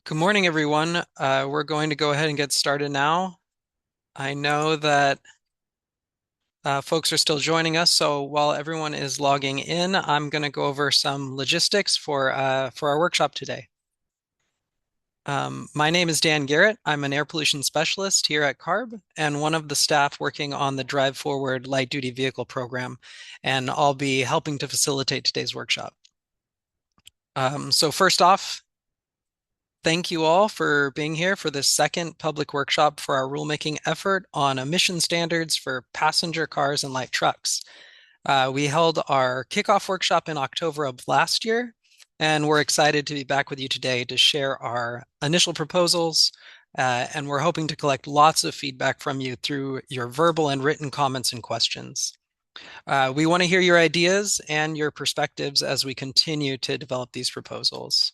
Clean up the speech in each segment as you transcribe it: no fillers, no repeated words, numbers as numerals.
Good morning, everyone. We're going to go ahead and get started now. I know that folks are still joining us, so while everyone is logging in, I'm going to go over some logistics for our workshop today. My name is Dan Garrett. I'm an air pollution specialist here at CARB and one of the staff working on the Drive Forward Light Duty Vehicle program, and I'll be helping to facilitate today's workshop. So first off, thank you all for being here for this second public workshop for our rulemaking effort on emission standards for passenger cars and light trucks. We held our kickoff workshop in October of last year, and we're excited to be back with you today to share our initial proposals. And we're hoping to collect lots of feedback from you through your verbal and written comments and questions. We want to hear your ideas and your perspectives as we continue to develop these proposals.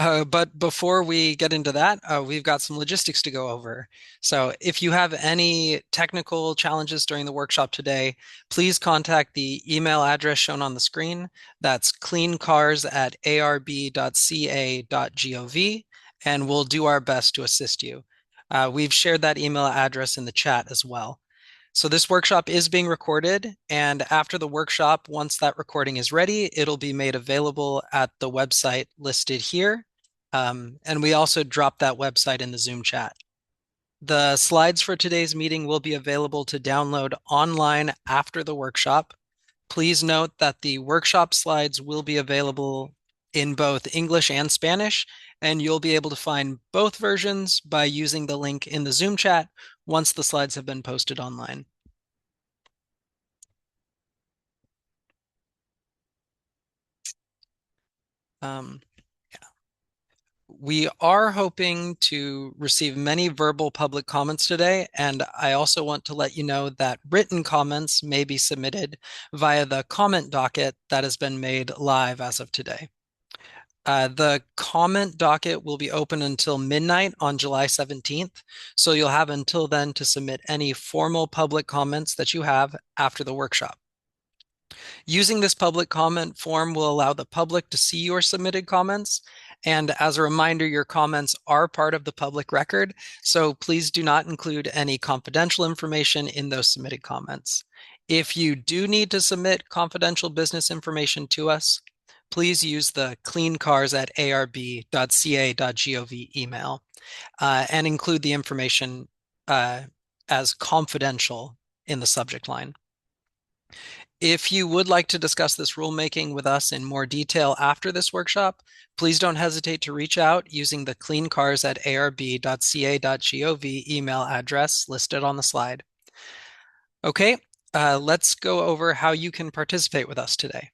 But before we get into that, we've got some logistics to go over. So if you have any technical challenges during the workshop today, please contact the email address shown on the screen. That's cleancars@arb.ca.gov, and we'll do our best to assist you. We've shared that email address in the chat as well. So this workshop is being recorded, and after the workshop, once that recording is ready, it'll be made available at the website listed here. And we also dropped that website in the Zoom chat. The slides for today's meeting will be available to download online after the workshop. Please note that the workshop slides will be available in both English and Spanish, and you'll be able to find both versions by using the link in the Zoom chat once the slides have been posted online. Um, We are hoping to receive many verbal public comments today, and I also want to let you know that written comments may be submitted via the comment docket that has been made live as of today. The comment docket will be open until midnight on July 17th, so you'll have until then to submit any formal public comments that you have after the workshop. Using this public comment form will allow the public to see your submitted comments. And as a reminder, your comments are part of the public record, so please do not include any confidential information in those submitted comments. If you do need to submit confidential business information to us, please use the cleancars@arb.ca.gov email and include the information as confidential in the subject line. If you would like to discuss this rulemaking with us in more detail after this workshop, please don't hesitate to reach out using the cleancars@arb.ca.gov email address listed on the slide. Okay, let's go over how you can participate with us today.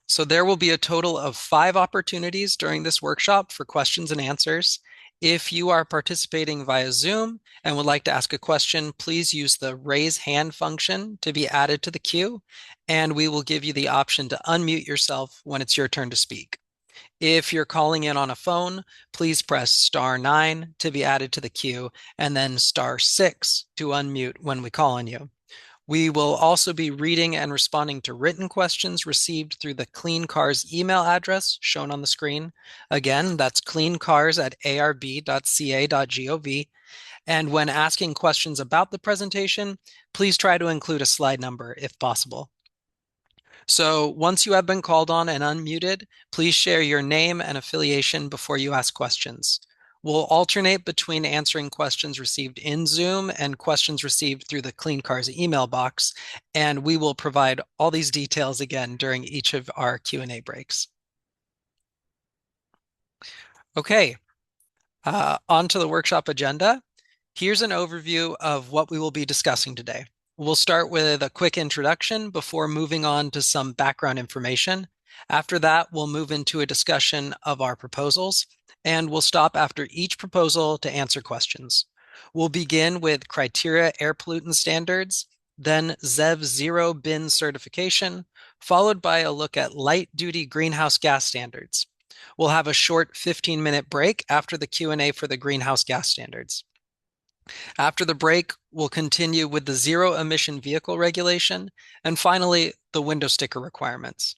So there will be a total of 5 opportunities during this workshop for questions and answers. If you are participating via Zoom and would like to ask a question, please use the raise hand function to be added to the queue, and we will give you the option to unmute yourself when it's your turn to speak. If you're calling in on a phone, please press *9 to be added to the queue, and then *6 to unmute when we call on you. We will also be reading and responding to written questions received through the Clean Cars email address shown on the screen. Again, that's cleancars@arb.ca.gov. And when asking questions about the presentation, please try to include a slide number if possible. So once you have been called on and unmuted, please share your name and affiliation before you ask questions. We'll alternate between answering questions received in Zoom and questions received through the Clean Cars email box, and we will provide all these details again during each of our Q&A breaks. Okay, on to the workshop agenda. Here's an overview of what we will be discussing today. We'll start with a quick introduction before moving on to some background information. After that, we'll move into a discussion of our proposals, and we'll stop after each proposal to answer questions. We'll begin with criteria air pollutant standards, then ZEV zero bin certification, followed by a look at light-duty greenhouse gas standards. We'll have a short 15-minute break after the Q&A for the greenhouse gas standards. After the break, we'll continue with the zero-emission vehicle regulation, and finally, the window sticker requirements.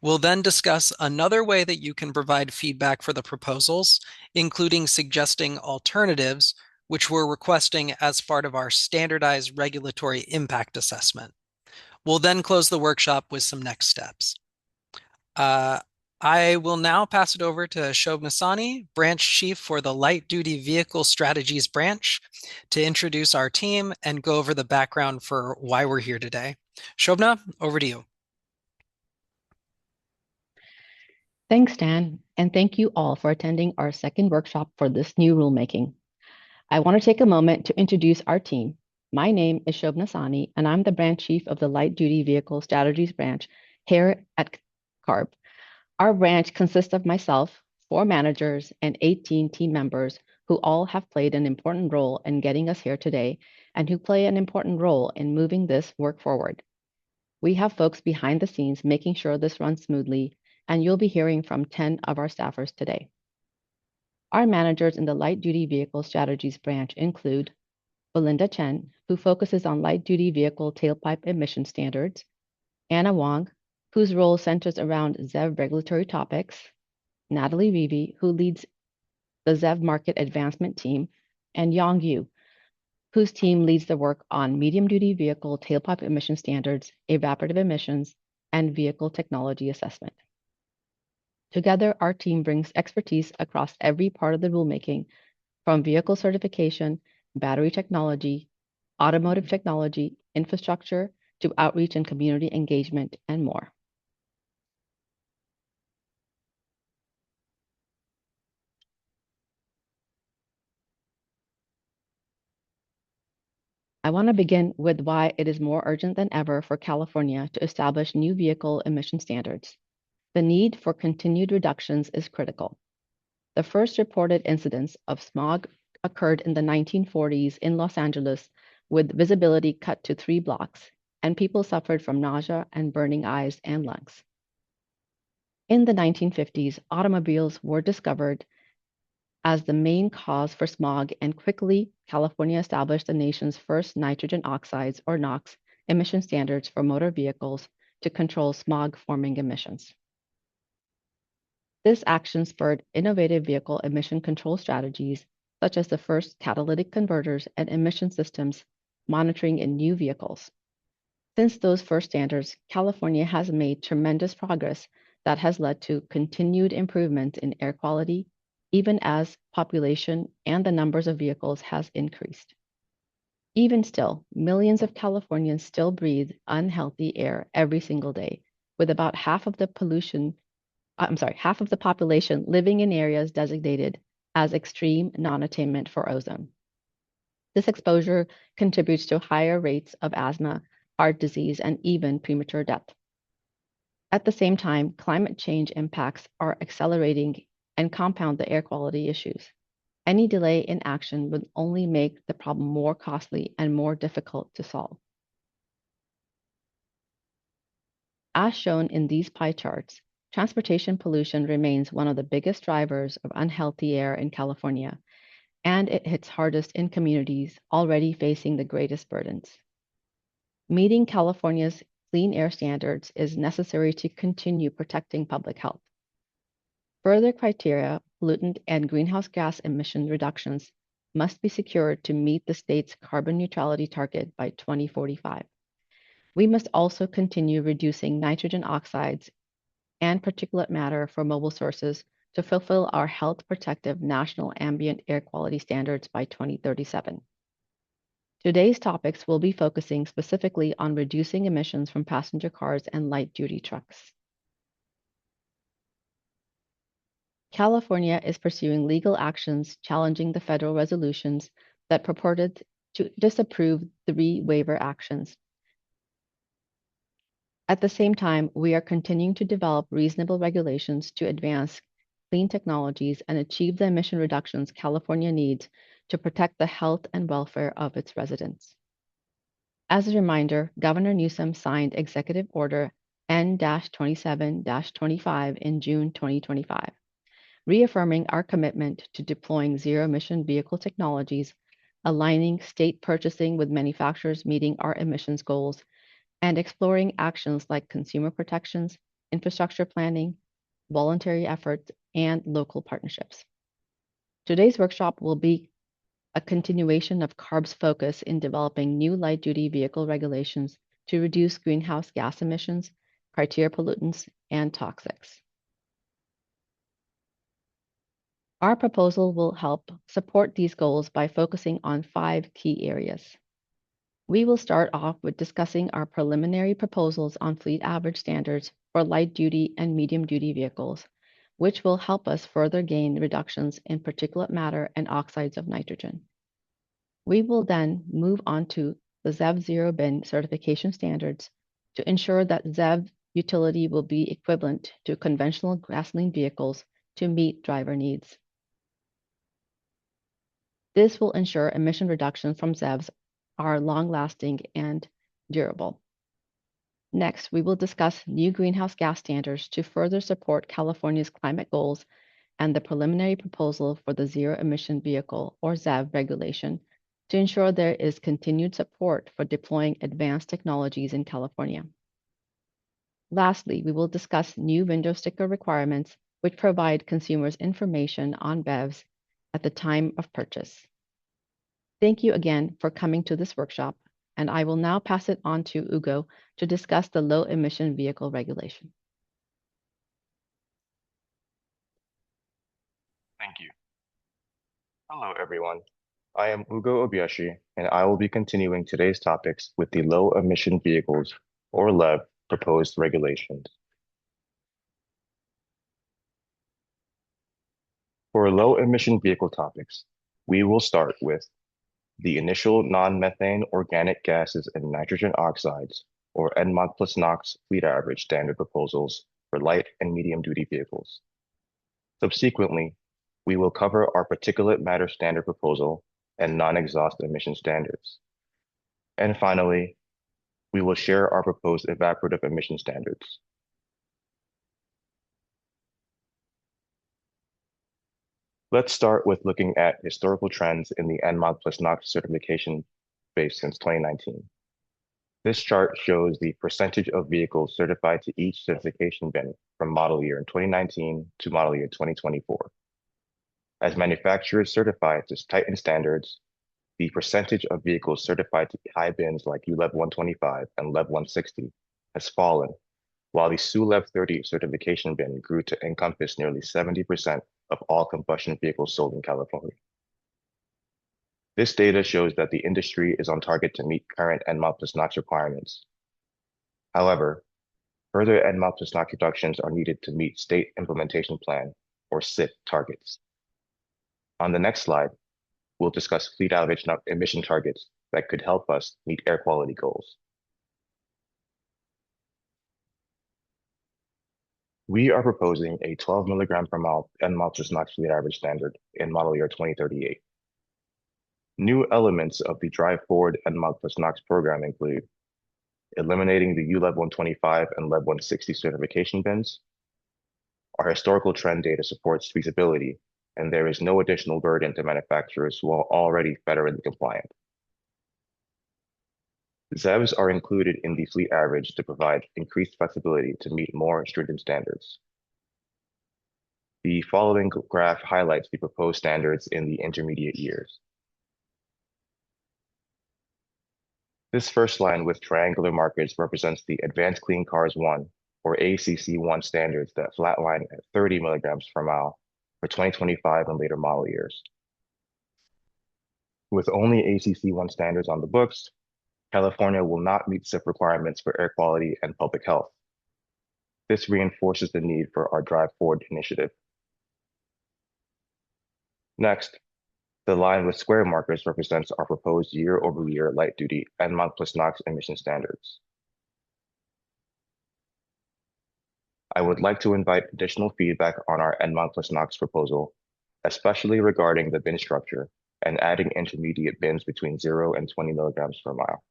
We'll then discuss another way that you can provide feedback for the proposals, including suggesting alternatives, which we're requesting as part of our standardized regulatory impact assessment. We'll then close the workshop with some next steps. Uh, I will now pass it over to Shobna Sani, Branch Chief for the Light Duty Vehicle Strategies Branch, to introduce our team and go over the background for why we're here today. Shobna, over to you. Thanks, Dan, and thank you all for attending our second workshop for this new rulemaking. I want to take a moment to introduce our team. My name is Shobna Sani, and I'm the Branch Chief of the Light Duty Vehicle Strategies Branch here at CARB. Our branch consists of myself, 4 managers, and 18 team members who all have played an important role in getting us here today and who play an important role in moving this work forward. We have folks behind the scenes making sure this runs smoothly, and you'll be hearing from 10 of our staffers today. Our managers in the Light Duty Vehicle Strategies branch include Belinda Chen, who focuses on light-duty vehicle tailpipe emission standards, Anna Wong, whose role centers around ZEV regulatory topics, Natalie Reevy, who leads the ZEV market advancement team, and Yang Yu, whose team leads the work on medium-duty vehicle tailpipe emission standards, evaporative emissions, and vehicle technology assessment. Together, our team brings expertise across every part of the rulemaking, from vehicle certification, battery technology, automotive technology, infrastructure, to outreach and community engagement, and more. I want to begin with why it is more urgent than ever for California to establish new vehicle emission standards. The need for continued reductions is critical. The first reported incidents of smog occurred in the 1940s in Los Angeles, with visibility cut to 3 blocks, and people suffered from nausea and burning eyes and lungs. In the 1950s, automobiles were discovered as the main cause for smog, and quickly, California established the nation's first nitrogen oxides, or NOx, emission standards for motor vehicles to control smog-forming emissions. This action spurred innovative vehicle emission control strategies, such as the first catalytic converters and emission systems monitoring in new vehicles. Since those first standards, California has made tremendous progress that has led to continued improvements in air quality, even as population and the numbers of vehicles has increased. Even still, millions of Californians still breathe unhealthy air every single day, with about half of the population living in areas designated as extreme non-attainment for ozone. This exposure contributes to higher rates of asthma, heart disease, and even premature death. At the same time, climate change impacts are accelerating and compound the air quality issues. Any delay in action would only make the problem more costly and more difficult to solve. As shown in these pie charts, transportation pollution remains one of the biggest drivers of unhealthy air in California, and it hits hardest in communities already facing the greatest burdens. Meeting California's clean air standards is necessary to continue protecting public health. Further criteria, pollutant and greenhouse gas emission reductions must be secured to meet the state's carbon neutrality target by 2045. We must also continue reducing nitrogen oxides and particulate matter for mobile sources to fulfill our health protective national ambient air quality standards by 2037. Today's topics will be focusing specifically on reducing emissions from passenger cars and light-duty trucks. California is pursuing legal actions challenging the federal resolutions that purported to disapprove 3 waiver actions. At the same time, we are continuing to develop reasonable regulations to advance clean technologies and achieve the emission reductions California needs to protect the health and welfare of its residents. As a reminder, Governor Newsom signed Executive Order N-27-25 in June 2025, reaffirming our commitment to deploying zero-emission vehicle technologies aligning state purchasing with manufacturers meeting our emissions goals, and exploring actions like consumer protections, infrastructure planning, voluntary efforts, and local partnerships. Today's workshop will be a continuation of CARB's focus in developing new light-duty vehicle regulations to reduce greenhouse gas emissions, criteria pollutants, and toxics. Our proposal will help support these goals by focusing on 5 key areas. We will start off with discussing our preliminary proposals on fleet average standards for light-duty and medium-duty vehicles, which will help us further gain reductions in particulate matter and oxides of nitrogen. We will then move on to the ZEV Zero Bin certification standards to ensure that ZEV utility will be equivalent to conventional gasoline vehicles to meet driver needs. This will ensure emission reductions from ZEVs are long-lasting and durable. Next, we will discuss new greenhouse gas standards to further support California's climate goals and the preliminary proposal for the zero-emission vehicle, or ZEV regulation, to ensure there is continued support for deploying advanced technologies in California. Lastly, we will discuss new window sticker requirements, which provide consumers information on BEVs at the time of purchase. Thank you again for coming to this workshop, and I will now pass it on to Ugo to discuss the low-emission vehicle regulation. Thank you. Hello, everyone. I am Ugo Obieshi, and I will be continuing today's topics with the low-emission vehicles, or LEV, proposed regulations. For low-emission vehicle topics, we will start with the initial non-methane organic gases and nitrogen oxides, or NMOG plus NOx fleet average standard proposals for light and medium-duty vehicles. Subsequently, we will cover our particulate matter standard proposal and non-exhaust emission standards. And finally, we will share our proposed evaporative emission standards. Let's start with looking at historical trends in the NMOG plus NOx certification space since 2019. This chart shows the percentage of vehicles certified to each certification bin from model year in 2019 to model year 2024. As manufacturers certify to tighten standards, the percentage of vehicles certified to high bins like ULEV 125 and LEV 160 has fallen, while the SULEV 30 certification bin grew to encompass nearly 70% of all combustion vehicles sold in California. This data shows that the industry is on target to meet current NMOG plus NOx requirements. However, further NMOG plus NOx reductions are needed to meet State Implementation Plan, or SIP, targets. On the next slide, we'll discuss fleet average emission targets that could help us meet air quality goals. We are proposing a 12 milligram per mile NMOG plus NOx fleet average standard in model year 2038. New elements of the Drive Forward NMOG plus NOx program include eliminating the ULEV 125 and LEV 160 certification bins. Our historical trend data supports feasibility, and there is no additional burden to manufacturers who are already federally compliant. ZEVs are included in the fleet average to provide increased flexibility to meet more stringent standards. The following graph highlights the proposed standards in the intermediate years. This first line with triangular markers represents the Advanced Clean Cars 1, or ACC1 standards that flatline at 30 milligrams per mile for 2025 and later model years. With only ACC1 standards on the books, California will not meet SIP requirements for air quality and public health. This reinforces the need for our Drive Forward initiative. Next, the line with square markers represents our proposed year-over-year light-duty NMOG plus NOx emission standards. I would like to invite additional feedback on our NMOG plus NOx proposal, especially regarding the bin structure and adding intermediate bins between 0 and 20 milligrams per mile.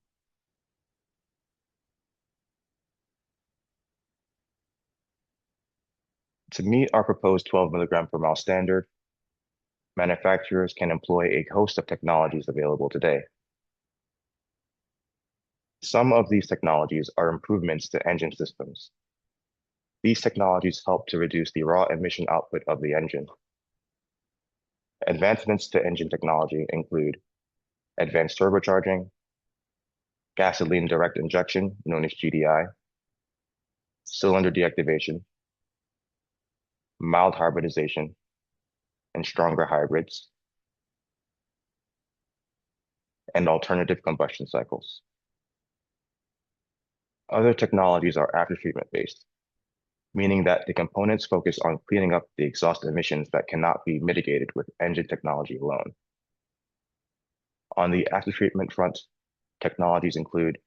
To meet our proposed 12 milligram per mile standard, manufacturers can employ a host of technologies available today. Some of these technologies are improvements to engine systems. These technologies help to reduce the raw emission output of the engine. Advancements to engine technology include advanced turbocharging, gasoline direct injection, known as GDI, cylinder deactivation, mild hybridization, and stronger hybrids, and alternative combustion cycles. Other technologies are aftertreatment based, meaning that the components focus on cleaning up the exhaust emissions that cannot be mitigated with engine technology alone. On the aftertreatment front, technologies include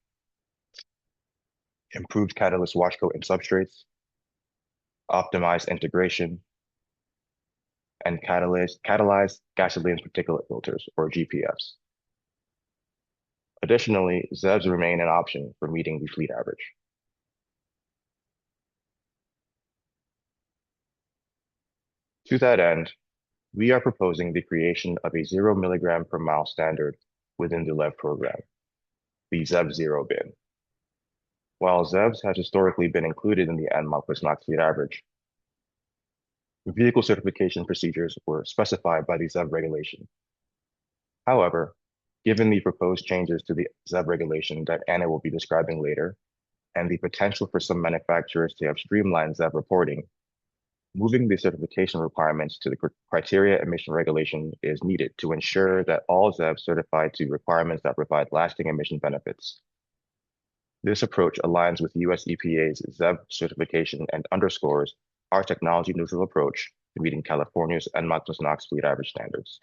improved catalyst wash coat and substrates, optimized integration, and catalyzed gasoline particulate filters, or GPFs. Additionally, ZEVs remain an option for meeting the fleet average. To that end, we are proposing the creation of a 0 milligram per mile standard within the LEV program, the ZEV Zero bin. While ZEVs has historically been included in the NMOC+NOx fleet average, vehicle certification procedures were specified by the ZEV regulation. However, given the proposed changes to the ZEV regulation that Anna will be describing later, and the potential for some manufacturers to have streamlined ZEV reporting, moving the certification requirements to the criteria emission regulation is needed to ensure that all ZEVs certify to requirements that provide lasting emission benefits. This approach aligns with US EPA's ZEV certification and underscores our technology neutral approach to meeting California's NMOC+NOx fleet average standards.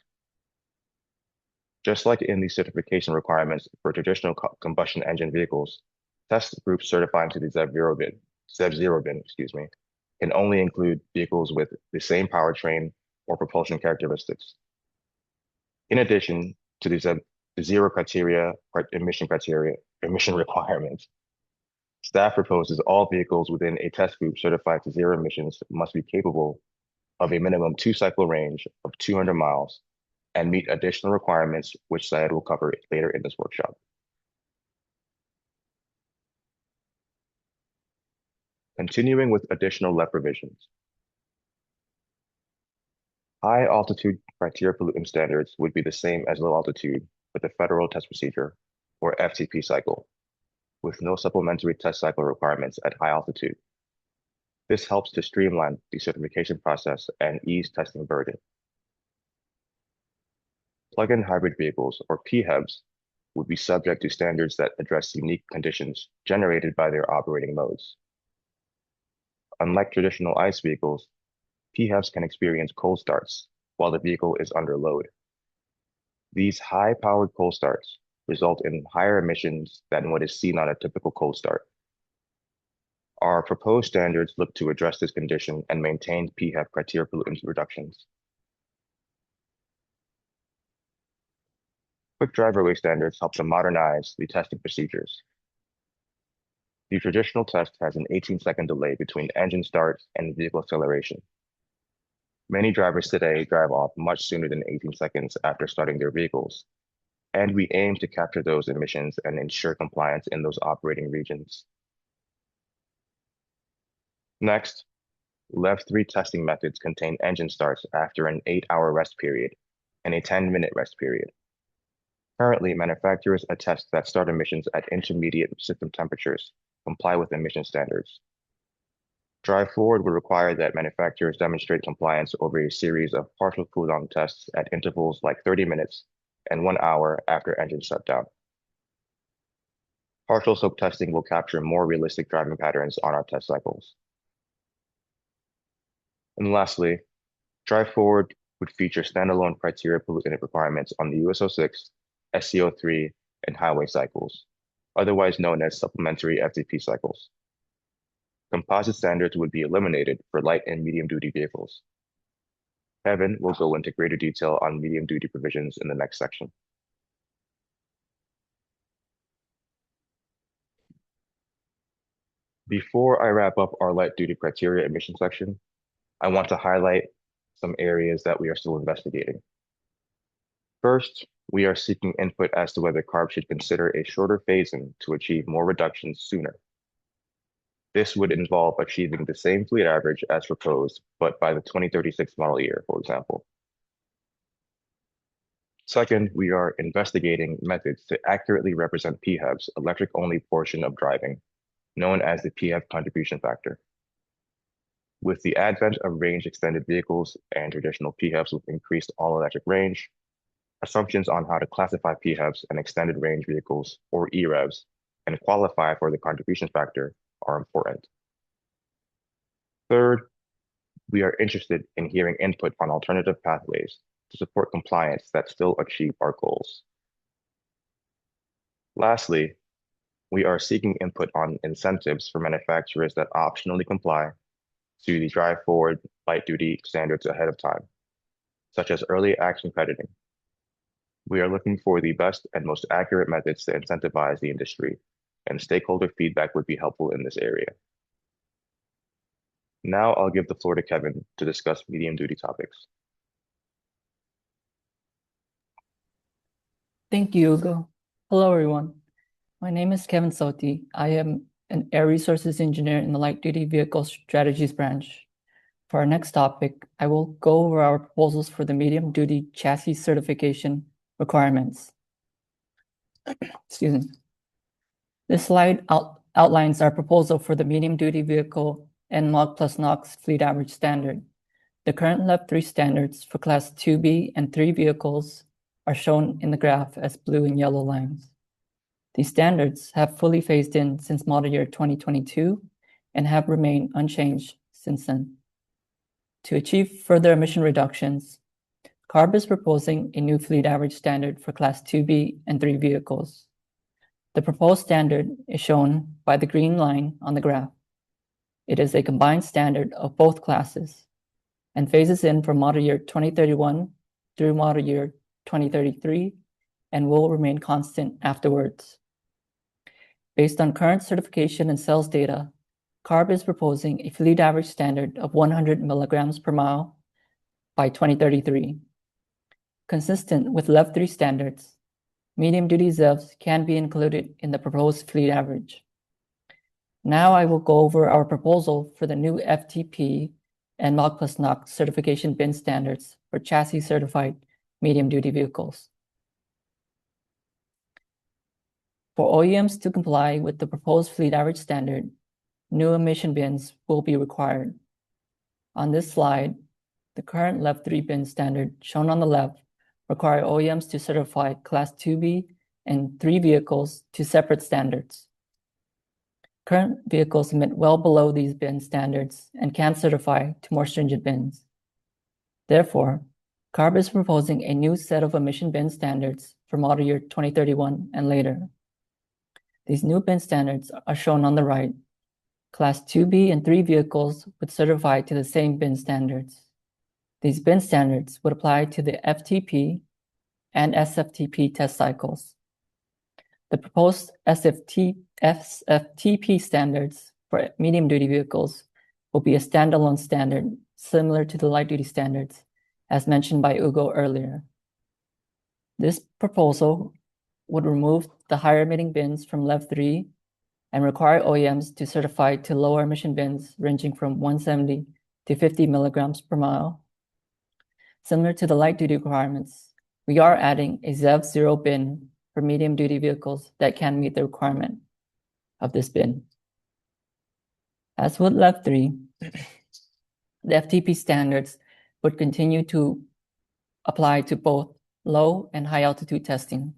Just like in the certification requirements for traditional combustion engine vehicles, test groups certifying to the ZEV Zero bin, can only include vehicles with the same powertrain or propulsion characteristics. In addition to the ZEV Zero emission requirements, staff proposes all vehicles within a test group certified to zero emissions must be capable of a minimum 2-cycle range of 200 miles and meet additional requirements, which Syed will cover later in this workshop. Continuing with additional LEV provisions. High altitude criteria pollutant standards would be the same as low altitude with the Federal Test Procedure, or FTP cycle, with no supplementary test cycle requirements at high altitude. This helps to streamline the certification process and ease testing burden. Plug-in hybrid vehicles, or PHEVs, would be subject to standards that address unique conditions generated by their operating modes. Unlike traditional ICE vehicles, PHEVs can experience cold starts while the vehicle is under load. These high-powered cold starts result in higher emissions than what is seen on a typical cold start. Our proposed standards look to address this condition and maintain PHEV criteria pollutant reductions. Quick drive-away standards help to modernize the testing procedures. The traditional test has an 18-second delay between engine start and vehicle acceleration. Many drivers today drive off much sooner than 18 seconds after starting their vehicles, and we aim to capture those emissions and ensure compliance in those operating regions. Next, LEV3 testing methods contain engine starts after an 8-hour rest period and a 10-minute rest period. Currently, manufacturers attest that start emissions at intermediate system temperatures comply with emission standards. Drive Forward would require that manufacturers demonstrate compliance over a series of partial cool-down tests at intervals like 30 minutes and 1 hour after engine shutdown. Partial soak testing will capture more realistic driving patterns on our test cycles. And lastly, Drive Forward would feature standalone criteria pollutant requirements on the US06, SCO3, and highway cycles, otherwise known as supplementary FTP cycles. Composite standards would be eliminated for light and medium-duty vehicles. Kevin will go into greater detail on medium-duty provisions in the next section. Before I wrap up our light-duty criteria emission section, I want to highlight some areas that we are still investigating. First, we are seeking input as to whether CARB should consider a shorter phase-in to achieve more reductions sooner. This would involve achieving the same fleet average as proposed, but by the 2036 model year, for example. Second, we are investigating methods to accurately represent PHEV's electric-only portion of driving, known as the PHEV contribution factor. With the advent of range-extended vehicles and traditional PHEVs with increased all-electric range, assumptions on how to classify PHEVs and extended range vehicles, or EREVs, and qualify for the contribution factor are important. Third, we are interested in hearing input on alternative pathways to support compliance that still achieve our goals. Lastly, we are seeking input on incentives for manufacturers that optionally comply to the drive-forward light-duty standards ahead of time, such as early action crediting. We are looking for the best and most accurate methods to incentivize the industry, and stakeholder feedback would be helpful in this area. Now I'll give the floor to Kevin to discuss medium-duty topics. Thank you, Hugo. Hello, everyone. My name is Kevin Soti. I am an Air Resources Engineer in the Light-Duty Vehicle Strategies branch. For our next topic, I will go over our proposals for the medium-duty chassis certification requirements. Excuse me. This slide outlines our proposal for the medium-duty vehicle NMOG plus NOx fleet average standard. The current Level 3 standards for Class 2B and 3 vehicles are shown in the graph as blue and yellow lines. These standards have fully phased in since model year 2022 and have remained unchanged since then. To achieve further emission reductions, CARB is proposing a new fleet average standard for Class 2B and 3 vehicles. The proposed standard is shown by the green line on the graph. It is a combined standard of both classes and phases in from model year 2031 through model year 2033 and will remain constant afterwards. Based on current certification and sales data, CARB is proposing a fleet average standard of 100 milligrams per mile by 2033. Consistent with Level 3 standards, medium-duty ZEVs can be included in the proposed fleet average. Now I will go over our proposal for the new FTP and NOx plus NOx certification bin standards for chassis certified medium-duty vehicles. For OEMs to comply with the proposed fleet average standard, new emission bins will be required. On this slide, the current Level 3 bin standard shown on the left require OEMs to certify Class 2B and 3 vehicles to separate standards. Current vehicles emit well below these bin standards and can certify to more stringent bins. Therefore, CARB is proposing a new set of emission bin standards for model year 2031 and later. These new bin standards are shown on the right. Class 2B and 3 vehicles would certify to the same bin standards. These bin standards would apply to the FTP and SFTP test cycles. The proposed SFTP standards for medium-duty vehicles will be a standalone standard similar to the light-duty standards, as mentioned by Hugo earlier. This proposal would remove the higher emitting bins from Level 3 and require OEMs to certify to lower emission bins ranging from 170 to 50 milligrams per mile. Similar to the light-duty requirements, we are adding a ZEV zero bin for medium-duty vehicles that can meet the requirement of this bin. As with Level 3, the FTP standards would continue to apply to both low and high altitude testing.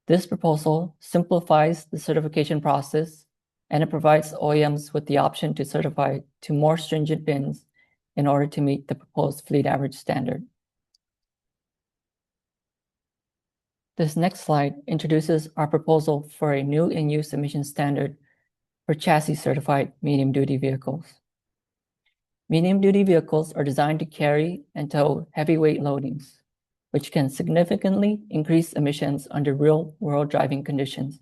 This proposal simplifies the certification process and it provides OEMs with the option to certify to more stringent bins in order to meet the proposed fleet average standard. This next slide introduces our proposal for a new in-use emission standard for chassis certified medium-duty vehicles. Medium-duty vehicles are designed to carry and tow heavyweight loadings, which can significantly increase emissions under real-world driving conditions.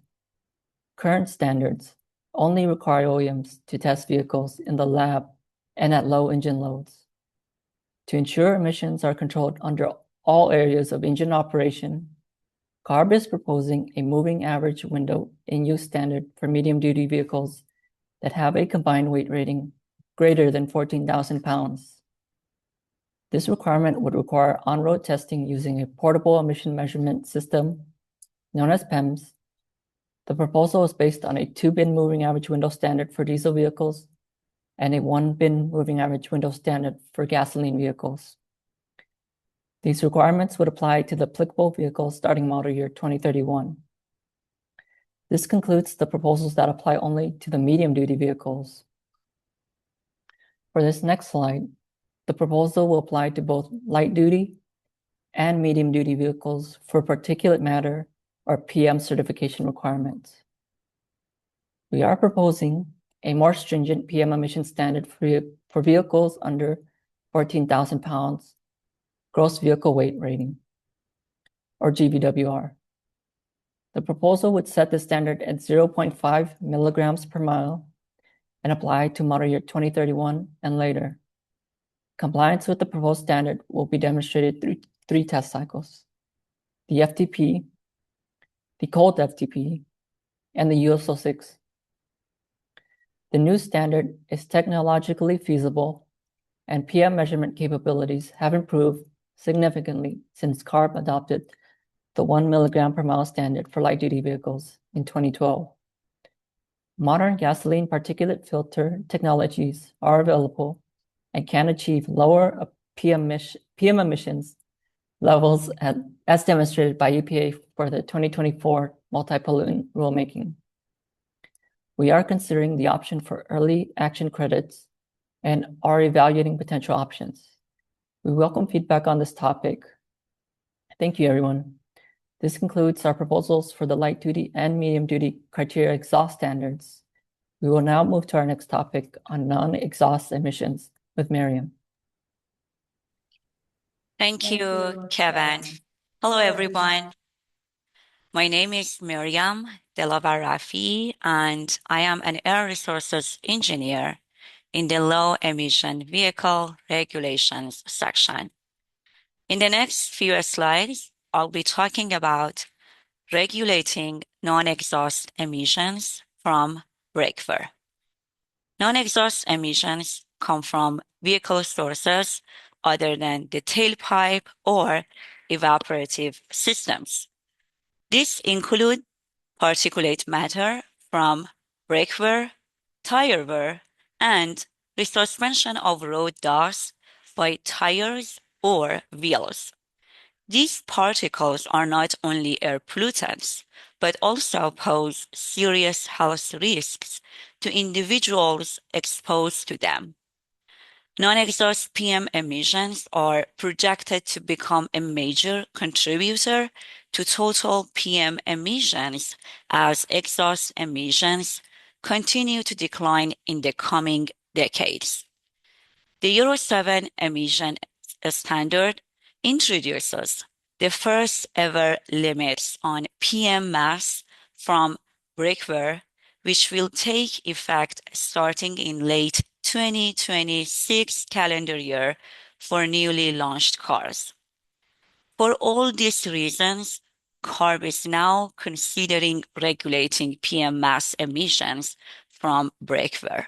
Current standards only require OEMs to test vehicles in the lab and at low engine loads. To ensure emissions are controlled under all areas of engine operation, CARB is proposing a moving average window in use standard for medium-duty vehicles that have a combined weight rating greater than 14,000 pounds. This requirement would require on-road testing using a portable emission measurement system known as PEMS. The proposal is based on a 2-bin moving average window standard for diesel vehicles and a 1-bin moving average window standard for gasoline vehicles. These requirements would apply to the applicable vehicles starting model year 2031. This concludes the proposals that apply only to the medium-duty vehicles. For this next slide, the proposal will apply to both light-duty and medium-duty vehicles for particulate matter or PM certification requirements. We are proposing a more stringent PM emission standard for vehicles under 14,000 pounds gross vehicle weight rating, or GVWR. The proposal would set the standard at 0.5 milligrams per mile and apply to model year 2031 and later. Compliance with the proposed standard will be demonstrated through 3 test cycles: the FTP, the cold FTP, and the USO6. The new standard is technologically feasible, and PM measurement capabilities have improved significantly since CARB adopted the 1 milligram per mile standard for light-duty vehicles in 2012. Modern gasoline particulate filter technologies are available and can achieve lower PM emissions levels as demonstrated by EPA for the 2024 multi-pollutant rulemaking. We are considering the option for early action credits and are evaluating potential options. We welcome feedback on this topic. Thank you, everyone. This concludes our proposals for the light-duty and medium-duty criteria exhaust standards. We will now move to our next topic on non-exhaust emissions with Miriam. Thank you, Kevin. Hello, everyone. My name is Miriam Delavarafi, and I am an air resources engineer in the low-emission vehicle regulations section. In the next few slides, I'll be talking about regulating non-exhaust emissions from breakwear. Non-exhaust emissions come from vehicle sources other than the tailpipe or evaporative systems. These include particulate matter from brake wear, tire wear, and resuspension of road dust by tires or wheels. These particles are not only air pollutants, but also pose serious health risks to individuals exposed to them. Non-exhaust PM emissions are projected to become a major contributor to total PM emissions as exhaust emissions continue to decline in the coming decades. The Euro 7 emission standard introduces the first ever limits on PM mass from breakwear, which will take effect starting in late 2026 calendar year for newly launched cars. For all these reasons, CARB is now considering regulating PM mass emissions from breakwear.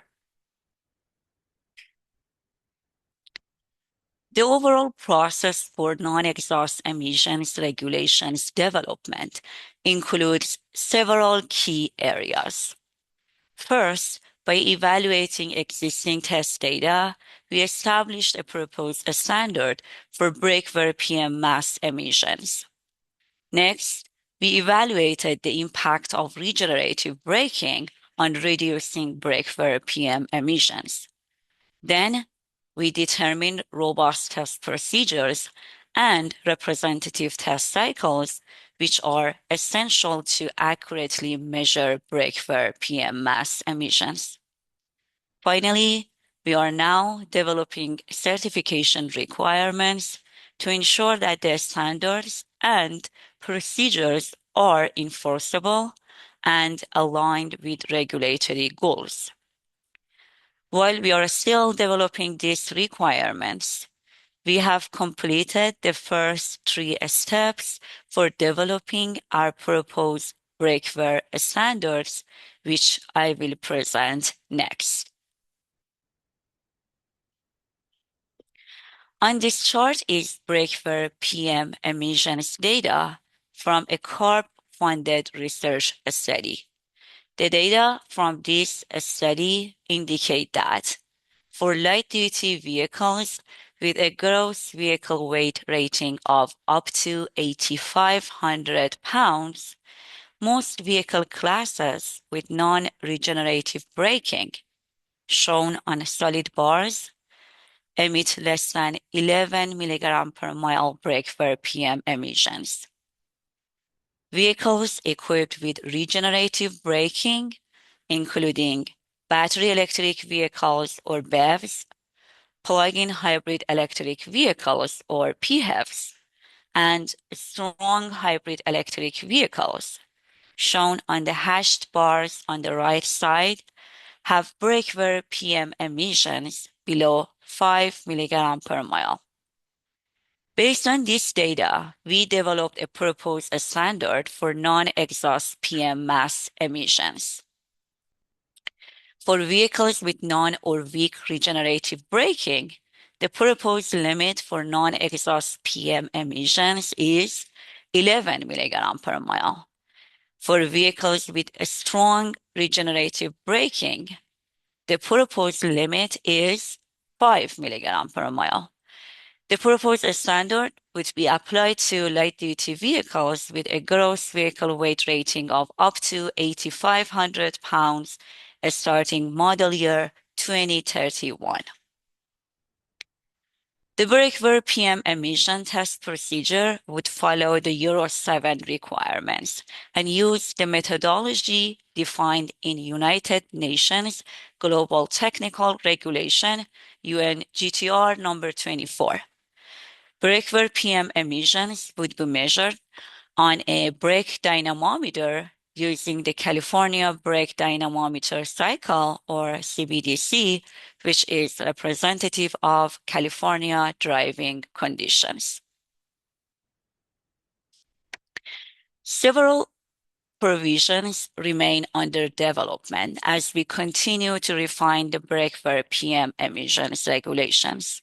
The overall process for non-exhaust emissions regulations development includes several key areas. First, by evaluating existing test data, we established a proposed standard for breakwear PM mass emissions. Next, we evaluated the impact of regenerative braking on reducing breakwear PM emissions. Then, we determined robust test procedures and representative test cycles, which are essential to accurately measure breakwear PM mass emissions. Finally, we are now developing certification requirements to ensure that the standards and procedures are enforceable and aligned with regulatory goals. While we are still developing these requirements, we have completed the first 3 steps for developing our proposed breakwear standards, which I will present next. On this chart is breakwear PM emissions data from a CARB-funded research study. The data from this study indicate that for light-duty vehicles with a gross vehicle weight rating of up to 8,500 pounds, most vehicle classes with non-regenerative braking, shown on solid bars, emit less than 11 milligram per mile breakwear PM emissions. Vehicles equipped with regenerative braking, including battery electric vehicles or BEVs, plug-in hybrid electric vehicles or PHEVs, and strong hybrid electric vehicles, shown on the hashed bars on the right side, have breakwear PM emissions below 5 milligram per mile. Based on this data, we developed a proposed standard for non-exhaust PM mass emissions. For vehicles with non or weak regenerative braking, the proposed limit for non-exhaust PM emissions is 11 milligram per mile. For vehicles with a strong regenerative braking, the proposed limit is 5 milligram per mile. The proposed standard would be applied to light-duty vehicles with a gross vehicle weight rating of up to 8,500 pounds starting model year 2031. The breakwear PM emission test procedure would follow the Euro 7 requirements and use the methodology defined in United Nations Global Technical Regulation, UN GTR number 24. Breakwear PM emissions would be measured on a brake dynamometer using the California Brake Dynamometer Cycle, or CBDC, which is representative of California driving conditions. Several provisions remain under development as we continue to refine the breakwear PM emissions regulations.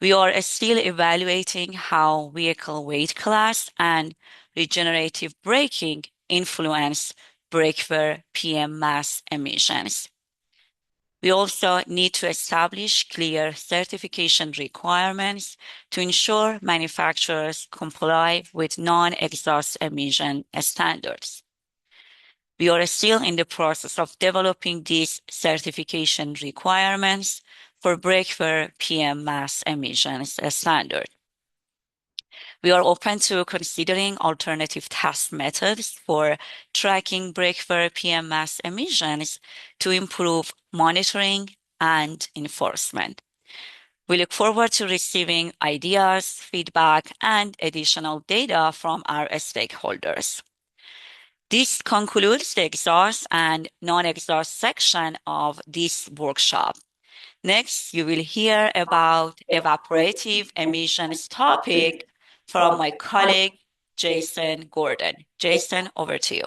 We are still evaluating how vehicle weight class and regenerative braking influence breakwear PM mass emissions. We also need to establish clear certification requirements to ensure manufacturers comply with non-exhaust emission standards. We are still in the process of developing these certification requirements for breakwear PM mass emissions standard. We are open to considering alternative test methods for tracking breakwear PM mass emissions to improve monitoring and enforcement. We look forward to receiving ideas, feedback, and additional data from our stakeholders. This concludes the exhaust and non-exhaust section of this workshop. Next, you will hear about evaporative emissions topic from my colleague, Jason Gordon. Jason, over to you.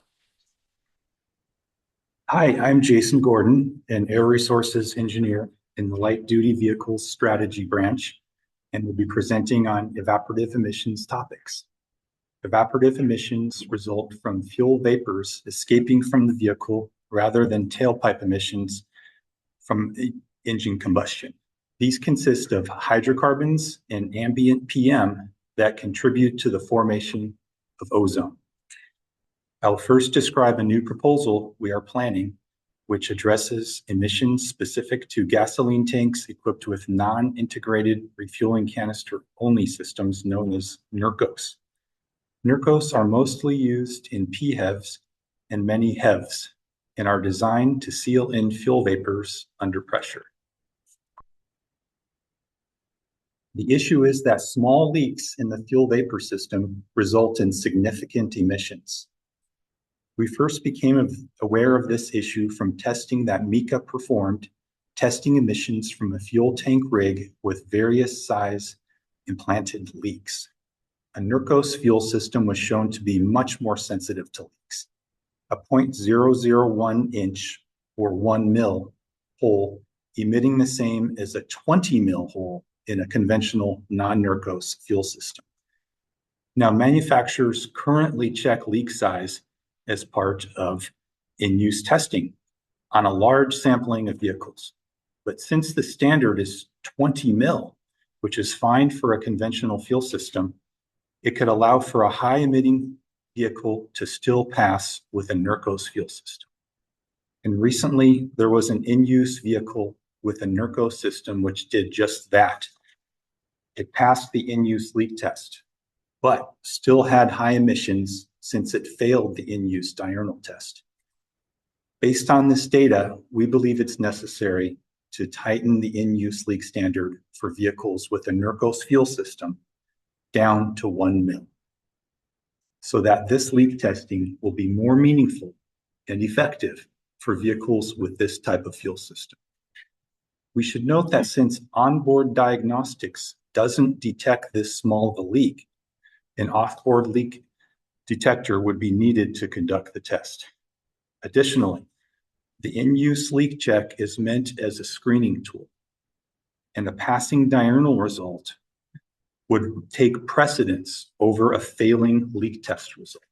Hi, I'm Jason Gordon, an Air Resources Engineer in the Light Duty Vehicles Strategy Branch, and will be presenting on evaporative emissions topics. Evaporative emissions result from fuel vapors escaping from the vehicle rather than tailpipe emissions from engine combustion. These consist of hydrocarbons and ambient PM that contribute to the formation of ozone. I'll first describe a new proposal we are planning, which addresses emissions specific to gasoline tanks equipped with non-integrated refueling canister-only systems known as NERCOs. NERCOs are mostly used in PHEVs and many HEVs and are designed to seal in fuel vapors under pressure. The issue is that small leaks in the fuel vapor system result in significant emissions. We first became aware of this issue from testing that MECA performed, testing emissions from a fuel tank rig with various size implanted leaks. A NERCOS fuel system was shown to be much more sensitive to leaks. A 0.001 inch or 1 mil hole emitting the same as a 20 mil hole in a conventional non-NERCOS fuel system. Now, manufacturers currently check leak size as part of in-use testing on a large sampling of vehicles. But since the standard is 20 mil, which is fine for a conventional fuel system, it could allow for a high-emitting vehicle to still pass with a NERCOS fuel system. And recently, there was an in-use vehicle with a NERCOS system which did just that. It passed the in-use leak test, but still had high emissions since it failed the in-use diurnal test. Based on this data, we believe it's necessary to tighten the in-use leak standard for vehicles with a NERCOS fuel system down to 1 mil, so that this leak testing will be more meaningful and effective for vehicles with this type of fuel system. We should note that since onboard diagnostics doesn't detect this small of a leak, an off-board leak detector would be needed to conduct the test. Additionally, the in-use leak check is meant as a screening tool, and the passing diurnal result would take precedence over a failing leak test result.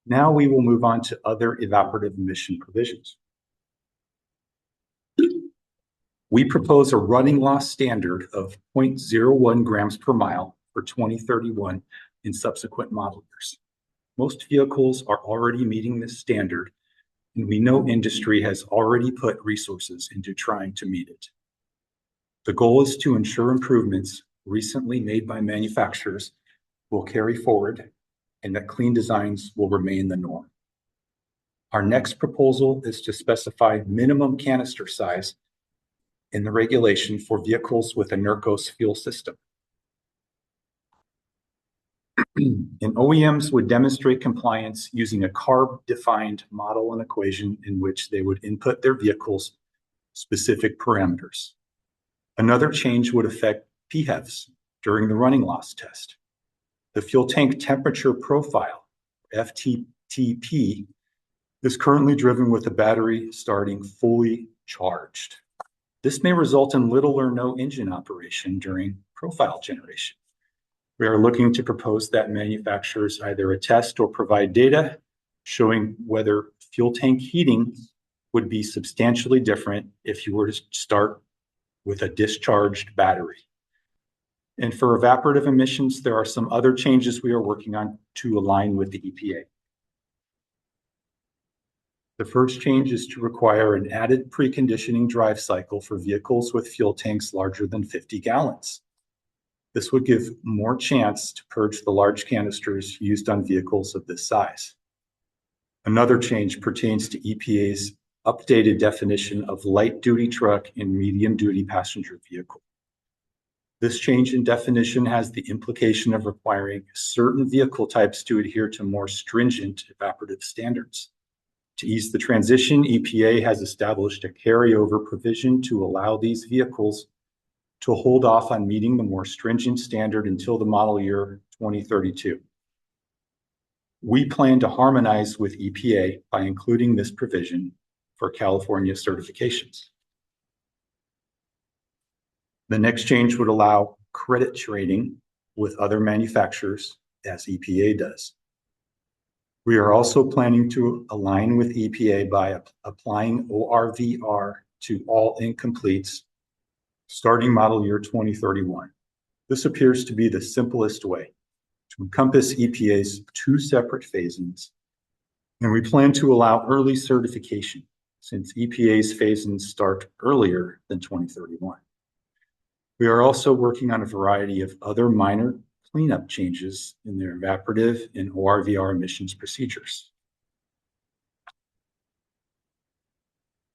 Now we will move on to other evaporative emission provisions. We propose a running loss standard of 0.01 grams per mile for 2031 in subsequent model years. Most vehicles are already meeting this standard, and we know industry has already put resources into trying to meet it. The goal is to ensure improvements recently made by manufacturers will carry forward and that clean designs will remain the norm. Our next proposal is to specify minimum canister size in the regulation for vehicles with a NERCOS fuel system. And OEMs would demonstrate compliance using a CARB-defined model and equation in which they would input their vehicle's specific parameters. Another change would affect PHEVs during the running loss test. The fuel tank temperature profile, FTTP, is currently driven with the battery starting fully charged. This may result in little or no engine operation during profile generation. We are looking to propose that manufacturers either attest or provide data showing whether fuel tank heating would be substantially different if you were to start with a discharged battery. And for evaporative emissions, there are some other changes we are working on to align with the EPA. The first change is to require an added preconditioning drive cycle for vehicles with fuel tanks larger than 50 gallons. This would give more chance to purge the large canisters used on vehicles of this size. Another change pertains to EPA's updated definition of light-duty truck and medium-duty passenger vehicle. This change in definition has the implication of requiring certain vehicle types to adhere to more stringent evaporative standards. To ease the transition, EPA has established a carryover provision to allow these vehicles to hold off on meeting the more stringent standard until the model year 2032. We plan to harmonize with EPA by including this provision for California certifications. The next change would allow credit trading with other manufacturers, as EPA does. We are also planning to align with EPA by applying ORVR to all incompletes starting model year 2031. This appears to be the simplest way to encompass EPA's two separate phase-ins, and we plan to allow early certification since EPA's phase-ins start earlier than 2031. We are also working on a variety of other minor cleanup changes in their evaporative and ORVR emissions procedures.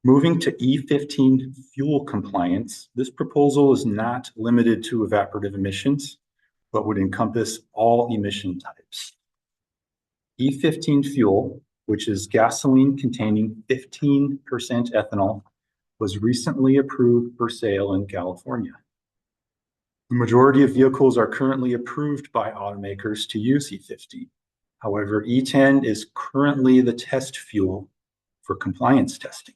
Moving to E15 fuel compliance, this proposal is not limited to evaporative emissions, but would encompass all emission types. E15 fuel, which is gasoline containing 15% ethanol was recently approved for sale in California. The majority of vehicles are currently approved by automakers to use E15. However, E10 is currently the test fuel for compliance testing.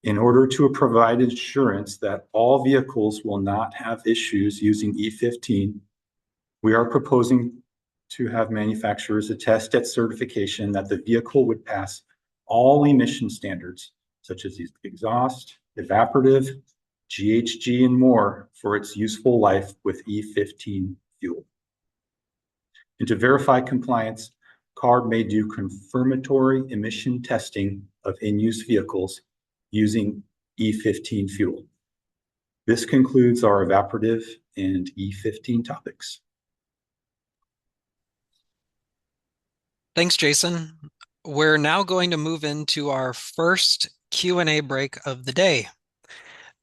In order to provide assurance that all vehicles will not have issues using E15, we are proposing to have manufacturers attest at certification that the vehicle would pass all emission standards, such as exhaust, evaporative, GHG, and more for its useful life with E15 fuel. And to verify compliance, CARB may do confirmatory emission testing of in-use vehicles using E15 fuel. This concludes our evaporative and E15 topics. Thanks, Jason. We're now going to move into our first Q&A break of the day.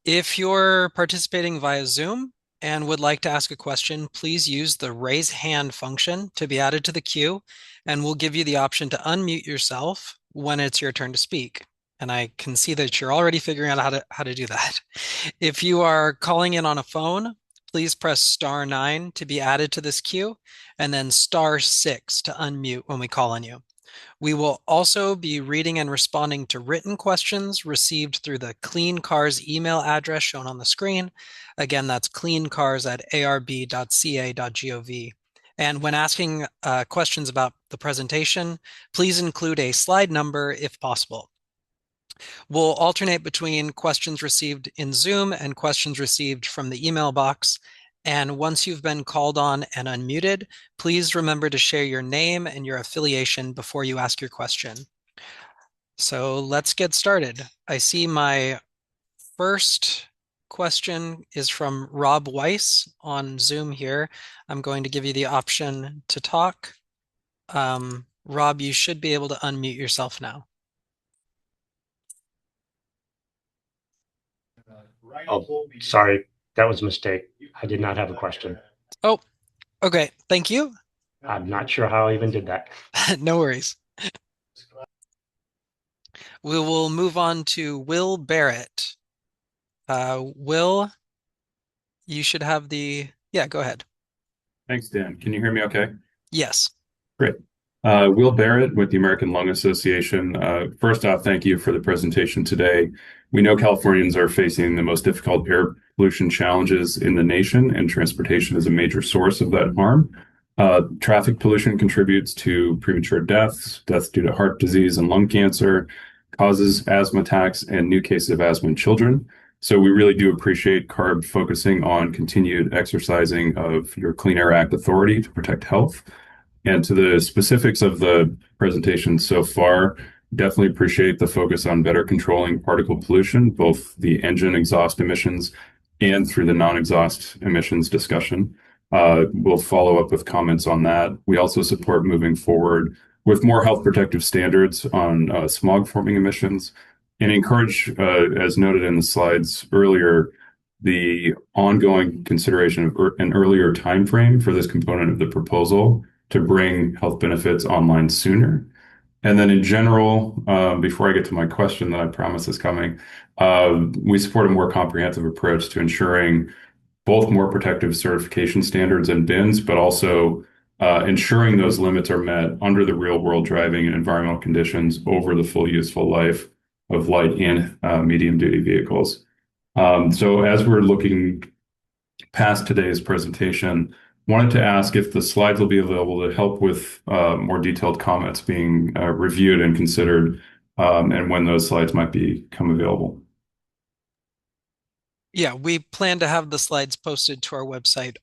If you're participating via Zoom and would like to ask a question, please use the raise hand function to be added to the queue, and we'll give you the option to unmute yourself when it's your turn to speak. And I can see that you're already figuring out how to do that. If you are calling in on a phone, please press *9 to be added to this queue, and then *6 to unmute when we call on you. We will also be reading and responding to written questions received through the Clean Cars email address shown on the screen. Again, that's cleancars@arb.ca.gov. And when asking questions about the presentation, please include a slide number if possible. We'll alternate between questions received in Zoom and questions received from the email box. And once you've been called on and unmuted, please remember to share your name and your affiliation before you ask your question. So let's get started. I see my first question is from Rob Weiss on Zoom here. I'm going to give you the option to talk. Rob, you should be able to unmute yourself now. Oh, sorry. That was a mistake. I did not have a question. Oh, okay. Thank you. I'm not sure how I even did that. No worries. We will move on to Will Barrett. Will, you should have yeah, go ahead. Thanks, Dan. Can you hear me okay? Yes. Great. Will Barrett with the American Lung Association. First off, thank you for the presentation today. We know Californians are facing the most difficult air pollution challenges in the nation, and transportation is a major source of that harm. Traffic pollution contributes to premature deaths due to heart disease and lung cancer, causes asthma attacks and new cases of asthma in children. So we really do appreciate CARB focusing on continued exercising of your Clean Air Act authority to protect health. And to the specifics of the presentation so far, definitely appreciate the focus on better controlling particle pollution, both the engine exhaust emissions and through the non-exhaust emissions discussion. We'll follow up with comments on that. We also support moving forward with more health protective standards on smog forming emissions, and encourage, as noted in the slides earlier, the ongoing consideration of an earlier time frame for this component of the proposal to bring health benefits online sooner. And then in general, before I get to my question that I promise is coming, we support a more comprehensive approach to ensuring both more protective certification standards and bins, but also ensuring those limits are met under the real world driving and environmental conditions over the full useful life of light and medium duty vehicles. So as we're looking past today's presentation, wanted to ask if the slides will be available to help with more detailed comments being reviewed and considered, and when those slides might become available. Yeah, we plan to have the slides posted to our website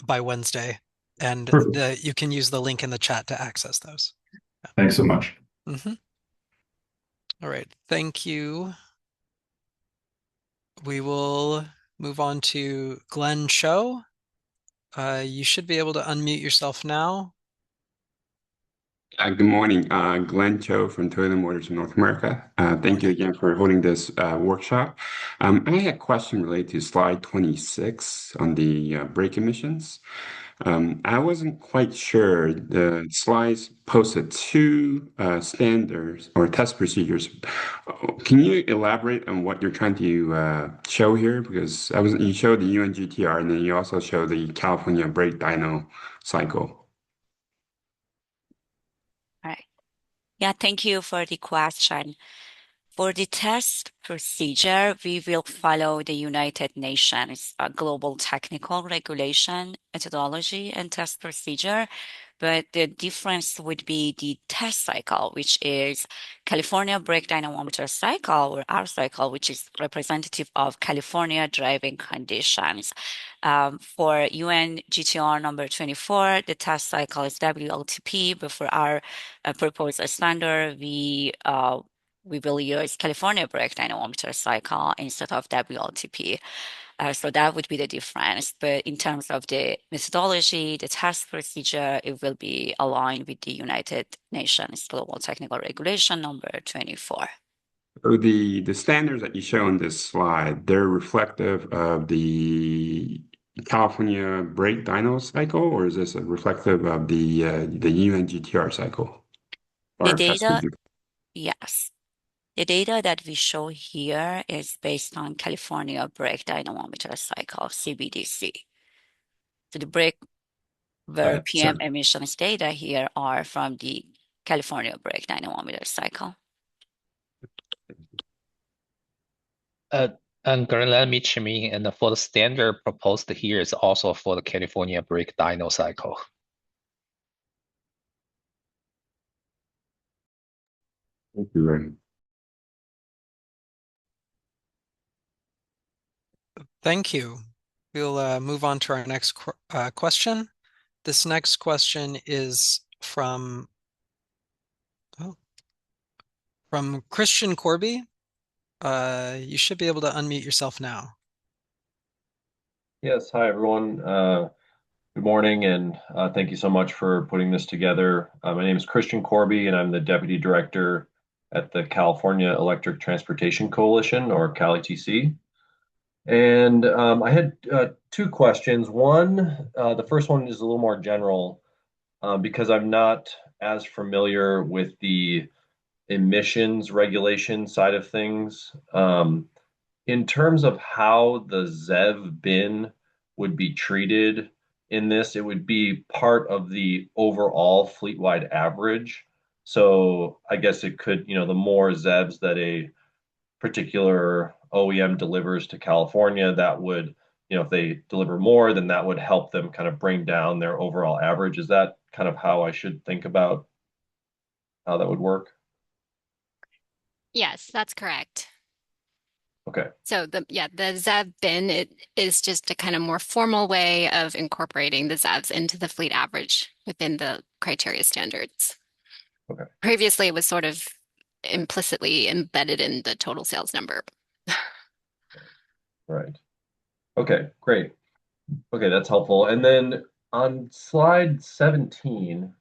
by Wednesday, and you can use the link in the chat to access those. Thanks so much. Mm-hmm. All right, thank you. We will move on to Glenn Cho. You should be able to unmute yourself now. Good morning, Glenn Cho from Toyota Motors of North America. Thank you again for holding this workshop. I had a question related to slide 26 on the brake emissions. I wasn't quite sure. The slides posted two standards or test procedures. Can you elaborate on what you're trying to show here? Because you showed the UNGTR and then you also showed the California brake dyno cycle. All right. Yeah, thank you for the question. For the test procedure, we will follow the United Nations Global Technical Regulation methodology and test procedure, but the difference would be the test cycle, which is California brake dynamometer cycle or R cycle, which is representative of California driving conditions. For UN GTR number 24, the test cycle is WLTP, but for our proposed standard, we will use California brake dynamometer cycle instead of WLTP. So that would be the difference. But in terms of the methodology, the test procedure, it will be aligned with the United Nations Global Technical Regulation number 24. So the standards that you show on this slide, they're reflective of the California brake dyno cycle, or is this reflective of the UNGTR cycle? The Or test data, procedure? yes. The data that we show here is based on California brake dynamometer cycle, CBDC. So the brake PM Sorry. emissions data here are from the California brake dynamometer cycle. And let me chime in. And for the standard proposed here is also for the California brake dyno cycle. Thank you, Ray. Thank you. We'll move on to our next question. This next question is from Christian Corby. You should be able to unmute yourself now. Yes, hi everyone. Good morning, and thank you so much for putting this together. My name is Christian Corby, and I'm the Deputy Director at the California Electric Transportation Coalition, or CalETC. And I had two questions. One, the first one is a little more general because I'm not as familiar with the emissions regulation side of things. In terms of how the ZEV bin would be treated in this, it would be part of the overall fleet-wide average. So I guess it could, the more ZEVs that a particular OEM delivers to California, that would, if they deliver more, then that would help them kind of bring down their overall average. Is that kind of how I should think about how that would work? Yes, that's correct. Okay. So the ZEV bin, it is just a kind of more formal way of incorporating the ZEVs into the fleet average within the criteria standards. Okay. Previously, it was sort of implicitly embedded in the total sales number. Right. Okay, great. Okay, that's helpful. And then on slide 17,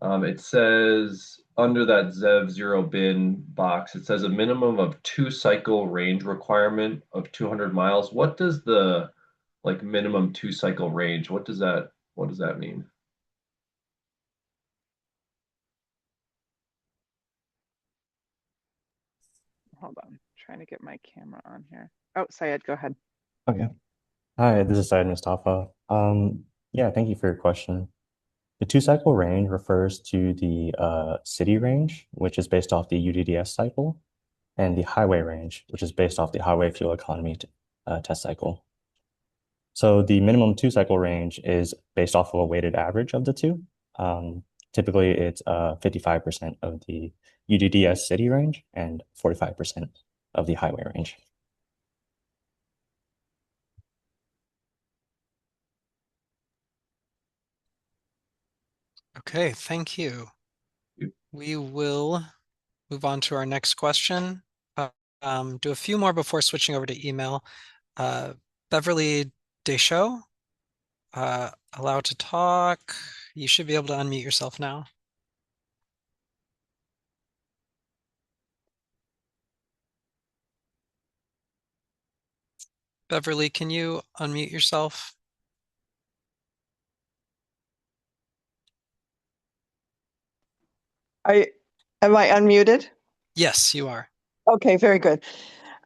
it says under that ZEV zero bin box, it says a minimum of 2-cycle range requirement of 200 miles. What does the minimum 2-cycle range, what does that mean? Hold on, trying to get my camera on here. Oh, Syed, go ahead. Okay. Hi, this is Syed Mustafa. Yeah, thank you for your question. The 2-cycle range refers to the city range, which is based off the UDDS cycle, and the highway range, which is based off the highway fuel economy test cycle. So the minimum 2-cycle range is based off of a weighted average of the two. Typically, it's 55% of the UDDS city range and 45% of the highway range. Okay, thank you. We will move on to our next question. Do a few more before switching over to email. Beverly Deschaux, allowed to talk. You should be able to unmute yourself now. Beverly, can you unmute yourself? Am I unmuted? Yes, you are. Okay, very good.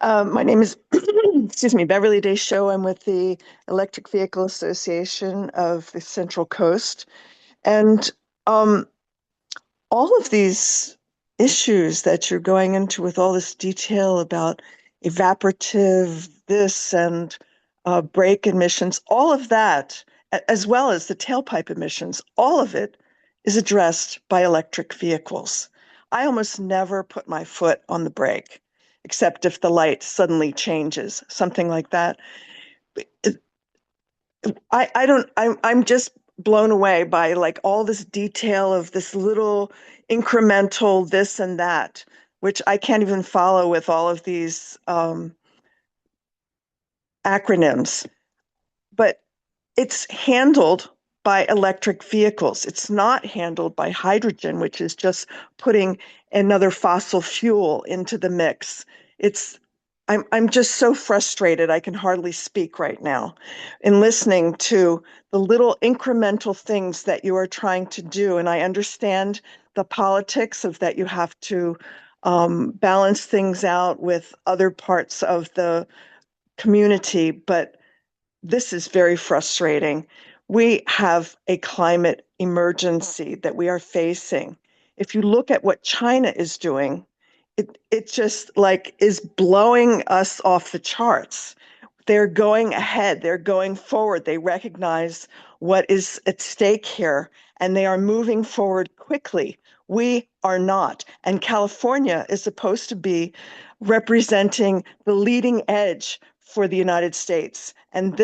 My name is, excuse me, Beverly Deschaux. I'm with the Electric Vehicle Association of the Central Coast. And all of these issues that you're going into with all this detail about evaporative this and brake emissions, all of that, as well as the tailpipe emissions, all of it is addressed by electric vehicles. I almost never put my foot on the brake, except if the light suddenly changes, something like that. I'm just blown away by like all this detail of this little incremental this and that, which I can't even follow with all of these acronyms. But it's handled by electric vehicles. It's not handled by hydrogen, which is just putting another fossil fuel into the mix. I'm just so frustrated I can hardly speak right now in listening to the little incremental things that you are trying to do. And I understand the politics of that you have to balance things out with other parts of the community, but this is very frustrating. We have a climate emergency that we are facing. If you look at what China is doing, it just like is blowing us off the charts. They're going ahead, they're going forward, they recognize what is at stake here, and they are moving forward quickly. We are not. And California is supposed to be representing the leading edge for the United States. And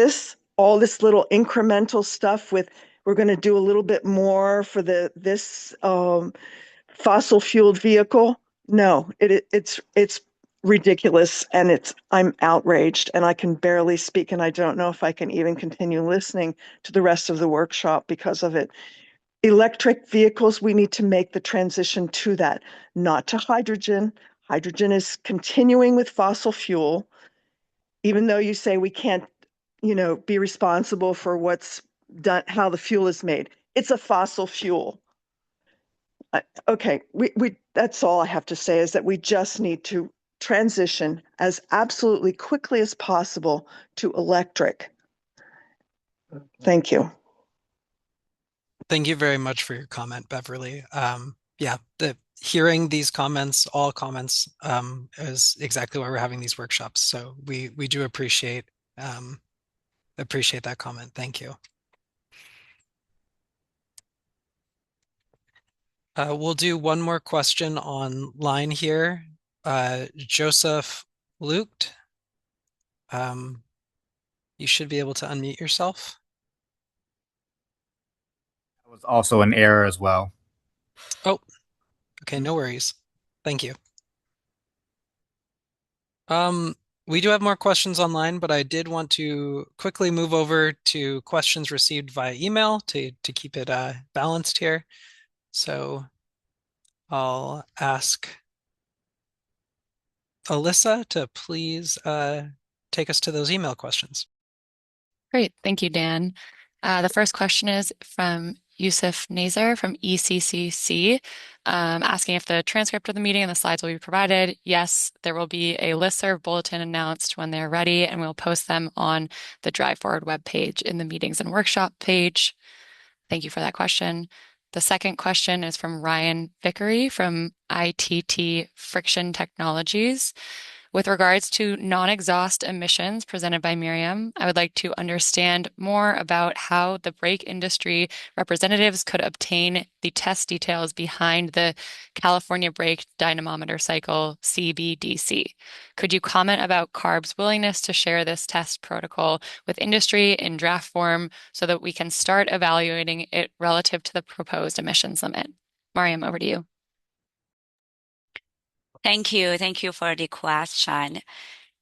all this little incremental stuff with, we're going to do a little bit more for this fossil fueled vehicle. No, it's ridiculous, and I'm outraged, and I can barely speak, and I don't know if I can even continue listening to the rest of the workshop because of it. Electric vehicles, we need to make the transition to that, not to hydrogen. Hydrogen is continuing with fossil fuel, even though you say we can't, be responsible for what's done, how the fuel is made. It's a fossil fuel. Okay, that's all I have to say is that we just need to transition as absolutely quickly as possible to electric. Thank you. Thank you very much for your comment, Beverly. Yeah, hearing these comments, all comments, is exactly why we're having these workshops. So we do appreciate that comment. Thank you. We'll do one more question online here. Joseph Lucht, you should be able to unmute yourself. That was also an error as well. Oh, okay, no worries. Thank you. We do have more questions online, but I did want to quickly move over to questions received via email to keep it balanced here. So I'll ask Alyssa to please take us to those email questions. Great. Thank you, Dan. The first question is from Yusuf Nazar from ECCC, asking if the transcript of the meeting and the slides will be provided. Yes, there will be a listserv bulletin announced when they're ready, and we'll post them on the Drive Forward webpage in the meetings and workshop page. Thank you for that question. The second question is from Ryan Vickery from ITT Friction Technologies. With regards to non-exhaust emissions presented by Miriam, I would like to understand more about how the brake industry representatives could obtain the test details behind the California Brake Dynamometer Cycle, CBDC. Could you comment about CARB's willingness to share this test protocol with industry in draft form so that we can start evaluating it relative to the proposed emissions limit? Mariam, over to you. Thank you. Thank you for the question.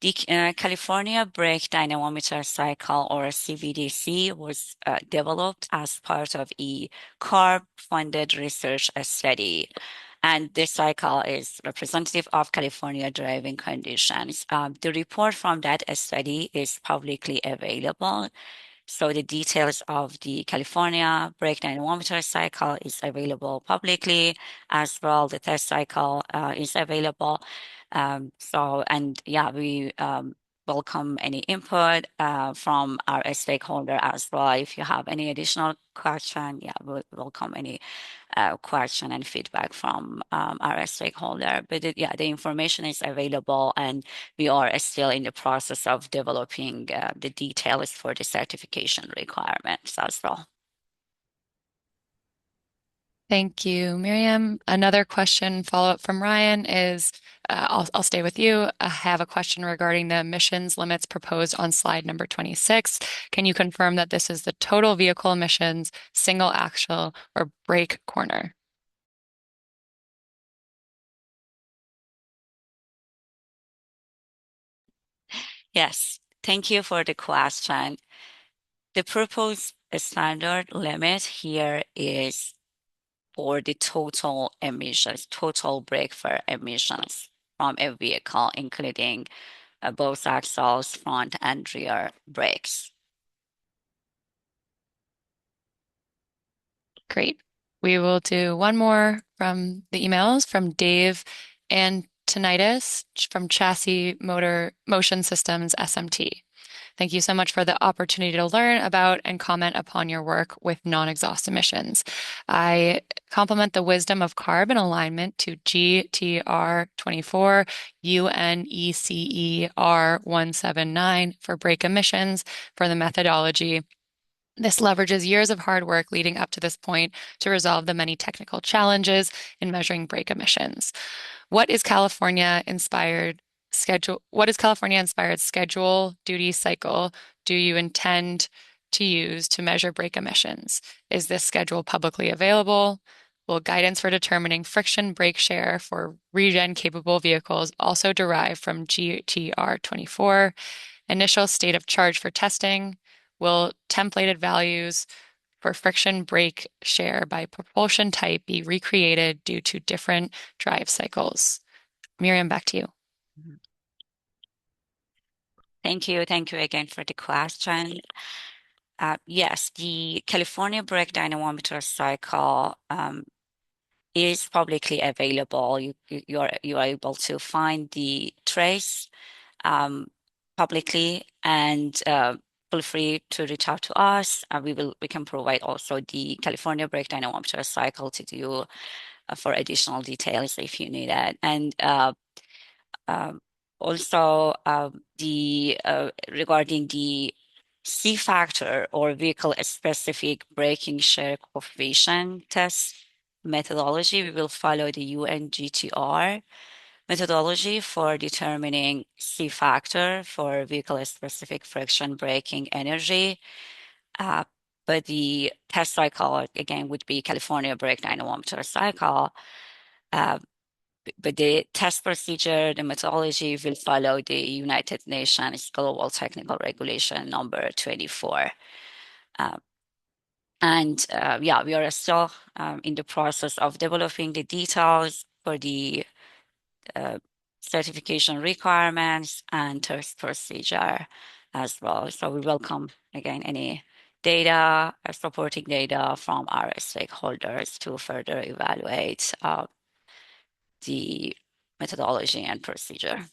The California Brake Dynamometer Cycle, or CBDC, was developed as part of a CARB-funded research study. And this cycle is representative of California driving conditions. The report from that study is publicly available. So the details of the California brake dynamometer cycle is available publicly as well. The test cycle is available. We welcome any input from our stakeholder as well. If you have any additional question, we'll welcome any question and feedback from our stakeholder. But the information is available, and we are still in the process of developing the details for the certification requirements as well. Thank you, Miriam. Another question follow-up from Ryan is, I'll stay with you. I have a question regarding the emissions limits proposed on slide number 26. Can you confirm that this is the total vehicle emissions, single axle, or brake corner? Yes, thank you for the question. The proposed standard limit here is for the total emissions, total brake for emissions from a vehicle, including both axles, front and rear brakes. Great. We will do one more from the emails from Dave Antonitis from Chassis Motion Systems SMT. Thank you so much for the opportunity to learn about and comment upon your work with non-exhaust emissions. I compliment the wisdom of CARB in alignment to GTR 24 UNECER 179 for brake emissions for the methodology. This leverages years of hard work leading up to this point to resolve the many technical challenges in measuring brake emissions. What is California-inspired schedule duty cycle do you intend to use to measure brake emissions? Is this schedule publicly available? Will guidance for determining friction brake share for regen-capable vehicles also derive from GTR 24? Initial state of charge for testing? Will templated values for friction brake share by propulsion type be recreated due to different drive cycles? Miriam, back to you. Thank you. Thank you again for the question. Yes, the California brake dynamometer cycle is publicly available. You are able to find the trace publicly, and feel free to reach out to us. We can provide also the California brake dynamometer cycle to you for additional details if you need it. And also, regarding the C factor or vehicle-specific braking share coefficient test methodology, we will follow the UNGTR methodology for determining C factor for vehicle-specific friction braking energy. But the test cycle, again, would be California brake dynamometer cycle. But the test procedure, the methodology will follow the United Nations Global Technical Regulation number 24. We are still in the process of developing the details for the certification requirements and test procedure as well. So we welcome, again, any data, supporting data from our stakeholders to further evaluate the methodology and procedure.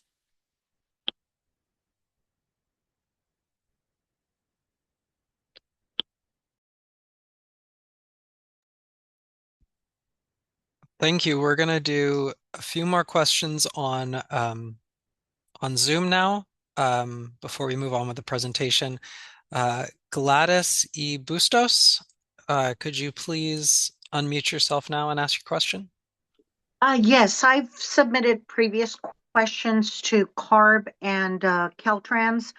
Thank you. We're going to do a few more questions on Zoom now before we move on with the presentation. Gladys E. Bustos, could you please unmute yourself now and ask your question? Yes, I've submitted previous questions to CARB and Caltrans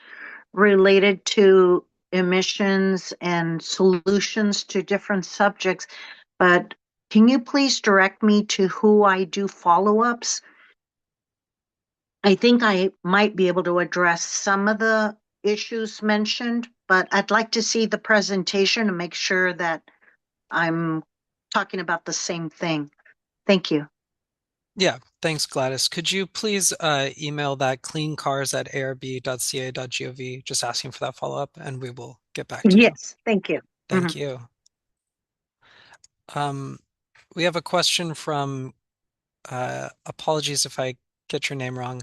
related to emissions and solutions to different subjects, but can you please direct me to who I do follow-ups? I think I might be able to address some of the issues mentioned, but I'd like to see the presentation to make sure that I'm talking about the same thing. Thank you. Yeah, thanks, Gladys. Could you please email that cleancars@arb.ca.gov, just asking for that follow-up, and we will get back to you. Yes, thank you. Thank you. We have a question from, apologies if I get your name wrong,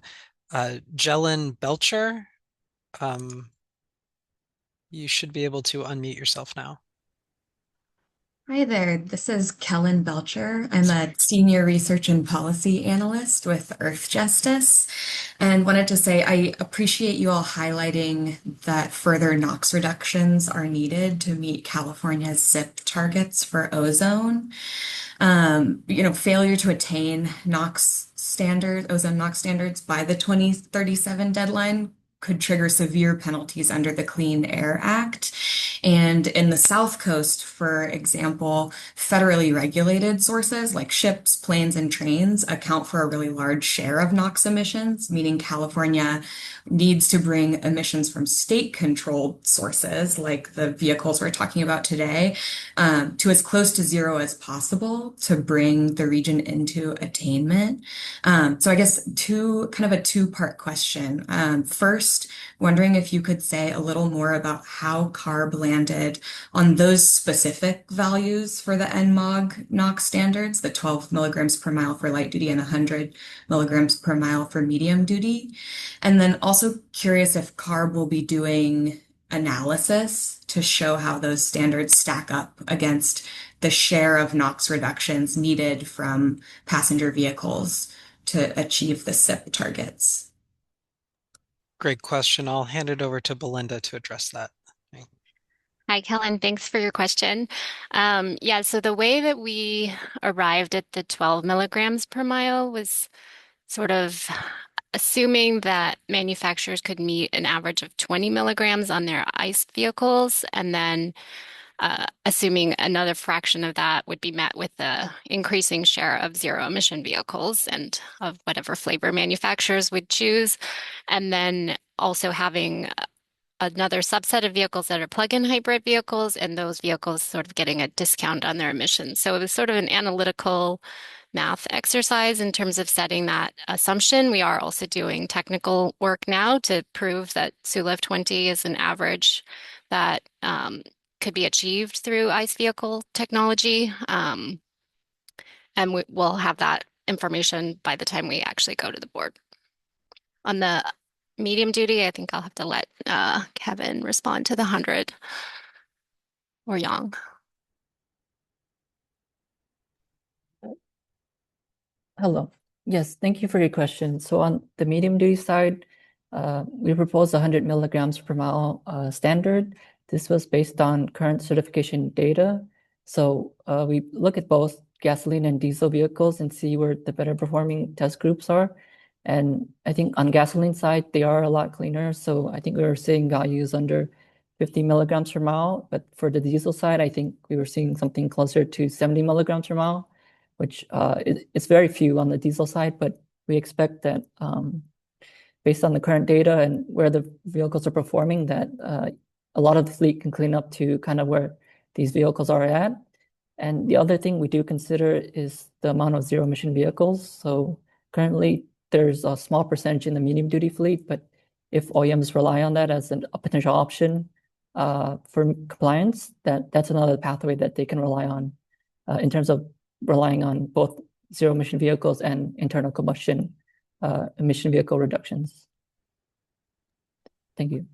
Jelen Belcher. You should be able to unmute yourself now. Hi there, this is Kellen Belcher. I'm a senior research and policy analyst with Earth Justice, and wanted to say I appreciate you all highlighting that further NOx reductions are needed to meet California's SIP targets for ozone. Failure to attain ozone NOx standards by the 2037 deadline could trigger severe penalties under the Clean Air Act. And in the South Coast, for example, federally regulated sources like ships, planes, and trains account for a really large share of NOx emissions, meaning California needs to bring emissions from state-controlled sources, like the vehicles we're talking about today, to as close to zero as possible to bring the region into attainment. So I guess a two-part question. First, wondering if you could say a little more about how CARB landed on those specific values for the NMOG NOx standards, the 12 milligrams per mile for light duty and 100 milligrams per mile for medium duty. And then also curious if CARB will be doing analysis to show how those standards stack up against the share of NOx reductions needed from passenger vehicles to achieve the SIP targets. Great question. I'll hand it over to Belinda to address that. Hi, Kellen. Thanks for your question. So the way that we arrived at the 12 milligrams per mile was sort of assuming that manufacturers could meet an average of 20 milligrams on their ICE vehicles, and then assuming another fraction of that would be met with the increasing share of zero-emission vehicles and of whatever flavor manufacturers would choose, and then also having another subset of vehicles that are plug-in hybrid vehicles, and those vehicles sort of getting a discount on their emissions. So it was sort of an analytical math exercise in terms of setting that assumption. We are also doing technical work now to prove that SULIF 20 is an average that could be achieved through ICE vehicle technology. And we'll have that information by the time we actually go to the board. On the medium duty, I think I'll have to let Kevin respond to the 100 or Yang. Hello. Yes, thank you for your question. So on the medium duty side, we proposed 100 milligrams per mile standard. This was based on current certification data. So we look at both gasoline and diesel vehicles and see where the better performing test groups are. And I think on gasoline side, they are a lot cleaner. So I think we were seeing values under 50 milligrams per mile. But for the diesel side, I think we were seeing something closer to 70 milligrams per mile, which it's very few on the diesel side. But we expect that based on the current data and where the vehicles are performing, that a lot of the fleet can clean up to kind of where these vehicles are at. And the other thing we do consider is the amount of zero-emission vehicles. So currently, there's a small percentage in the medium-duty fleet, but if OEMs rely on that as a potential option for compliance, that's another pathway that they can rely on in terms of relying on both zero-emission vehicles and internal combustion emission vehicle reductions. Thank you.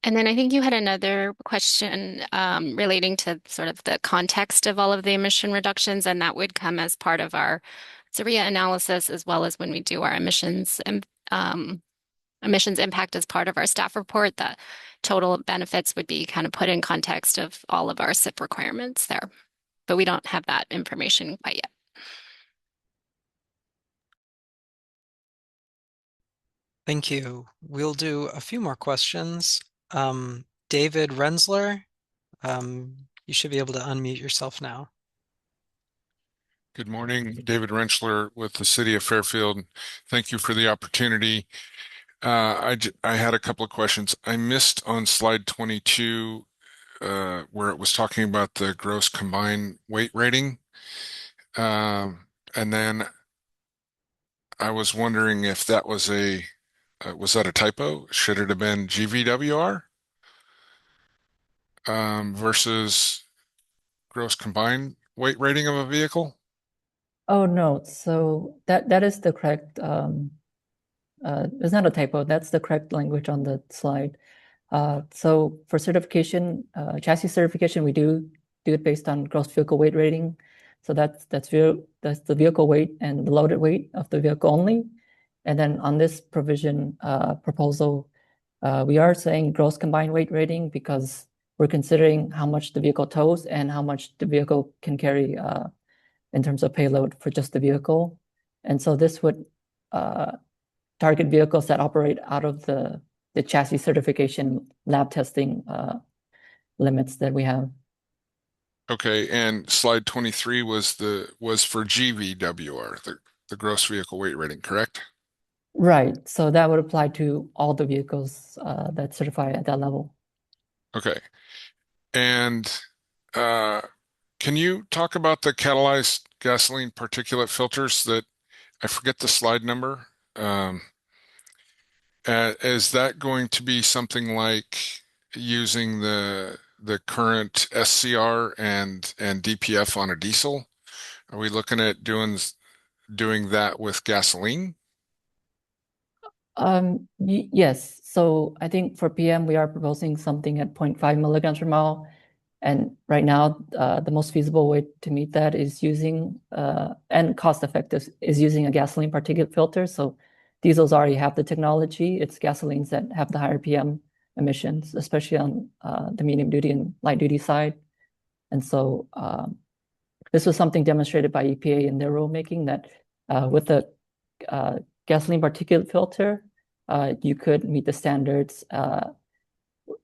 And then I think you had another question relating to sort of the context of all of the emission reductions, and that would come as part of our SRIA analysis, as well as when we do our emissions impact as part of our staff report. The total benefits would be kind of put in context of all of our SIP requirements there, but we don't have that information quite yet. Thank you. We'll do a few more questions. David Rensler, you should be able to unmute yourself now. Good morning, David Rensler with the City of Fairfield. Thank you for the opportunity. I had a couple of questions. I missed on slide 22 where it was talking about the gross combined weight rating. And then I was wondering if that was was that a typo? Should it have been GVWR versus gross combined weight rating of a vehicle? Oh no, so that is the correct it's not a typo, that's the correct language on the slide. So for certification, chassis certification, we do it based on gross vehicle weight rating. So that's the vehicle weight and the loaded weight of the vehicle only. And then on this provision proposal, we are saying gross combined weight rating because we're considering how much the vehicle tows and how much the vehicle can carry in terms of payload for just the vehicle. And so this would target vehicles that operate out of the chassis certification lab testing limits that we have. Okay, and slide 23 was for GVWR, the gross vehicle weight rating, correct? Right. So that would apply to all the vehicles that certify at that level. Okay. And can you talk about the catalyzed gasoline particulate filters that I forget the slide number? Is that going to be something like using the current SCR and DPF on a diesel? Are we looking at doing that with gasoline? Yes. So I think for PM, we are proposing something at 0.5 milligrams per mile. And right now, the most feasible way to meet that is using, and cost effective, is using a gasoline particulate filter. So diesels already have the technology. It's gasolines that have the higher PM emissions, especially on the medium duty and light duty side. And so this was something demonstrated by EPA in their rulemaking that with the gasoline particulate filter, you could meet the standards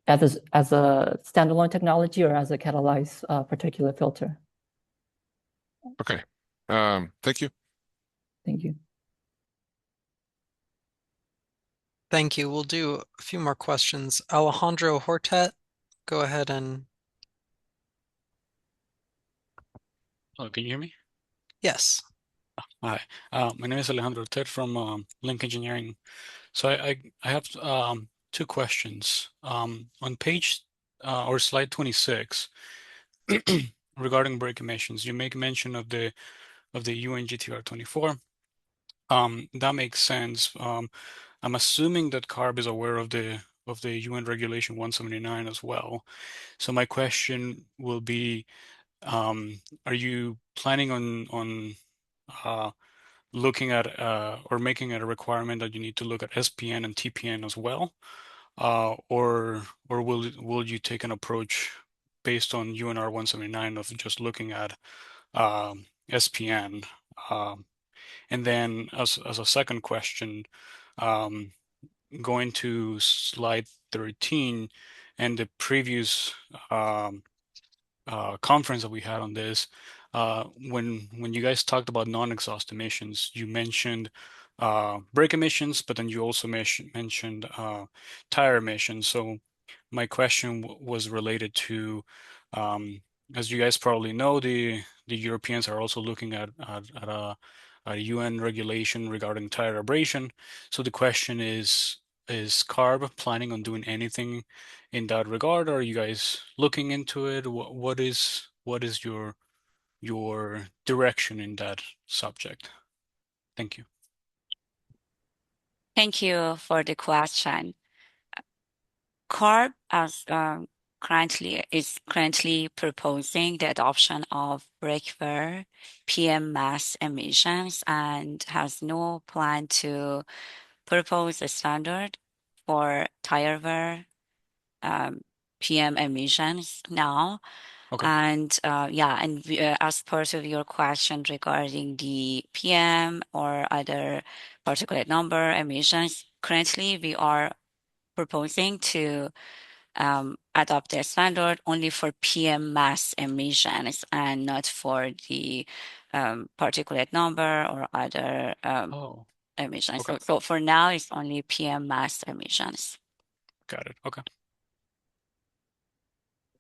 as a standalone technology or as a catalyzed particulate filter. Okay. Thank you. Thank you. Thank you. We'll do a few more questions. Alejandro Hortet, go ahead and. Oh, can you hear me? Yes. Hi, my name is Alejandro Hortet from Link Engineering. So I have two questions. On page or slide 26, regarding brake emissions, you make mention of the UN GTR 24. That makes sense. I'm assuming that CARB is aware of the UN regulation 179 as well. So my question will be, are you planning on looking at or making it a requirement that you need to look at SPN and TPN as well, or will you take an approach based on UNR 179 of just looking at SPN? And then as a second question, going to slide 13 and the previous conference that we had on this, when you guys talked about non-exhaust emissions, you mentioned brake emissions, but then you also mentioned tire emissions. So my question was related to, as you guys probably know, the Europeans are also looking at a UN regulation regarding tire abrasion. So the question is CARB planning on doing anything in that regard? Are you guys looking into it? What is your direction in that subject? Thank you. Thank you for the question. CARB is currently proposing the adoption of brake wear PM mass emissions and has no plan to propose a standard for tire wear PM emissions now. Okay. And as part of your question regarding the PM or other particulate number emissions, currently we are proposing to adopt a standard only for PM mass emissions and not for the particulate number or other emissions. Okay. So for now, it's only PM mass emissions. Got it. Okay.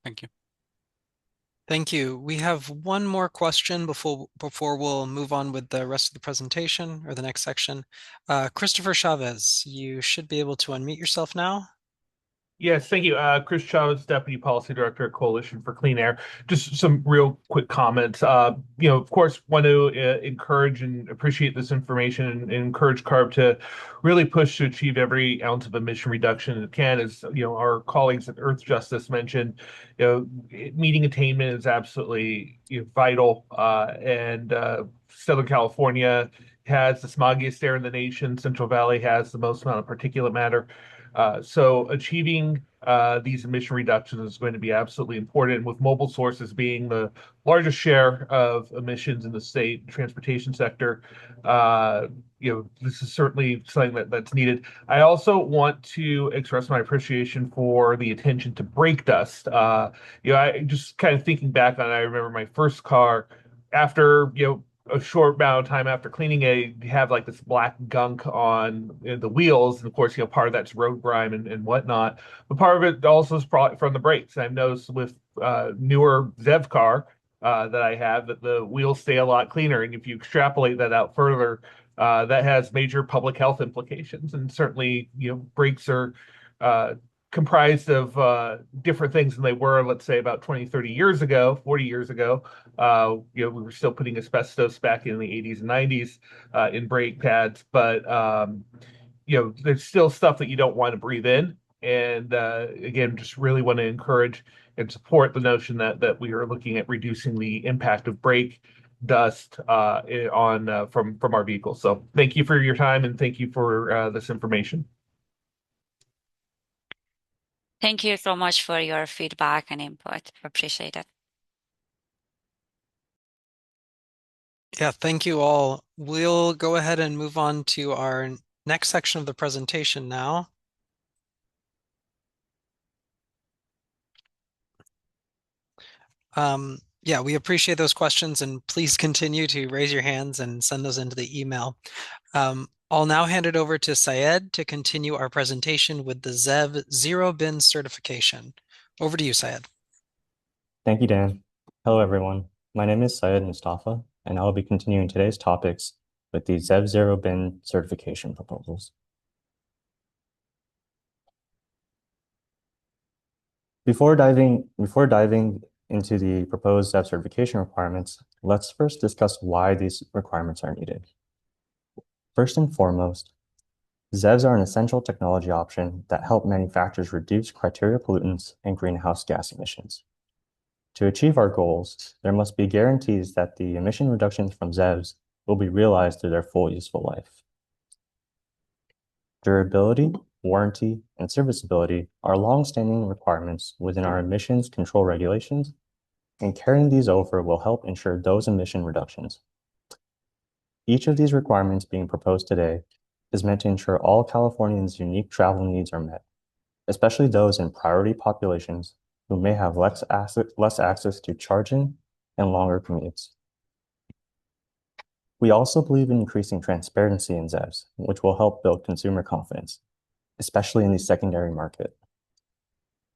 Thank you. Thank you. We have one more question before we'll move on with the rest of the presentation or the next section. Christopher Chavez, you should be able to unmute yourself now. Yes, thank you. Chris Chavez, Deputy Policy Director at Coalition for Clean Air. Just some real quick comments. Of course, want to encourage and appreciate this information and encourage CARB to really push to achieve every ounce of emission reduction it can. As our colleagues at Earth Justice mentioned, meeting attainment is absolutely vital. And Southern California has the smoggiest air in the nation. Central Valley has the most amount of particulate matter. So achieving these emission reductions is going to be absolutely important, with mobile sources being the largest share of emissions in the state transportation sector. This is certainly something that's needed. I also want to express my appreciation for the attention to brake dust. I just kind of thinking back on it, I remember my first car after, a short amount of time after cleaning it, you have like this black gunk on the wheels. And of course, part of that's road grime and whatnot. But part of it also is probably from the brakes. I've noticed with newer ZEV car that I have that the wheels stay a lot cleaner. And if you extrapolate that out further, that has major public health implications. And certainly, brakes are comprised of different things than they were, let's say, about 20, 30 years ago, 40 years ago. We were still putting asbestos back in the 80s and 90s in brake pads, but there's still stuff that you don't want to breathe in. And again, just really want to encourage and support the notion that we are looking at reducing the impact of brake dust from our vehicles. So thank you for your time, and thank you for this information. Thank you so much for your feedback and input. Appreciate it. Yeah, thank you all. We'll go ahead and move on to our next section of the presentation now. Yeah, we appreciate those questions, and please continue to raise your hands and send those into the email. I'll now hand it over to Syed to continue our presentation with the ZEV Zero Bin certification. Over to you, Syed. Thank you, Dan. Hello, everyone. My name is Syed Mustafa, and I will be continuing today's topics with the ZEV Zero Bin certification proposals. Before diving into the proposed ZEV certification requirements, let's first discuss why these requirements are needed. First and foremost, ZEVs are an essential technology option that help manufacturers reduce criteria pollutants and greenhouse gas emissions. To achieve our goals, there must be guarantees that the emission reductions from ZEVs will be realized through their full useful life. Durability, warranty, and serviceability are long-standing requirements within our emissions control regulations, and carrying these over will help ensure those emission reductions. Each of these requirements being proposed today is meant to ensure all Californians' unique travel needs are met, especially those in priority populations who may have less access to charging and longer commutes. We also believe in increasing transparency in ZEVs, which will help build consumer confidence, especially in the secondary market.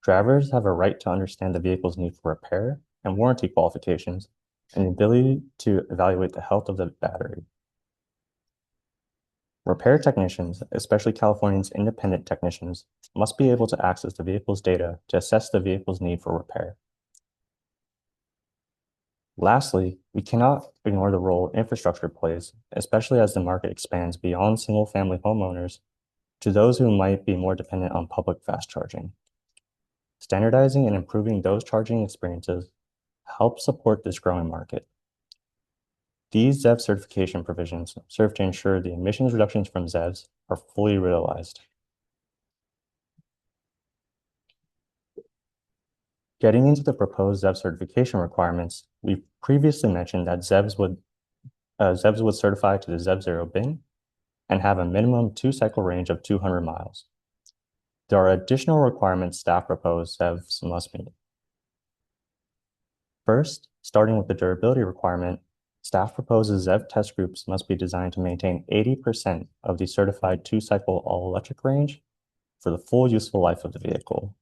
Drivers have a right to understand the vehicle's need for repair and warranty qualifications, and the ability to evaluate the health of the battery. Repair technicians, especially Californians' independent technicians, must be able to access the vehicle's data to assess the vehicle's need for repair. Lastly, we cannot ignore the role infrastructure plays, especially as the market expands beyond single-family homeowners to those who might be more dependent on public fast charging. Standardizing and improving those charging experiences help support this growing market. These ZEV certification provisions serve to ensure the emissions reductions from ZEVs are fully realized. Getting into the proposed ZEV certification requirements, we previously mentioned that ZEVs would certify to the ZEV Zero Bin and have a minimum 2-cycle range of 200 miles. There are additional requirements staff proposed ZEVs must meet. First, starting with the durability requirement, staff proposes ZEV test groups must be designed to maintain 80% of the certified 2-cycle all-electric range for the full useful life of the vehicle,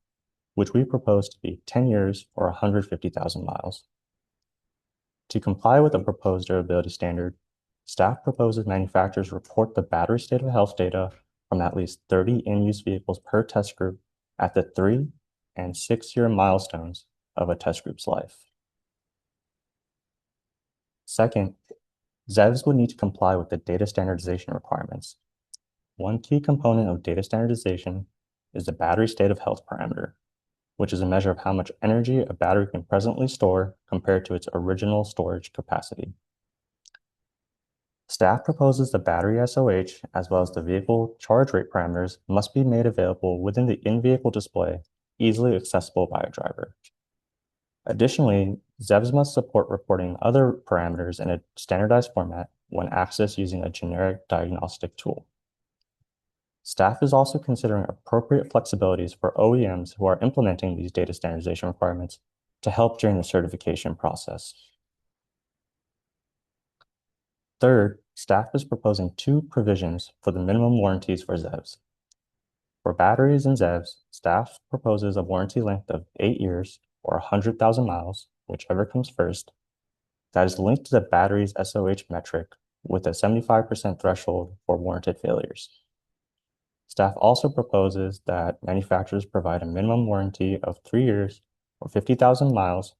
which we propose to be 10 years or 150,000 miles. To comply with the proposed durability standard, staff proposes manufacturers report the battery state of health data from at least 30 in-use vehicles per test group at the 3 and 6-year milestones of a test group's life. Second, ZEVs would need to comply with the data standardization requirements. One key component of data standardization is the battery state of health parameter, which is a measure of how much energy a battery can presently store compared to its original storage capacity. Staff proposes the battery SOH as well as the vehicle charge rate parameters must be made available within the in-vehicle display, easily accessible by a driver. Additionally, ZEVs must support reporting other parameters in a standardized format when accessed using a generic diagnostic tool. Staff is also considering appropriate flexibilities for OEMs who are implementing these data standardization requirements to help during the certification process. Third, staff is proposing 2 provisions for the minimum warranties for ZEVs. For batteries and ZEVs, staff proposes a warranty length of 8 years or 100,000 miles, whichever comes first, that is linked to the battery's SOH metric with a 75% threshold for warranted failures. Staff also proposes that manufacturers provide a minimum warranty of 3 years or 50,000 miles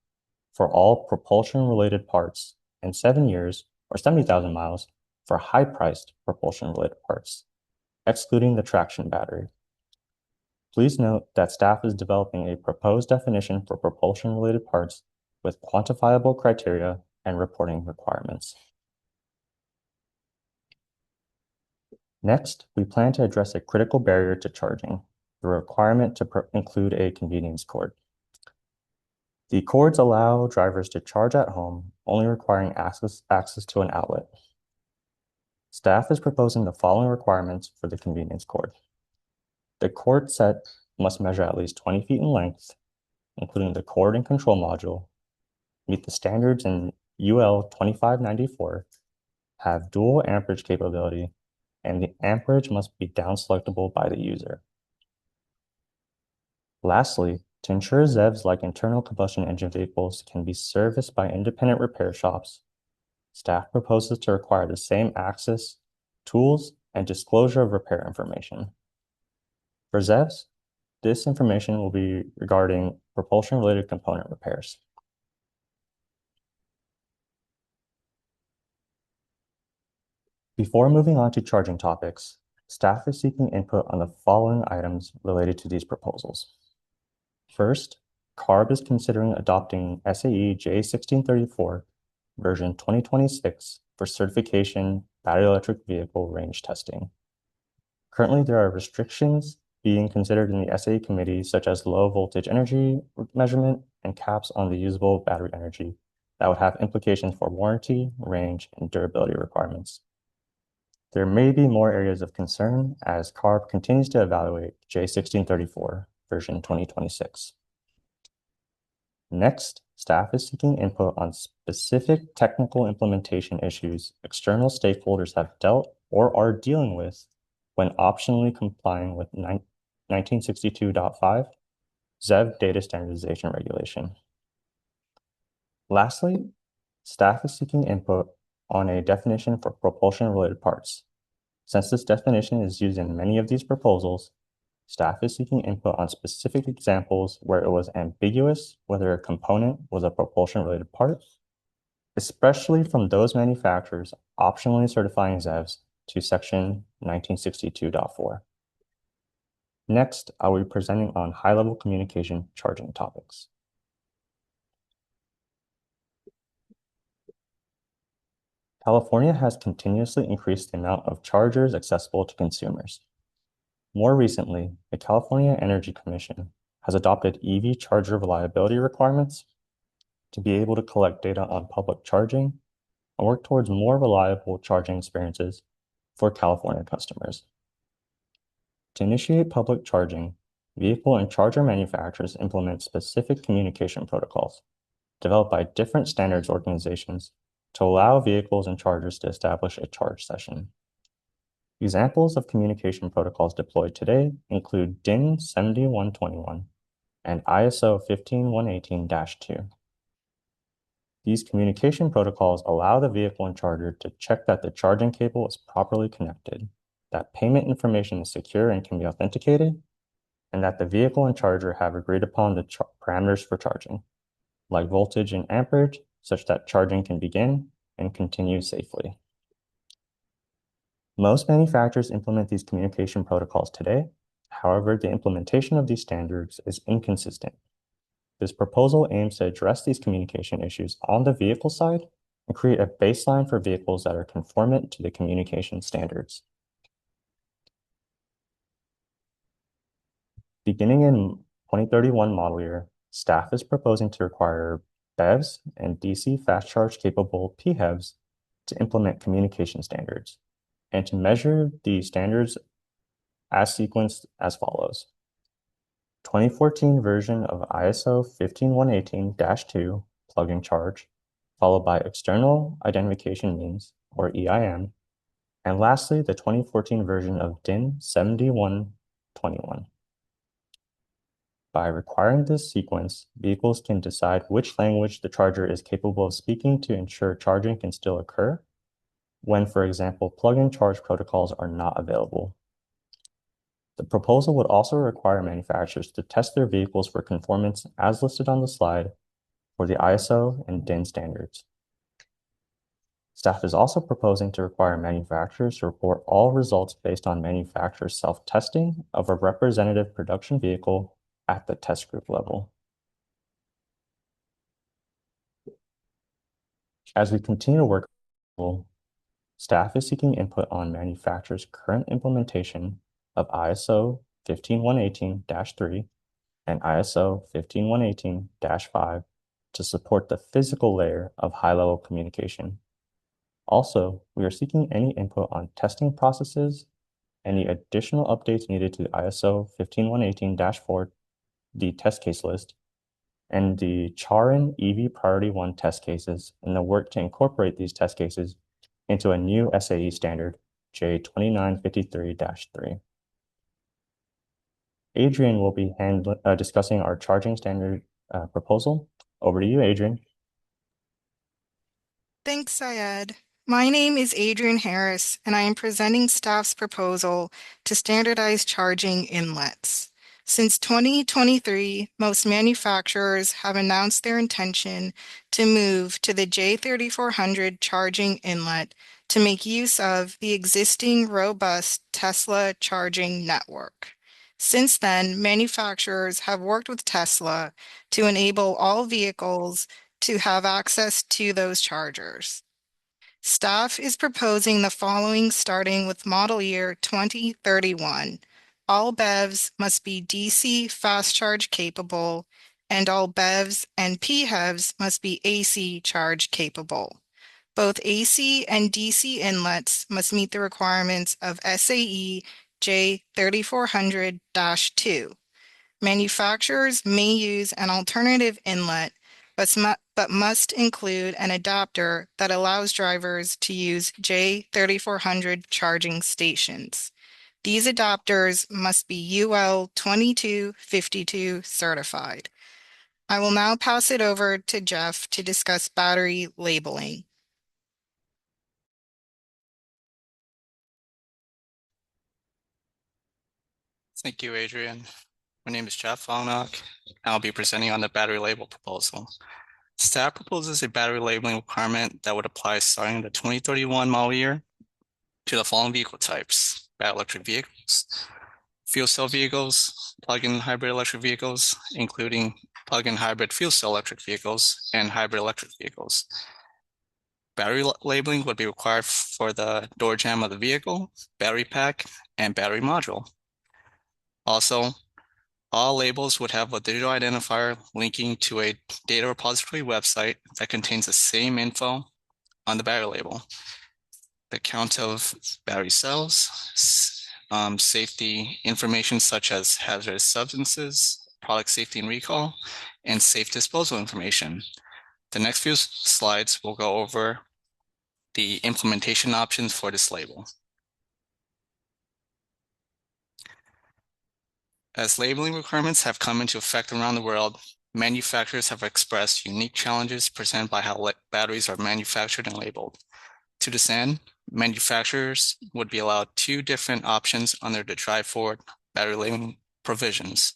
for all propulsion-related parts and 7 years or 70,000 miles for high-priced propulsion-related parts, excluding the traction battery. Please note that staff is developing a proposed definition for propulsion-related parts with quantifiable criteria and reporting requirements. Next, we plan to address a critical barrier to charging, the requirement to include a convenience cord. The cords allow drivers to charge at home, only requiring access to an outlet. Staff is proposing the following requirements for the convenience cord. The cord set must measure at least 20 feet in length, including the cord and control module, meet the standards in UL 2594, have dual amperage capability, and the amperage must be down-selectable by the user. Lastly, to ensure ZEVs like internal combustion engine vehicles can be serviced by independent repair shops, staff proposes to require the same access, tools, and disclosure of repair information. For ZEVs, this information will be regarding propulsion-related component repairs. Before moving on to charging topics, staff is seeking input on the following items related to these proposals. First, CARB is considering adopting SAE J1634 version 2026 for certification battery electric vehicle range testing. Currently, there are restrictions being considered in the SAE committee, such as low voltage energy measurement and caps on the usable battery energy that would have implications for warranty, range, and durability requirements. There may be more areas of concern as CARB continues to evaluate J1634 version 2026. Next, staff is seeking input on specific technical implementation issues external stakeholders have dealt or are dealing with when optionally complying with 1962.5 ZEV data standardization regulation. Lastly, staff is seeking input on a definition for propulsion-related parts. Since this definition is used in many of these proposals, staff is seeking input on specific examples where it was ambiguous whether a component was a propulsion-related part, especially from those manufacturers optionally certifying ZEVs to Section 1962.4. Next, I will be presenting on high-level communication charging topics. California has continuously increased the amount of chargers accessible to consumers. More recently, the California Energy Commission has adopted EV charger reliability requirements to be able to collect data on public charging and work towards more reliable charging experiences for California customers. To initiate public charging, vehicle and charger manufacturers implement specific communication protocols developed by different standards organizations to allow vehicles and chargers to establish a charge session. Examples of communication protocols deployed today include DIN 7121 and ISO 15118-2. These communication protocols allow the vehicle and charger to check that the charging cable is properly connected, that payment information is secure and can be authenticated, and that the vehicle and charger have agreed upon the parameters for charging, like voltage and amperage, such that charging can begin and continue safely. Most manufacturers implement these communication protocols today. However, the implementation of these standards is inconsistent. This proposal aims to address these communication issues on the vehicle side and create a baseline for vehicles that are conformant to the communication standards. Beginning in 2031 model year, staff is proposing to require BEVs and DC fast charge capable PHEVs to implement communication standards and to measure the standards as sequenced as follows. 2014 version of ISO 15118-2 plug-in charge, followed by external identification means, or EIM, and lastly, the 2014 version of DIN 7121. By requiring this sequence, vehicles can decide which language the charger is capable of speaking to ensure charging can still occur when, for example, plug-in charge protocols are not available. The proposal would also require manufacturers to test their vehicles for conformance as listed on the slide for the ISO and DIN standards. Staff is also proposing to require manufacturers to report all results based on manufacturer self-testing of a representative production vehicle at the test group level. As we continue to work, staff is seeking input on manufacturers' current implementation of ISO 15118-3 and ISO 15118-5 to support the physical layer of high-level communication. Also, we are seeking any input on testing processes, any additional updates needed to ISO 15118-4, the test case list, and the Charin EV Priority 1 test cases, and the work to incorporate these test cases into a new SAE standard, J2953-3. Adrian will be discussing our charging standard proposal. Over to you, Adrian. Thanks, Syed. My name is Adrian Harris, and I am presenting staff's proposal to standardize charging inlets. Since 2023, most manufacturers have announced their intention to move to the J3400 charging inlet to make use of the existing robust Tesla charging network. Since then, manufacturers have worked with Tesla to enable all vehicles to have access to those chargers. Staff is proposing the following starting with model year 2031. All BEVs must be DC fast charge capable, and all BEVs and PHEVs must be AC charge capable. Both AC and DC inlets must meet the requirements of SAE J3400-2. Manufacturers may use an alternative inlet, but must include an adapter that allows drivers to use J3400 charging stations. These adapters must be UL 2252 certified. I will now pass it over to Jeff to discuss battery labeling. Thank you, Adrian. My name is Jeff Volnock. I'll be presenting on the battery label proposal. Staff proposes a battery labeling requirement that would apply starting the 2031 model year to the following vehicle types: battery electric vehicles, fuel cell vehicles, plug-in hybrid electric vehicles, including plug-in hybrid fuel cell electric vehicles, and hybrid electric vehicles. Battery labeling would be required for the door jamb of the vehicle, battery pack, and battery module. Also, all labels would have a digital identifier linking to a data repository website that contains the same info on the battery label: the count of battery cells, safety information such as hazardous substances, product safety and recall, and safe disposal information. The next few slides will go over the implementation options for this label. As labeling requirements have come into effect around the world, manufacturers have expressed unique challenges presented by how batteries are manufactured and labeled. To this end, manufacturers would be allowed two different options under the drive forward battery labeling provisions.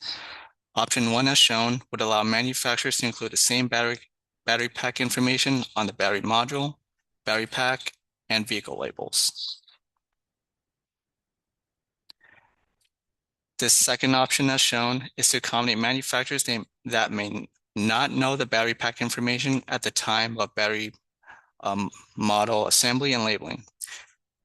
Option 1, as shown, would allow manufacturers to include the same battery pack information on the battery module, battery pack, and vehicle labels. This second option, as shown, is to accommodate manufacturers that may not know the battery pack information at the time of battery model assembly and labeling.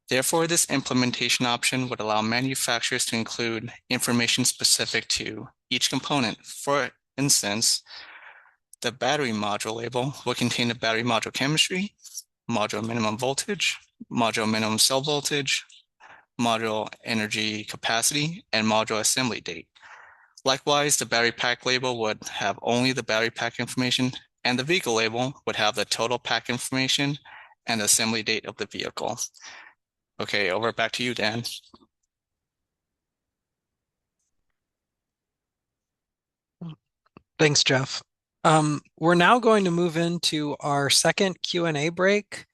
Therefore, this implementation option would allow manufacturers to include information specific to each component. For instance, the battery module label will contain the battery module chemistry, module minimum voltage, module minimum cell voltage, module energy capacity, and module assembly date. Likewise, the battery pack label would have only the battery pack information, and the vehicle label would have the total pack information and the assembly date of the vehicle. Okay, back to you, Dan. Thanks, Jeff. We're now going to move into our second Q&A break.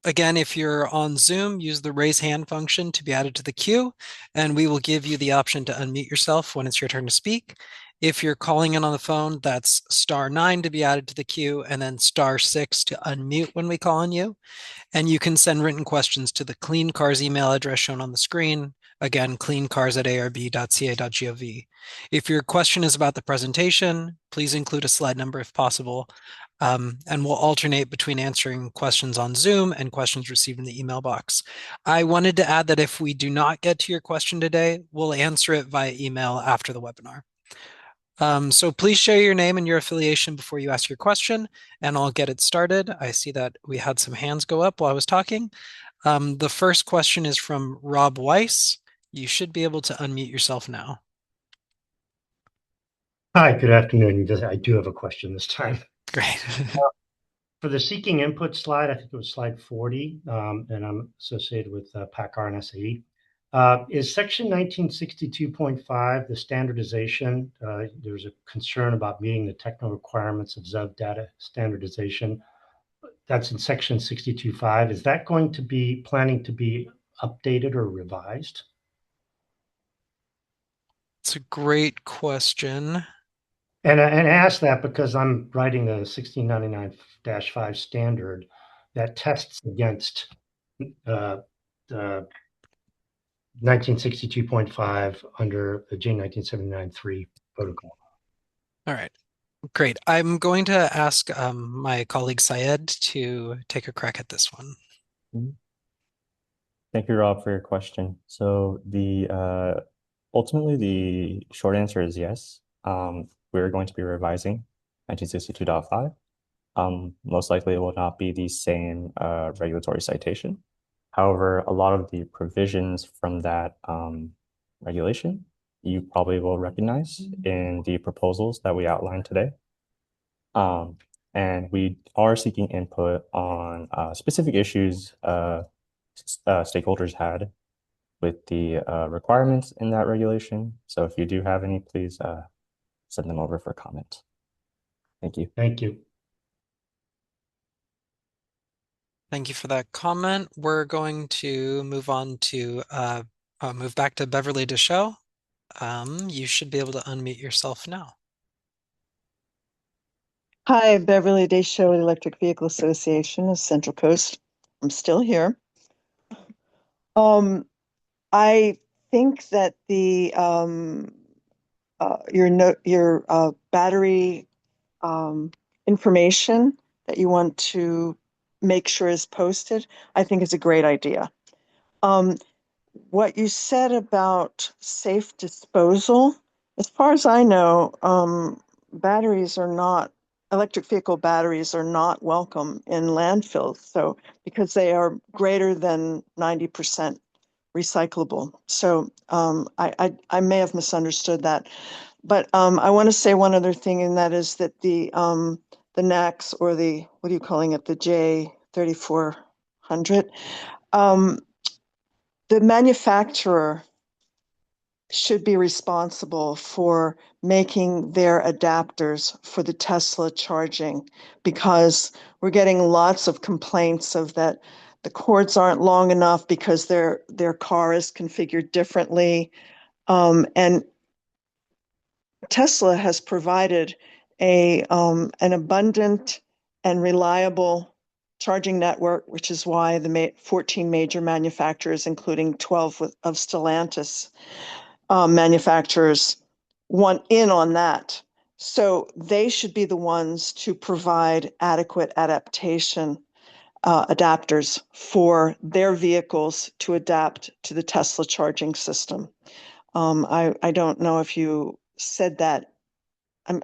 Again, if you're on Zoom, use the raise hand function to be added to the queue, and we will give you the option to unmute yourself when it's your turn to speak. If you're calling in on the phone, that's *9 to be added to the queue, and then *6 to unmute when we call on you. And you can send written questions to the Clean Cars email address shown on the screen. Again, cleancars@arb.ca.gov. If your question is about the presentation, please include a slide number if possible. And we'll alternate between answering questions on Zoom and questions received in the email box. I wanted to add that if we do not get to your question today, we'll answer it via email after the webinar. So please share your name and your affiliation before you ask your question, and I'll get it started. I see that we had some hands go up while I was talking. The first question is from Rob Weiss. You should be able to unmute yourself now. Hi, good afternoon. I do have a question this time. Great. For the seeking input slide, I think it was slide 40, and I'm associated with PACCAR and SAE. Is section 1962.5, the standardization, there's a concern about meeting the technical requirements of ZEV data standardization. That's in section 62.5. Is that going to be planning to be updated or revised? It's a great question. And I ask that because I'm writing the 1699-5 standard that tests against 1962.5 under the J1979-3 protocol. All right, great. I'm going to ask my colleague Syed to take a crack at this one. Thank you, Rob, for your question. So ultimately the short answer is yes. We're going to be revising 1962.5. Most likely it will not be the same regulatory citation. However, a lot of the provisions from that regulation, you probably will recognize in the proposals that we outlined today. And we are seeking input on specific issues stakeholders had with the requirements in that regulation. So if you do have any, please send them over for comment. Thank you. Thank you. Thank you for that comment. We're going to move on to move back to Beverly Deschaux. You should be able to unmute yourself now. Hi, Beverly Deschaux, Electric Vehicle Association of Central Coast. I'm still here. I think that the your battery information that you want to make sure is posted, I think is a great idea. What you said about safe disposal, as far as I know, electric vehicle batteries are not welcome in landfills. So because they are greater than 90% recyclable. So I may have misunderstood that. But I want to say one other thing, and that is that the NACS, or the, what are you calling it, the J3400, the manufacturer should be responsible for making their adapters for the Tesla charging, because we're getting lots of complaints of that the cords aren't long enough because their car is configured differently. And Tesla has provided an abundant and reliable charging network, which is why the 14 major manufacturers, including 12 of Stellantis manufacturers, want in on that. So they should be the ones to provide adequate adaptation adapters for their vehicles to adapt to the Tesla charging system. I don't know if you said that.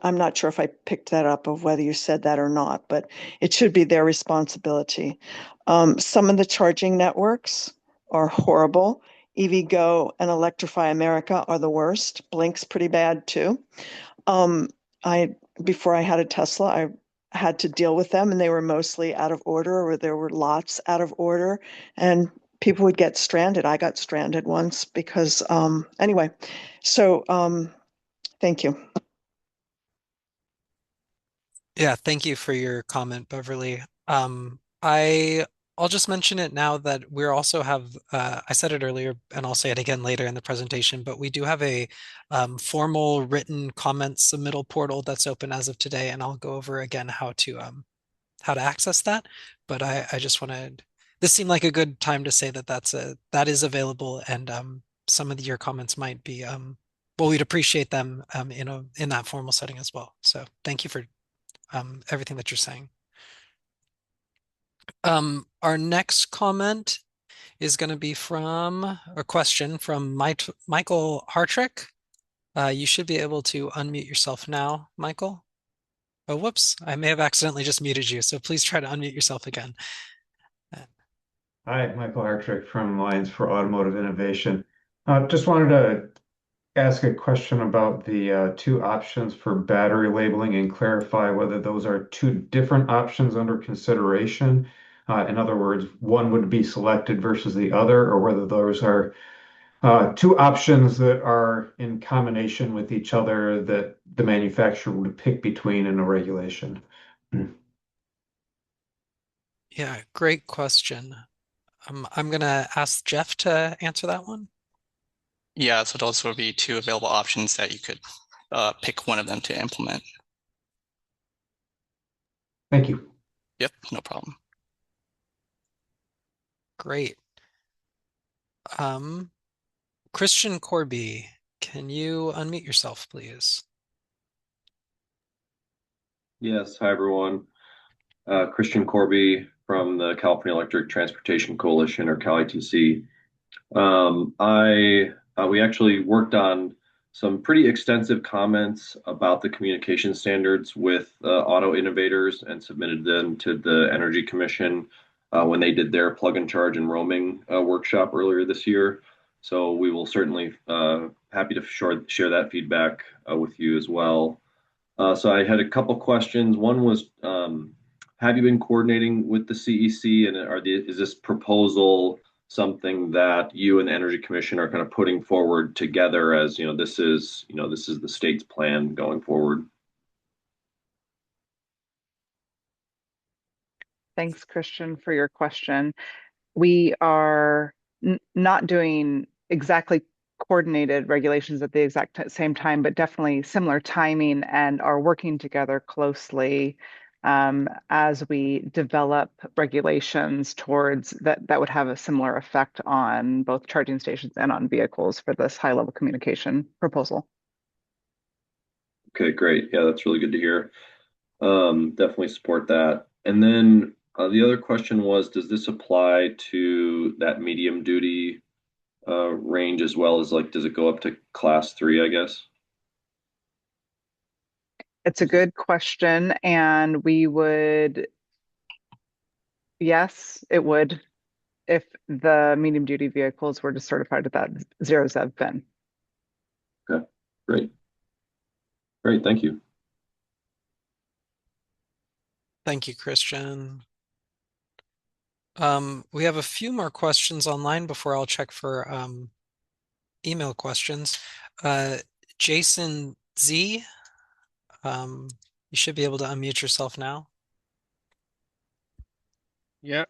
I'm not sure if I picked that up of whether you said that or not, but it should be their responsibility. Some of the charging networks are horrible. EVgo and Electrify America are the worst. Blink's pretty bad too. Before I had a Tesla, I had to deal with them, and they were mostly out of order, or there were lots out of order, and people would get stranded. I got stranded once because anyway. So thank you. Yeah, thank you for your comment, Beverly. I'll just mention it now that we also have, I said it earlier and I'll say it again later in the presentation, but we do have a formal written comments submittal portal that's open as of today, and I'll go over again how to access that. But I just wanted, this seemed like a good time to say that that is available, and some of your comments might be, well, we'd appreciate them in that formal setting as well. So thank you for everything that you're saying. Our next comment is going to be from a question from Michael Hartrick. You should be able to unmute yourself now, Michael. Oh, whoops. I may have accidentally just muted you, so please try to unmute yourself again. Hi, Michael Hartrick from Alliance for Automotive Innovation. Just wanted to ask a question about the two options for battery labeling and clarify whether those are two different options under consideration. In other words, one would be selected versus the other, or whether those are two options that are in combination with each other that the manufacturer would pick between in a regulation. Yeah, great question. I'm going to ask Jeff to answer that one. Yeah, so those will be two available options that you could pick one of them to implement. Thank you. Yep, no problem. Great. Christian Corby, can you unmute yourself, please? Yes, hi everyone. Christian Corby from the California Electric Transportation Coalition, or CalITC. We actually worked on some pretty extensive comments about the communication standards with auto innovators and submitted them to the Energy Commission when they did their plug and charge and roaming workshop earlier this year. So we will certainly happy to share that feedback with you as well. So I had a couple questions. One was, have you been coordinating with the CEC, and is this proposal something that you and the Energy Commission are kind of putting forward together as, this is the state's plan going forward? Thanks, Christian, for your question. We are not doing exactly coordinated regulations at the exact same time, but definitely similar timing, and are working together closely as we develop regulations towards that would have a similar effect on both charging stations and on vehicles for this high-level communication proposal. Okay, great. Yeah, that's really good to hear. Definitely support that. And then the other question was, does this apply to that medium duty range as well as, like, does it go up to class 3, I guess? It's a good question, and yes, it would, if the medium duty vehicles were just certified at that zero ZEV bin. Okay, great. Great, thank you. Thank you, Christian. We have a few more questions online before I'll check for email questions. Jason Z, you should be able to unmute yourself now. Yeah,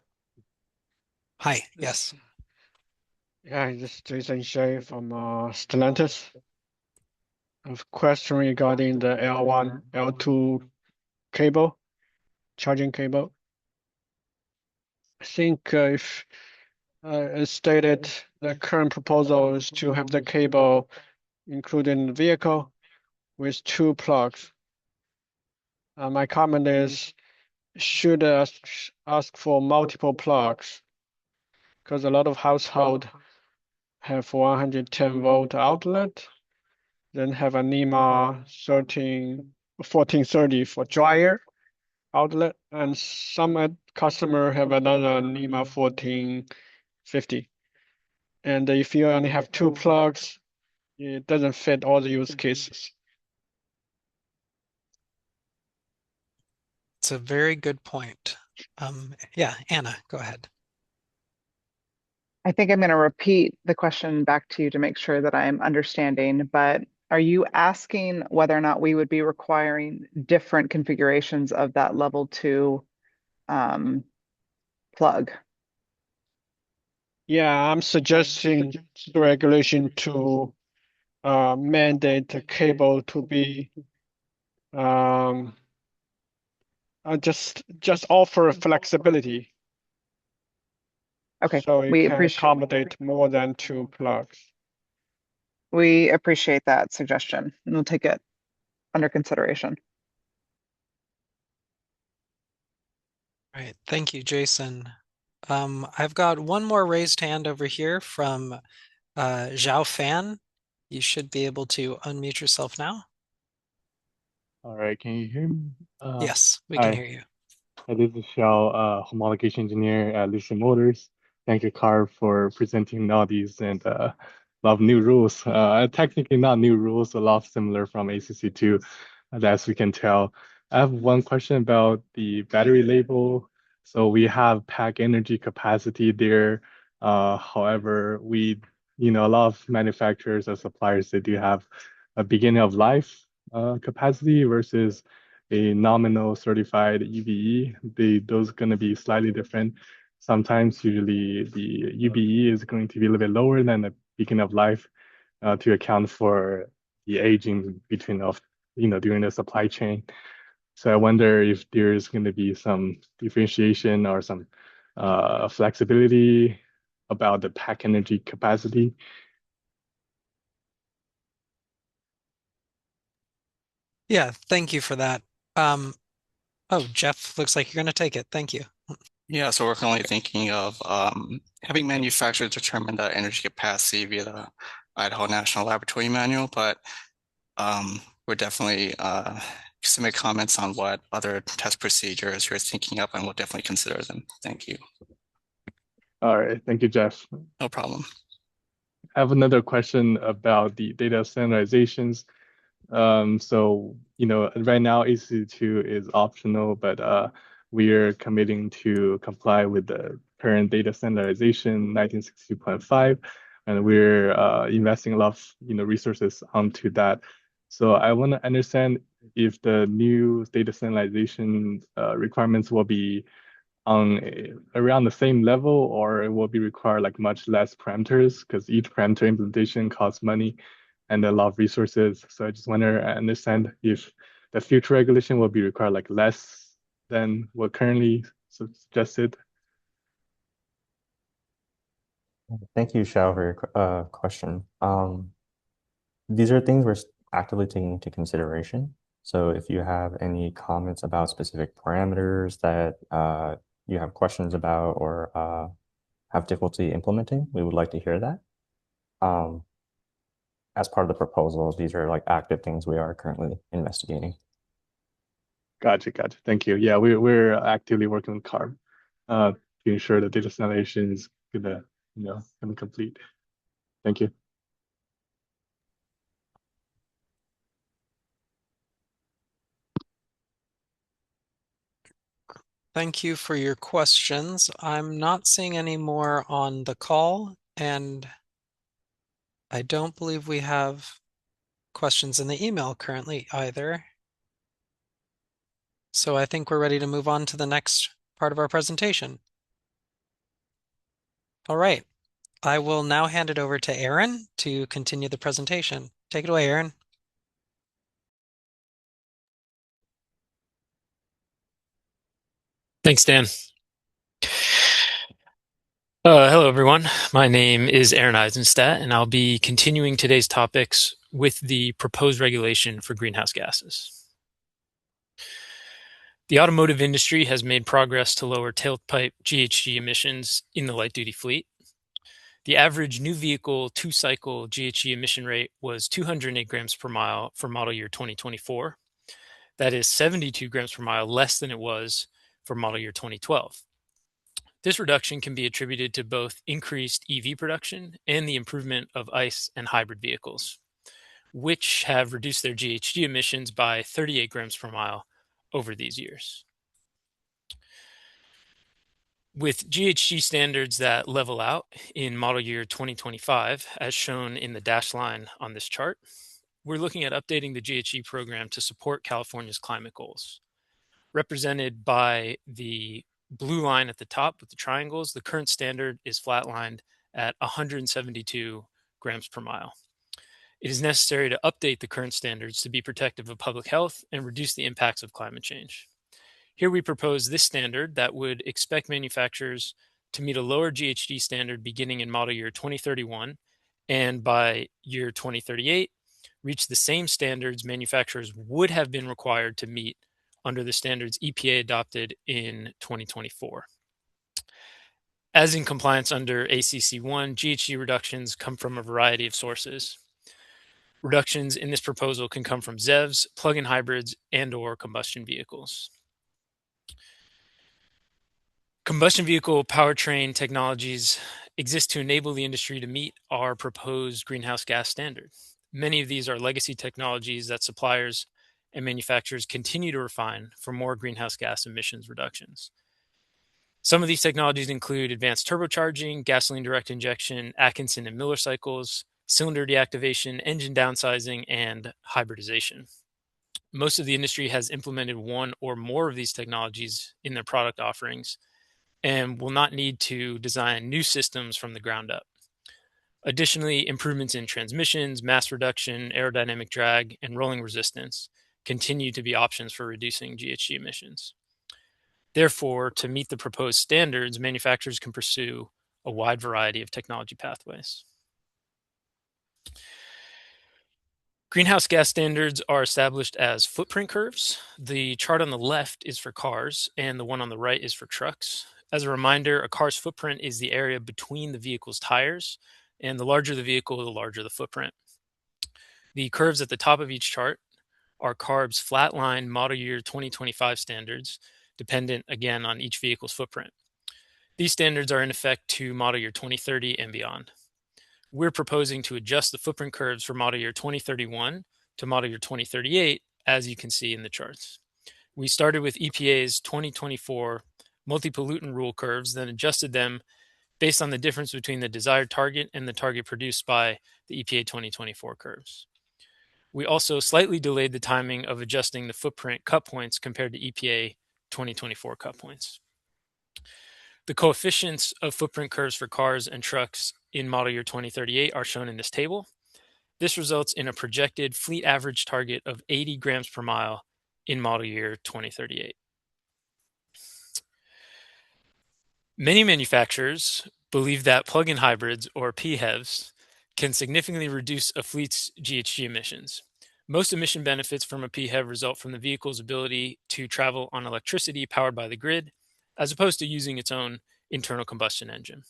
Hi, yes. yeah, this is Jason Shea from Stellantis. I have a question regarding the L1, L2 cable, charging cable. I think if as stated, the current proposal is to have the cable included in the vehicle with two plugs. My comment is, should ask for multiple plugs because a lot of household have 110 volt outlet, then have a NEMA 1430 for dryer outlet, and some customer have another NEMA 1450. And if you only have two plugs, it doesn't fit all the use cases. It's a very good point. Yeah, Anna, go ahead. I think I'm going to repeat the question back to you to make sure that I'm understanding, but are you asking whether or not we would be requiring different configurations of that level 2 plug? Yeah, I'm suggesting the regulation to mandate the cable to be just offer flexibility. Okay, So it we can appreciate accommodate more than two plugs. that suggestion, and we'll take it under consideration. All right, thank you, Jason. I've got one more raised hand over here from Zhao Fan. You should be able to unmute yourself now. All right, can you hear me? Yes, we can Hi, hear you. this is Shao, homologation engineer at Lucid Motors. Thank you, CARB, for presenting all these and a lot of new rules. Technically not new rules, a lot similar from ACC2, as we can tell. I have one question about the battery label. So we have pack energy capacity there. However, a lot of manufacturers or suppliers, they do have a beginning of life capacity versus a nominal certified EVE. Those are going to be slightly different. Sometimes, usually, the UBE is going to be a little bit lower than the beginning of life to account for the aging during the supply chain. So I wonder if there's going to be some differentiation or some flexibility about the pack energy capacity. Yeah, thank you for that. Oh, Jeff, looks like you're going to take it. Thank you. Yeah, so we're currently thinking of having manufacturers determine the energy capacity via the Idaho National Laboratory Manual, but we're definitely submit comments on what other test procedures you're thinking of, and we'll definitely consider them. Thank you. All right, thank you, Jeff. No problem. I have another question about the data standardizations. So, right now ACC2 is optional, but we're committing to comply with the current data standardization 1962.5, and we're investing a lot of resources onto that. So I want to understand if the new data standardization requirements will be on around the same level, or it will be require like much less parameters because each parameter implementation costs money and a lot of resources. So I just want to understand if the future regulation will be required like less than what currently suggested. Thank you, Xiao, for your question. These are things we're actively taking into consideration. So if you have any comments about specific parameters that you have questions about or have difficulty implementing, we would like to hear that. As part of the proposal, these are like active things we are currently investigating. Gotcha. Thank you. Yeah, we're actively working with CARB to ensure the data standardization is gonna complete. Thank you. Thank you for your questions. I'm not seeing any more on the call, and I don't believe we have questions in the email currently either. So I think we're ready to move on to the next part of our presentation. All right, I will now hand it over to Aaron to continue the presentation. Take it away, Aaron. Thanks, Dan. Hello, everyone. My name is Aaron Eisenstadt, and I'll be continuing today's topics with the proposed regulation for greenhouse gases. The automotive industry has made progress to lower tailpipe GHG emissions in the light-duty fleet. The average new vehicle two-cycle GHG emission rate was 208 grams per mile for model year 2024. That is 72 grams per mile less than it was for model year 2012. This reduction can be attributed to both increased EV production and the improvement of ICE and hybrid vehicles, which have reduced their GHG emissions by 38 grams per mile over these years. With GHG standards that level out in model year 2025, as shown in the dashed line on this chart, we're looking at updating the GHG program to support California's climate goals. Represented by the blue line at the top with the triangles, the current standard is flatlined at 172 grams per mile. It is necessary to update the current standards to be protective of public health and reduce the impacts of climate change. Here we propose this standard that would expect manufacturers to meet a lower GHG standard beginning in model year 2031, and by year 2038, reach the same standards manufacturers would have been required to meet under the standards EPA adopted in 2024. As in compliance under ACC1, GHG reductions come from a variety of sources. Reductions in this proposal can come from ZEVs, plug-in hybrids, and/or combustion vehicles. Combustion vehicle powertrain technologies exist to enable the industry to meet our proposed greenhouse gas standard. Many of these are legacy technologies that suppliers and manufacturers continue to refine for more greenhouse gas emissions reductions. Some of these technologies include advanced turbocharging, gasoline direct injection, Atkinson and Miller cycles, cylinder deactivation, engine downsizing, and hybridization. Most of the industry has implemented one or more of these technologies in their product offerings and will not need to design new systems from the ground up. Additionally, improvements in transmissions, mass reduction, aerodynamic drag, and rolling resistance continue to be options for reducing GHG emissions. Therefore, to meet the proposed standards, manufacturers can pursue a wide variety of technology pathways. Greenhouse gas standards are established as footprint curves. The chart on the left is for cars, and the one on the right is for trucks. As a reminder, a car's footprint is the area between the vehicle's tires, and the larger the vehicle, the larger the footprint. The curves at the top of each chart are CARB's flatline model year 2025 standards, dependent again on each vehicle's footprint. These standards are in effect to model year 2030 and beyond. We're proposing to adjust the footprint curves for model year 2031 to model year 2038, as you can see in the charts. We started with EPA's 2024 multi-pollutant rule curves, then adjusted them based on the difference between the desired target and the target produced by the EPA 2024 curves. We also slightly delayed the timing of adjusting the footprint cut points compared to EPA 2024 cut points. The coefficients of footprint curves for cars and trucks in model year 2038 are shown in this table. This results in a projected fleet average target of 80 grams per mile in model year 2038. Many manufacturers believe that plug-in hybrids, or PHEVs, can significantly reduce a fleet's GHG emissions. Most emission benefits from a PHEV result from the vehicle's ability to travel on electricity powered by the grid, as opposed to using its own internal combustion engine.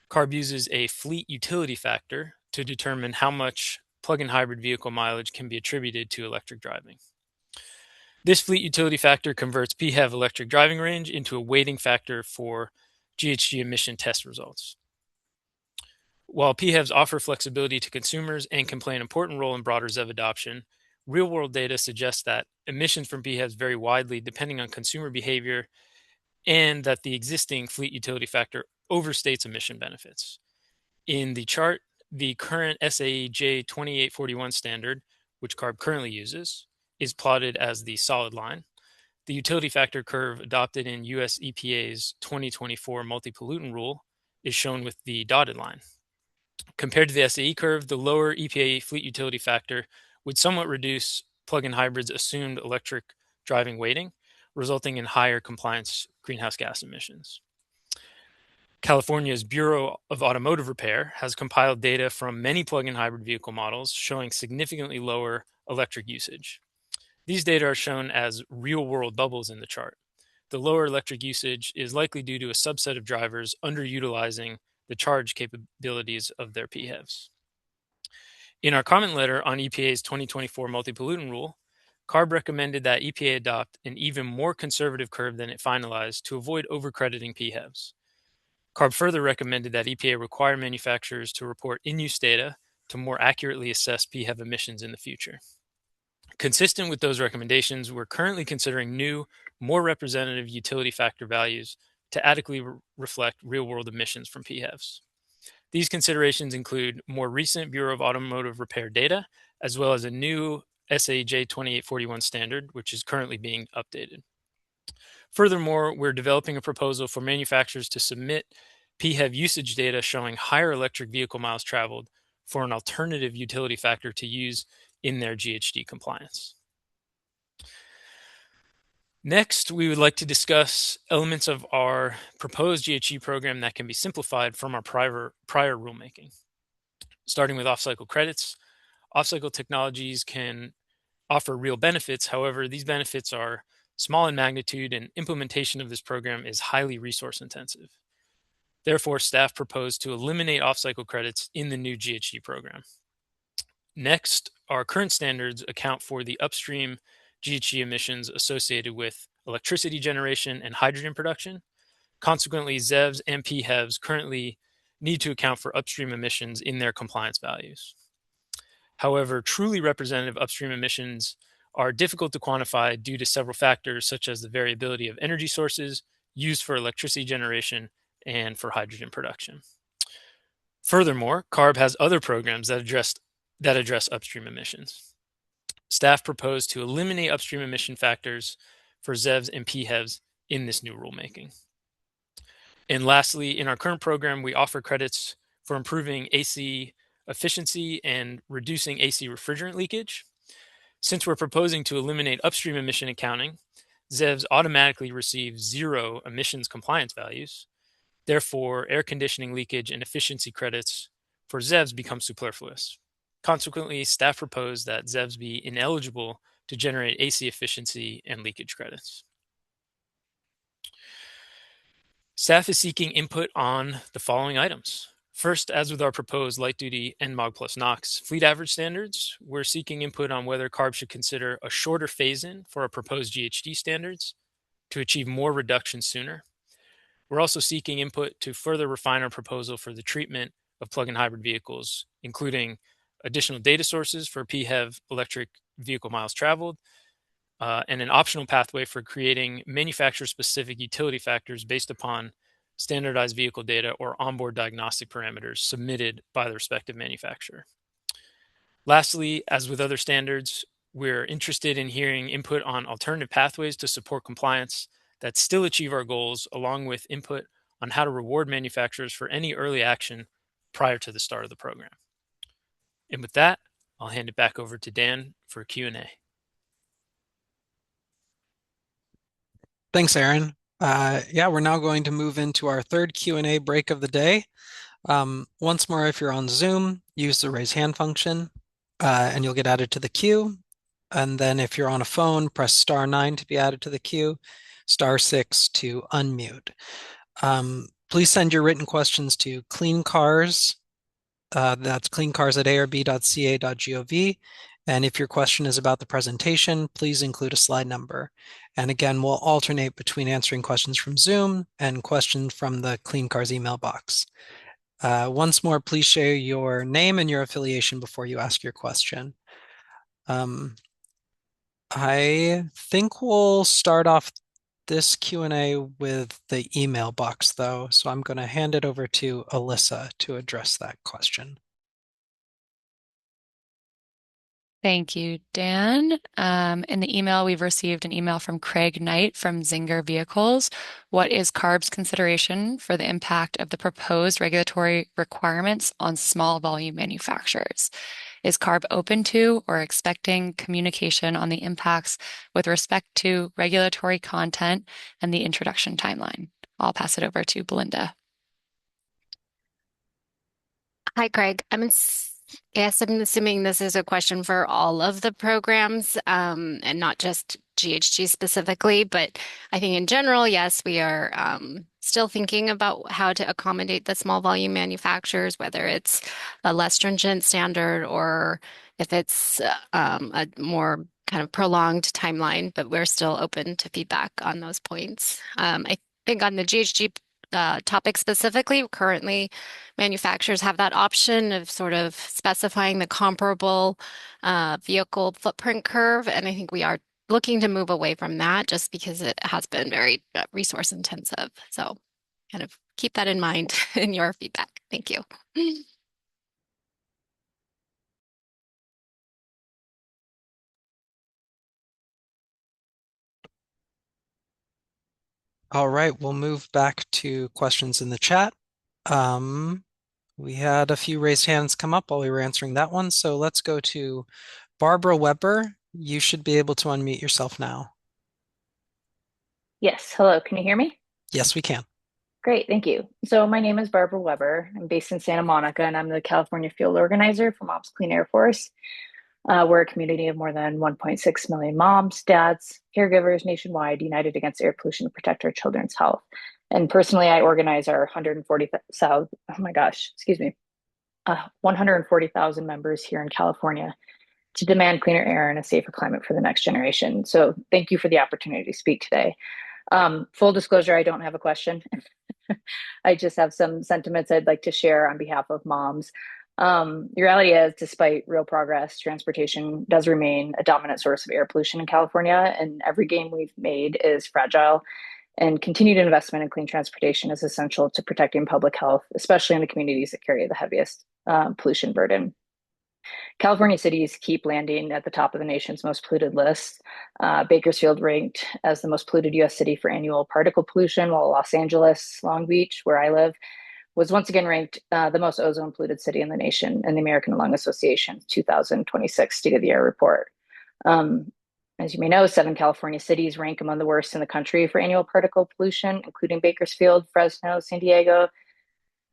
CARB uses a fleet utility factor to determine how much plug-in hybrid vehicle mileage can be attributed to electric driving. This fleet utility factor converts PHEV electric driving range into a weighting factor for GHG emission test results. While PHEVs offer flexibility to consumers and can play an important role in broader ZEV adoption, real-world data suggests that emissions from PHEVs vary widely depending on consumer behavior and that the existing fleet utility factor overstates emission benefits. In the chart, the current SAE J2841 standard, which CARB currently uses, is plotted as the solid line. The utility factor curve adopted in US EPA's 2024 multi-pollutant rule is shown with the dotted line. Compared to the SAE curve, the lower EPA fleet utility factor would somewhat reduce plug-in hybrids' assumed electric driving weighting, resulting in higher compliance greenhouse gas emissions. California's Bureau of Automotive Repair has compiled data from many plug-in hybrid vehicle models showing significantly lower electric usage. These data are shown as real-world bubbles in the chart. The lower electric usage is likely due to a subset of drivers underutilizing the charge capabilities of their PHEVs. In our comment letter on EPA's 2024 multi-pollutant rule, CARB recommended that EPA adopt an even more conservative curve than it finalized to avoid overcrediting PHEVs. CARB further recommended that EPA require manufacturers to report in-use data to more accurately assess PHEV emissions in the future. Consistent with those recommendations, we're currently considering new, more representative utility factor values to adequately reflect real-world emissions from PHEVs. These considerations include more recent Bureau of Automotive Repair data, as well as a new SAJ 2841 standard, which is currently being updated. Furthermore, we're developing a proposal for manufacturers to submit PHEV usage data showing higher electric vehicle miles traveled for an alternative utility factor to use in their GHG compliance. Next, we would like to discuss elements of our proposed GHG program that can be simplified from our prior rulemaking. Starting with off-cycle credits, off-cycle technologies can offer real benefits. However, these benefits are small in magnitude, and implementation of this program is highly resource intensive. Therefore, staff proposed to eliminate off-cycle credits in the new GHG program. Next, our current standards account for the upstream GHG emissions associated with electricity generation and hydrogen production. Consequently, ZEVs and PHEVs currently need to account for upstream emissions in their compliance values. However, truly representative upstream emissions are difficult to quantify due to several factors, such as the variability of energy sources used for electricity generation and for hydrogen production. Furthermore, CARB has other programs that address upstream emissions. Staff proposed to eliminate upstream emission factors for ZEVs and PHEVs in this new rulemaking. And lastly, in our current program, we offer credits for improving AC efficiency and reducing AC refrigerant leakage. Since we're proposing to eliminate upstream emission accounting, ZEVs automatically receive zero emissions compliance values. Therefore, air conditioning leakage and efficiency credits for ZEVs become superfluous. Consequently, staff proposed that ZEVs be ineligible to generate AC efficiency and leakage credits. Staff is seeking input on the following items. First, as with our proposed light-duty NMOG plus NOx fleet average standards, we're seeking input on whether CARB should consider a shorter phase-in for our proposed GHG standards to achieve more reduction sooner. We're also seeking input to further refine our proposal for the treatment of plug-in hybrid vehicles, including additional data sources for PHEV electric vehicle miles traveled, and an optional pathway for creating manufacturer-specific utility factors based upon standardized vehicle data or onboard diagnostic parameters submitted by the respective manufacturer. Lastly, as with other standards, we're interested in hearing input on alternative pathways to support compliance that still achieve our goals, along with input on how to reward manufacturers for any early action prior to the start of the program. And with that, I'll hand it back over to Dan for Q&A. Thanks, Aaron. We're now going to move into our third Q&A break of the day. Once more, if you're on Zoom, use the raise hand function and you'll get added to the queue. And then if you're on a phone, press *9 to be added to the queue, *6 to unmute. Please send your written questions to cleancars, that's cleancars@arb.ca.gov. And if your question is about the presentation, please include a slide number. And again, we'll alternate between answering questions from Zoom and questions from the Clean Cars email box. Once more, please share your name and your affiliation before you ask your question. I think we'll start off this Q&A with the email box, though. So I'm going to hand it over to Alyssa to address that question. Thank you, Dan. In the email, we've received an email from Craig Knight from Zinger Vehicles. What is CARB's consideration for the impact of the proposed regulatory requirements on small volume manufacturers? Is CARB open to or expecting communication on the impacts with respect to regulatory content and the introduction timeline? I'll pass it over to Belinda. Hi, Craig. Yes, I'm assuming this is a question for all of the programs, and not just GHG specifically, but I think in general, yes, we are still thinking about how to accommodate the small volume manufacturers, whether it's a less stringent standard or if it's a more kind of prolonged timeline, but we're still open to feedback on those points. I think on the GHG topic specifically, currently manufacturers have that option of sort of specifying the comparable vehicle footprint curve. And I think we are looking to move away from that just because it has been very resource intensive. So kind of keep that in mind in your feedback. Thank you. All right, we'll move back to questions in the chat. We had a few raised hands come up while we were answering that one. So let's go to Barbara Weber. You should be able to unmute yourself now. Yes, hello, can you hear me? Yes, we can. Great, thank you. So my name is Barbara Weber. I'm based in Santa Monica, and I'm the California field organizer for Moms Clean Air Force. We're a community of more than 1.6 million moms, dads, caregivers nationwide united against air pollution to protect our children's health. And personally, I organize our 140,000, 140,000 members here in California to demand cleaner air and a safer climate for the next generation. So thank you for the opportunity to speak today. Full disclosure, I don't have a question. I just have some sentiments I'd like to share on behalf of moms. The reality is, despite real progress, transportation does remain a dominant source of air pollution in California, and every gain we've made is fragile. And continued investment in clean transportation is essential to protecting public health, especially in the communities that carry the heaviest pollution burden. California cities keep landing at the top of the nation's most polluted list. Bakersfield ranked as the most polluted US city for annual particle pollution, while Los Angeles, Long Beach, where I live, was once again ranked the most ozone polluted city in the nation in the American Lung Association's 2026 State of the Air report. As you may know, 7 California cities rank among the worst in the country for annual particle pollution, including Bakersfield, Fresno, San Diego,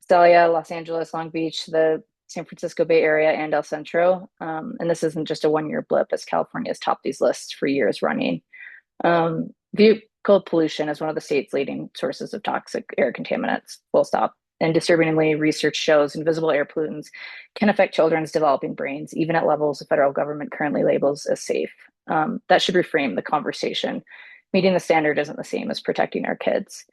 Celia, Los Angeles, Long Beach, the San Francisco Bay Area, and El Centro. And this isn't just a one-year blip, as California has topped these lists for years running. Vehicle pollution is one of the state's leading sources of toxic air contaminants, full stop. And disturbingly, research shows invisible air pollutants can affect children's developing brains, even at levels the federal government currently labels as safe. That should reframe the conversation. Meeting the standard isn't the same as protecting our kids.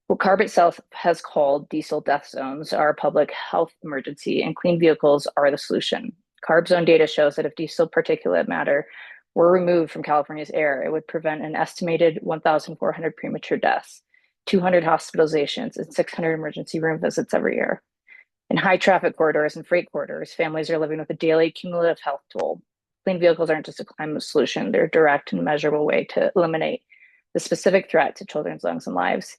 What CARB itself has called diesel death zones are a public health emergency, and clean vehicles are the solution. CARB's own data shows that if diesel particulate matter were removed from California's air, it would prevent an estimated 1,400 premature deaths, 200 hospitalizations, and 600 emergency room visits every year. In high traffic corridors and freight corridors, families are living with a daily cumulative health toll. Clean vehicles aren't just a climate solution, they're a direct and measurable way to eliminate the specific threat to children's lungs and lives.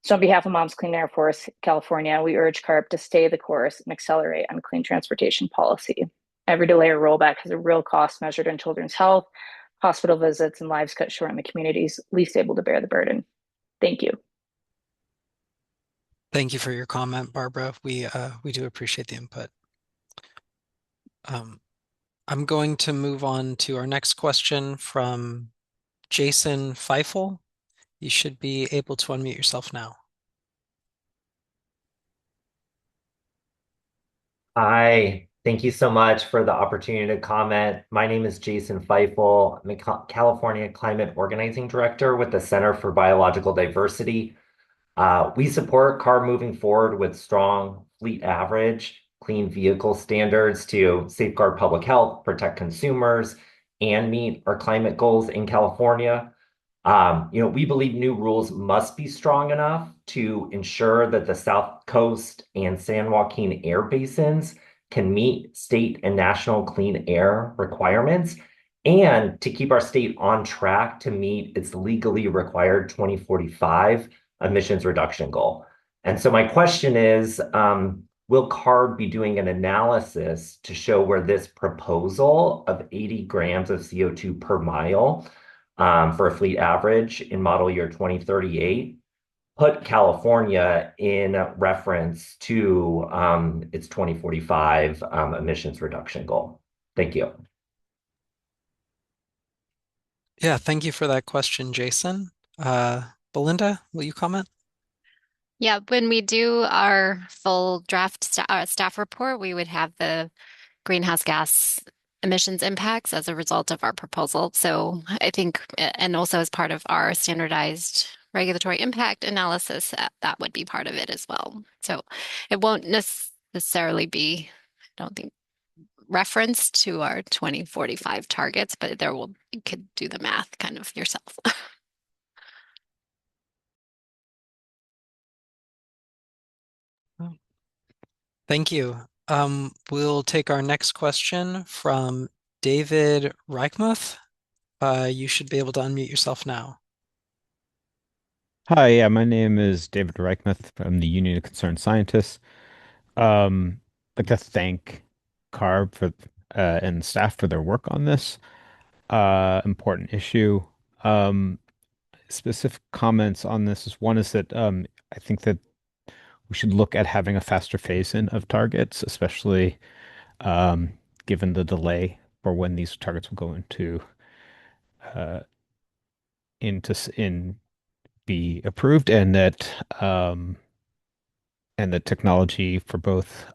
So on behalf of Moms Clean Air Force California, we urge CARB to stay the course and accelerate on clean transportation policy. Every delay or rollback has a real cost measured in children's health, hospital visits, and lives cut short in the communities least able to bear the burden. Thank you. Thank you for your comment, Barbara. We do appreciate the input. I'm going to move on to our next question from Jason Feifel. You should be able to unmute yourself now. Hi, thank you so much for the opportunity to comment. My name is Jason Feifel. I'm a California Climate Organizing Director with the Center for Biological Diversity. We support CARB moving forward with strong fleet average, clean vehicle standards to safeguard public health, protect consumers, and meet our climate goals in California. We believe new rules must be strong enough to ensure that the South Coast and San Joaquin air basins can meet state and national clean air requirements and to keep our state on track to meet its legally required 2045 emissions reduction goal. And so my question is, will CARB be doing an analysis to show where this proposal of 80 grams of CO2 per mile for a fleet average in model year 2038 put California in reference to its 2045 emissions reduction goal? Thank you. Yeah, thank you for that question, Jason. Belinda, will you comment? Yeah, when we do our full draft staff report, we would have the greenhouse gas emissions impacts as a result of our proposal. So I think, and also as part of our standardized regulatory impact analysis, that would be part of it as well. So it won't necessarily be, I don't think, referenced to our 2045 targets, but you could do the math kind of yourself. Thank you. We'll take our next question from David Reichmuth. You should be able to unmute yourself now. Hi, yeah, my name is David Reichmuth from the Union of Concerned Scientists. I'd like to thank CARB for and staff for their work on this important issue. Specific comments on this is one is that I think that we should look at having a faster phase-in of targets, especially given the delay for when these targets will go uh, in be approved, and that technology for both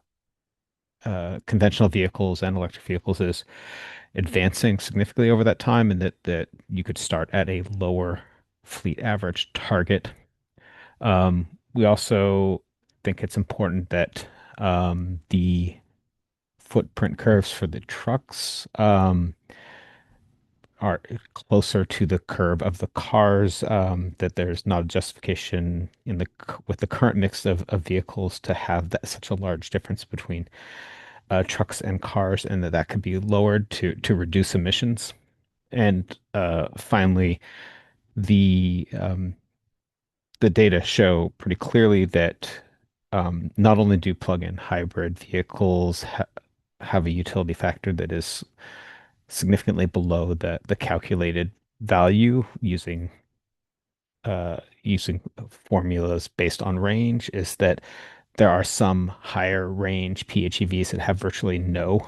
conventional vehicles and electric vehicles is advancing significantly over that time, and that you could start at a lower fleet average target. We also think it's important that the footprint curves for the trucks are closer to the curve of the cars, that there's not a justification with the current mix of vehicles to have such a large difference between trucks and cars, and that could be lowered to reduce emissions. And finally, the data show pretty clearly that not only do plug-in hybrid vehicles have a utility factor that is significantly below the calculated value using formulas based on range, is that there are some higher range PHEVs that have virtually no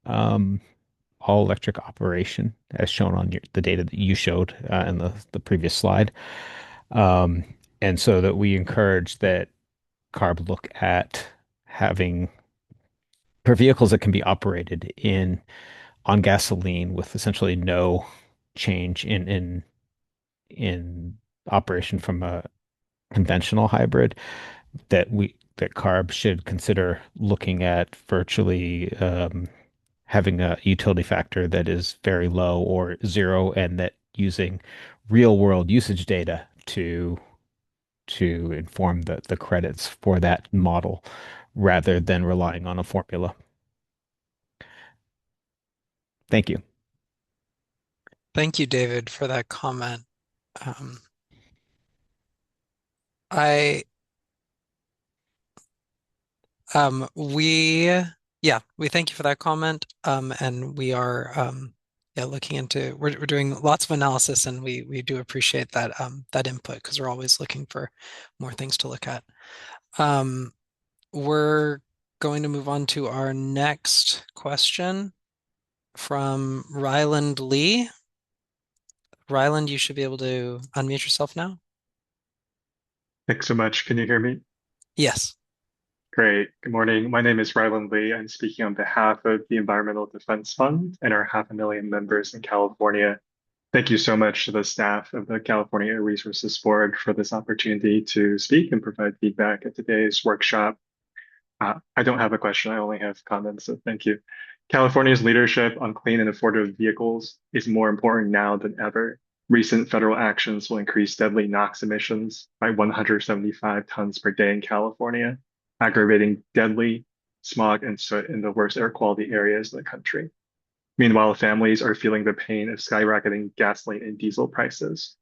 all electric operation, as shown on the data that you showed in the previous slide. And so that we encourage that CARB look at having for vehicles that can be operated on gasoline with essentially no change in operation from a conventional hybrid, that CARB should consider looking at virtually having a utility factor that is very low or zero, and that using real world usage data to inform the credits for that model rather than relying on a formula. Thank you. Thank you, David, for that comment. We thank you for that comment. And we are looking into we're doing lots of analysis, and we do appreciate that that input, because we're always looking for more things to look at. We're going to move on to our next question from Ryland Lee. Ryland, you should be able to unmute yourself now. Thanks so much. Can you hear me? Yes. Great. Good morning. My name is Ryland Lee. I'm speaking on behalf of the Environmental Defense Fund and our 500,000 members in California. Thank you so much to the staff of the California Air Resources Board for this opportunity to speak and provide feedback at today's workshop. I don't have a question. I only have comments, so thank you. California's leadership on clean and affordable vehicles is more important now than ever. Recent federal actions will increase deadly NOx emissions by 175 tons per day in California, aggravating deadly smog, and soot in the worst air quality areas in the country. Meanwhile, families are feeling the pain of skyrocketing gasoline and diesel prices.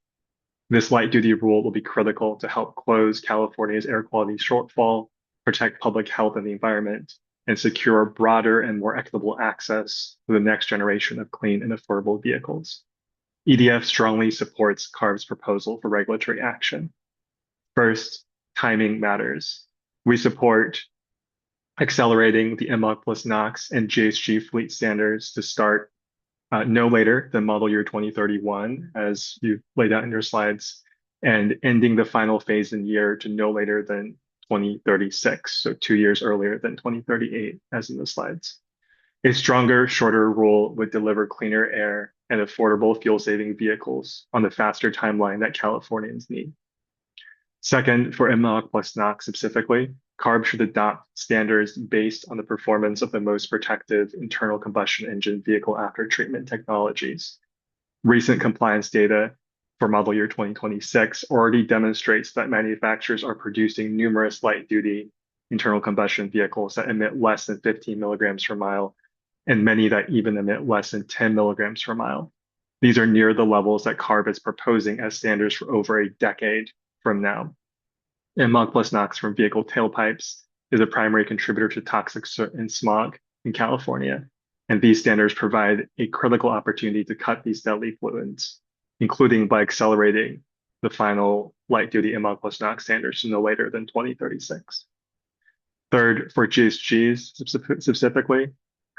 This light duty rule will be critical to help close California's air quality shortfall, protect public health and the environment, and secure broader and more equitable access to the next generation of clean and affordable vehicles. EDF strongly supports CARB's proposal for regulatory action. First, timing matters. We support accelerating the MOC plus NOx and GHG fleet standards to start no later than model year 2031, as you laid out in your slides, and ending the final phase in year to no later than 2036, so 2 years earlier than 2038, as in the slides. A stronger, shorter rule would deliver cleaner air and affordable fuel-saving vehicles on the faster timeline that Californians need. Second, for MOC plus NOx specifically, CARB should adopt standards based on the performance of the most protective internal combustion engine vehicle after-treatment technologies. Recent compliance data for model year 2026 already demonstrates that manufacturers are producing numerous light-duty internal combustion vehicles that emit less than 15 milligrams per mile, and many that even emit less than 10 milligrams per mile. These are near the levels that CARB is proposing as standards for over a decade from now. And MOC plus NOx from vehicle tailpipes is a primary contributor to toxic soot and smog in California. And these standards provide a critical opportunity to cut these deadly pollutants, including by accelerating the final light-duty MOC plus NOx standards to no later than 2036. Third, for GHGs specifically,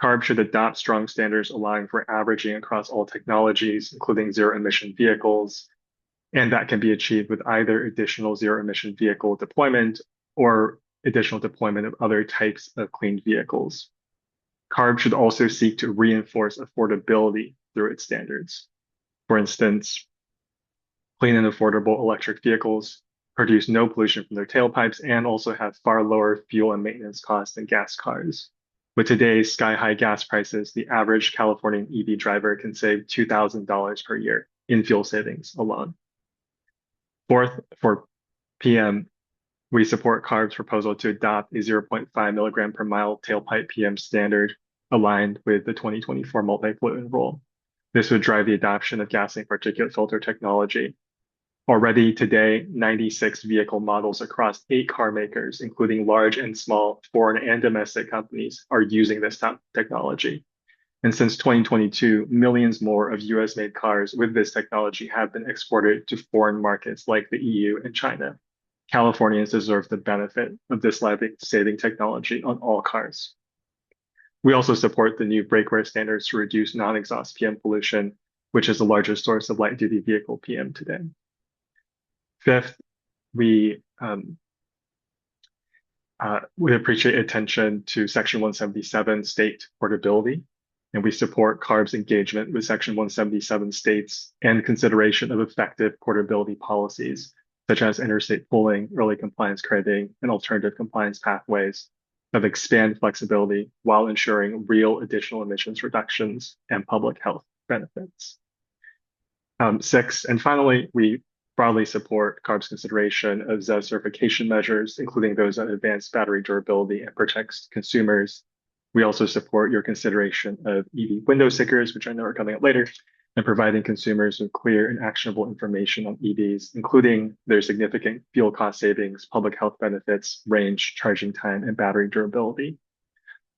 CARB should adopt strong standards allowing for averaging across all technologies, including zero-emission vehicles, and that can be achieved with either additional zero-emission vehicle deployment or additional deployment of other types of clean vehicles. CARB should also seek to reinforce affordability through its standards. For instance, clean and affordable electric vehicles produce no pollution from their tailpipes and also have far lower fuel and maintenance costs than gas cars. With today's sky-high gas prices, the average Californian EV driver can save $2,000 per year in fuel savings alone. Fourth, for PM, we support CARB's proposal to adopt a 0.5 milligram per mile tailpipe PM standard aligned with the 2024 multi-pollutant rule. This would drive the adoption of gasoline particulate filter technology. Already today, 96 vehicle models across 8 car makers, including large and small foreign and domestic companies, are using this technology. And since 2022, millions more of US-made cars with this technology have been exported to foreign markets like the EU and China. Californians deserve the benefit of this life-saving technology on all cars. We also support the new breakware standards to reduce non-exhaust PM pollution, which is the largest source of light-duty vehicle PM today. Fifth, we appreciate attention to Section 177 state portability, and we support CARB's engagement with Section 177 states and consideration of effective portability policies, such as interstate pooling, early compliance crediting, and alternative compliance pathways that expand flexibility while ensuring real additional emissions reductions and public health benefits. Six, and finally, we broadly support CARB's consideration of ZEV certification measures, including those that advance battery durability and protects consumers. We also support your consideration of EV window stickers, which I know are coming up later, and providing consumers with clear and actionable information on EVs, including their significant fuel cost savings, public health benefits, range, charging time, and battery durability.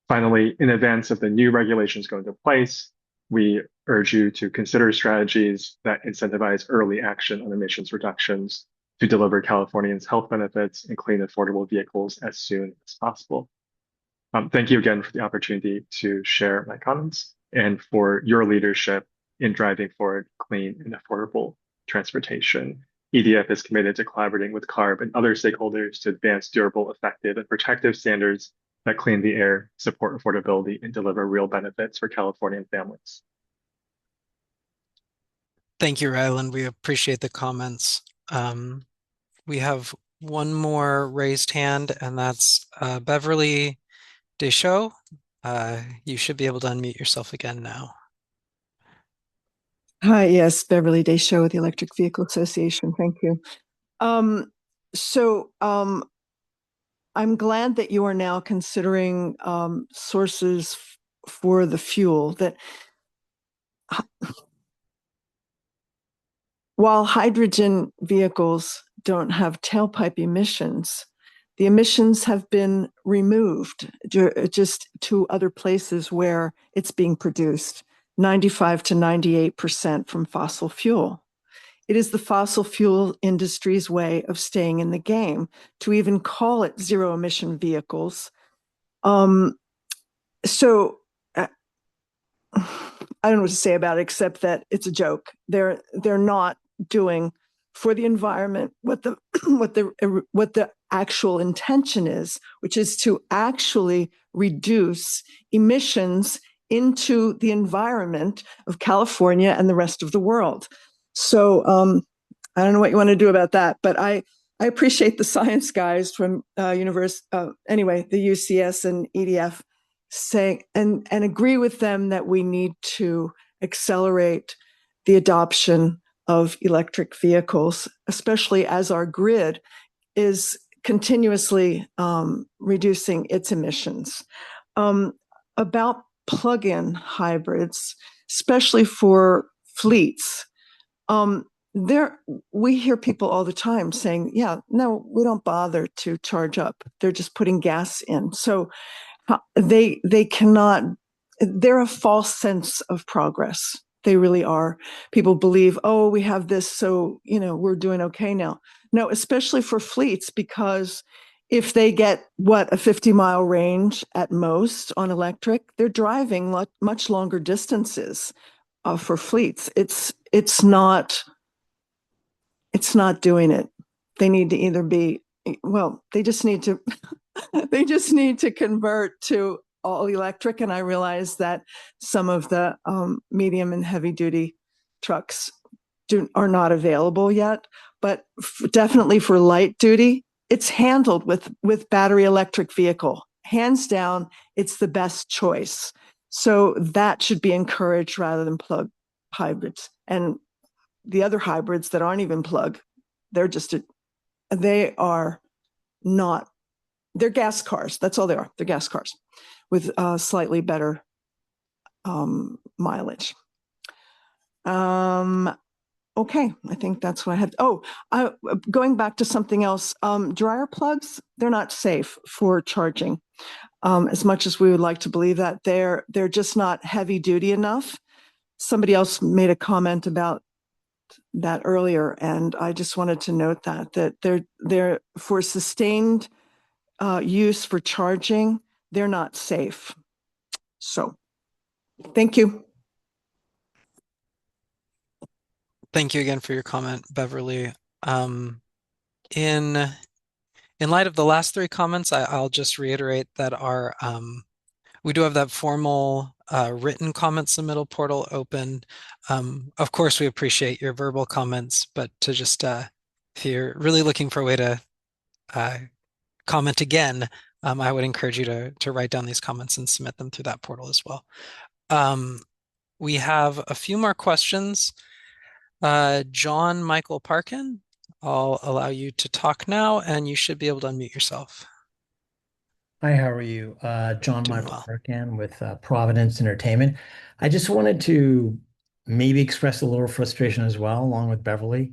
Finally, in advance of the new regulations going into place, we urge you to consider strategies that incentivize early action on emissions reductions to deliver Californians health benefits and clean, affordable vehicles as soon as possible. Thank you again for the opportunity to share my comments and for your leadership in driving forward clean and affordable transportation. EDF is committed to collaborating with CARB and other stakeholders to advance durable, effective, and protective standards that clean the air, support affordability, and deliver real benefits for Californian families. Thank you, Ryland. We appreciate the comments. We have one more raised hand, and that's Beverly Deschaux. You should be able to unmute yourself again now. Hi, yes, Beverly Deschaux with the Electric Vehicle Association. Thank you. I'm glad that you are now considering sources for the fuel that while hydrogen vehicles don't have tailpipe emissions, the emissions have been removed just to other places where it's being produced, 95 to 98% from fossil fuel. It is the fossil fuel industry's way of staying in the game to even call it zero emission vehicles. So I don't know what to say about it except that it's a joke. They're not doing for the environment what the what the actual intention is, which is to actually reduce emissions into the environment of California and the rest of the world. So I don't know what you want to do about that, but I appreciate the science guys from anyway, the UCS and EDF saying and agree with them that we need to accelerate the adoption of electric vehicles, especially as our grid is continuously reducing its emissions. About plug-in hybrids, especially for fleets, we hear people all the time saying, yeah, no, we don't bother to charge up. They're just putting gas in. So they cannot, they're a false sense of progress. They really are. People believe, oh, we have this, so, we're doing okay now. No, especially for fleets, because if they get, a 50-mile range at most on electric, they're driving much longer distances for fleets. It's not doing it. They need to either be, they just need to they just need to convert to all electric. And I realize that some of the medium and heavy duty trucks are not available yet, but definitely for light duty, it's handled with battery electric vehicle. Hands down, it's the best choice. So that should be encouraged rather than plug hybrids. And the other hybrids that aren't even plug, they're gas cars. That's all they are. They're gas cars with slightly better mileage. Okay, I think that's what I had. Going back to something else, dryer plugs, they're not safe for charging. As much as we would like to believe that, they're just not heavy duty enough. Somebody else made a comment about that earlier, and I just wanted to note that they're for sustained use for charging, they're not safe. So, thank you. Thank you again for your comment, Beverly. In light of the last three comments, I'll just reiterate that we do have that formal written comment submittal portal open. Of course, we appreciate your verbal comments, but to just if you're really looking for a way to comment again, I would encourage you to write down these comments and submit them through that portal as well. We have a few more questions. John Michael Parkin, I'll allow you to talk now, and you should be able to unmute yourself. Hi, how are you? John Doing Michael well. Parkin with Providence Entertainment. I just wanted to maybe express a little frustration as well, along with Beverly.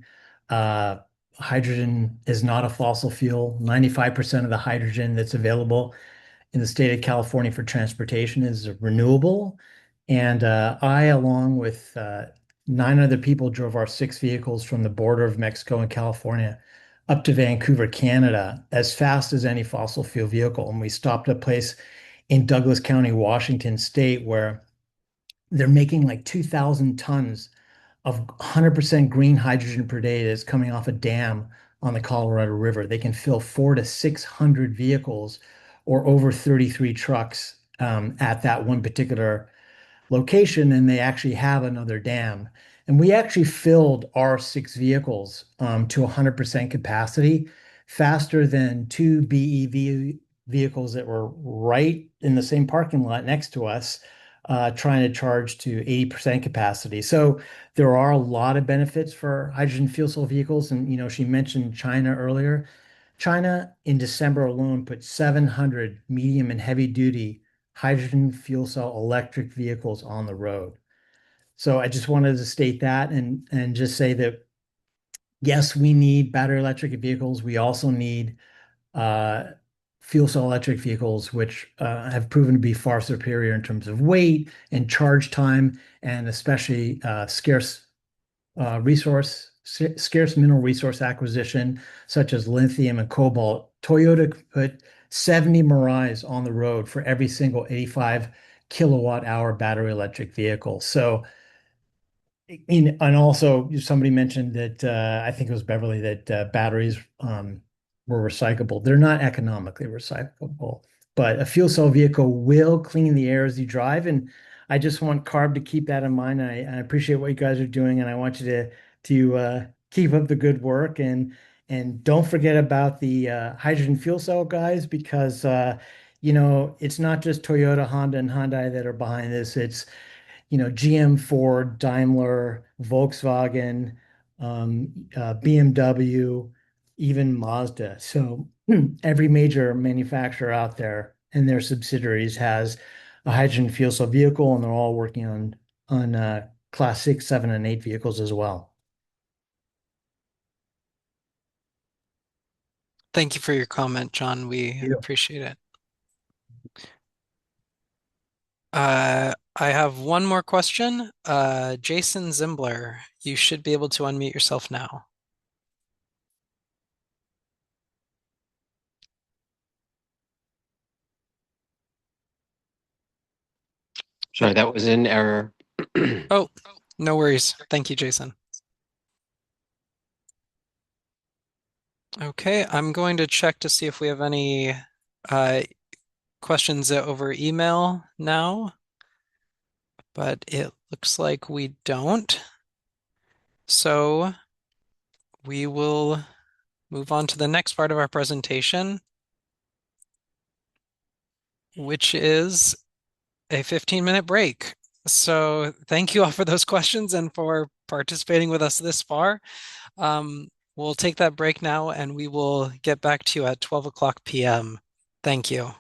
Hydrogen is not a fossil fuel. 95% of the hydrogen that's available in the state of California for transportation is renewable. And I, along with 9 other people, drove our 6 vehicles from the border of Mexico and California up to Vancouver, Canada, as fast as any fossil fuel vehicle. And we stopped at a place in Douglas County, Washington State, where they're making like 2,000 tons of 100% green hydrogen per day that's coming off a dam on the Colorado River. They can fill 400 to 600 vehicles or over 33 trucks at that one particular location, and they actually have another dam. And we actually filled our 6 vehicles to 100% capacity faster than 2 BEV vehicles that were right in the same parking lot next to us trying to charge to 80% capacity. So there are a lot of benefits for hydrogen fuel cell vehicles. And, she mentioned China earlier. China in December alone put 700 medium and heavy duty hydrogen fuel cell electric vehicles on the road. So I just wanted to state that and just say that yes, we need battery electric vehicles. We also need uh, fuel cell electric vehicles, which have proven to be far superior in terms of weight and charge time, and especially scarce mineral resource acquisition, such as lithium and cobalt. Toyota put 70 Mirais on the road for every single 85 kilowatt hour battery electric vehicle. So, and also somebody mentioned that I think it was Beverly that batteries were recyclable. They're not economically recyclable, but a fuel cell vehicle will clean the air as you drive. And I just want CARB to keep that in mind. I appreciate what you guys are doing, and I want you to keep up the good work and don't forget about the hydrogen fuel cell guys because it's not just Toyota, Honda, and Hyundai that are behind this. It's GM, Ford, Daimler, Volkswagen, BMW, even Mazda. So every major manufacturer out there and their subsidiaries has a hydrogen fuel cell vehicle, and they're all working on class 6, 7, and 8 vehicles as well. Thank you for your comment, John. We Yeah. appreciate it. I have one more question. Jason Zimbler, you should be able to unmute yourself now. Sorry, that was in error. Oh, no worries. Thank you, Jason. Okay, I'm going to check to see if we have any questions over email now, but it looks like we don't. So we will move on to the next part of our presentation, which is a 15-minute break. So thank you all for those questions and for participating with us this far. We'll take that break now and we will get back to you at 12 o'clock p.m. Thank you.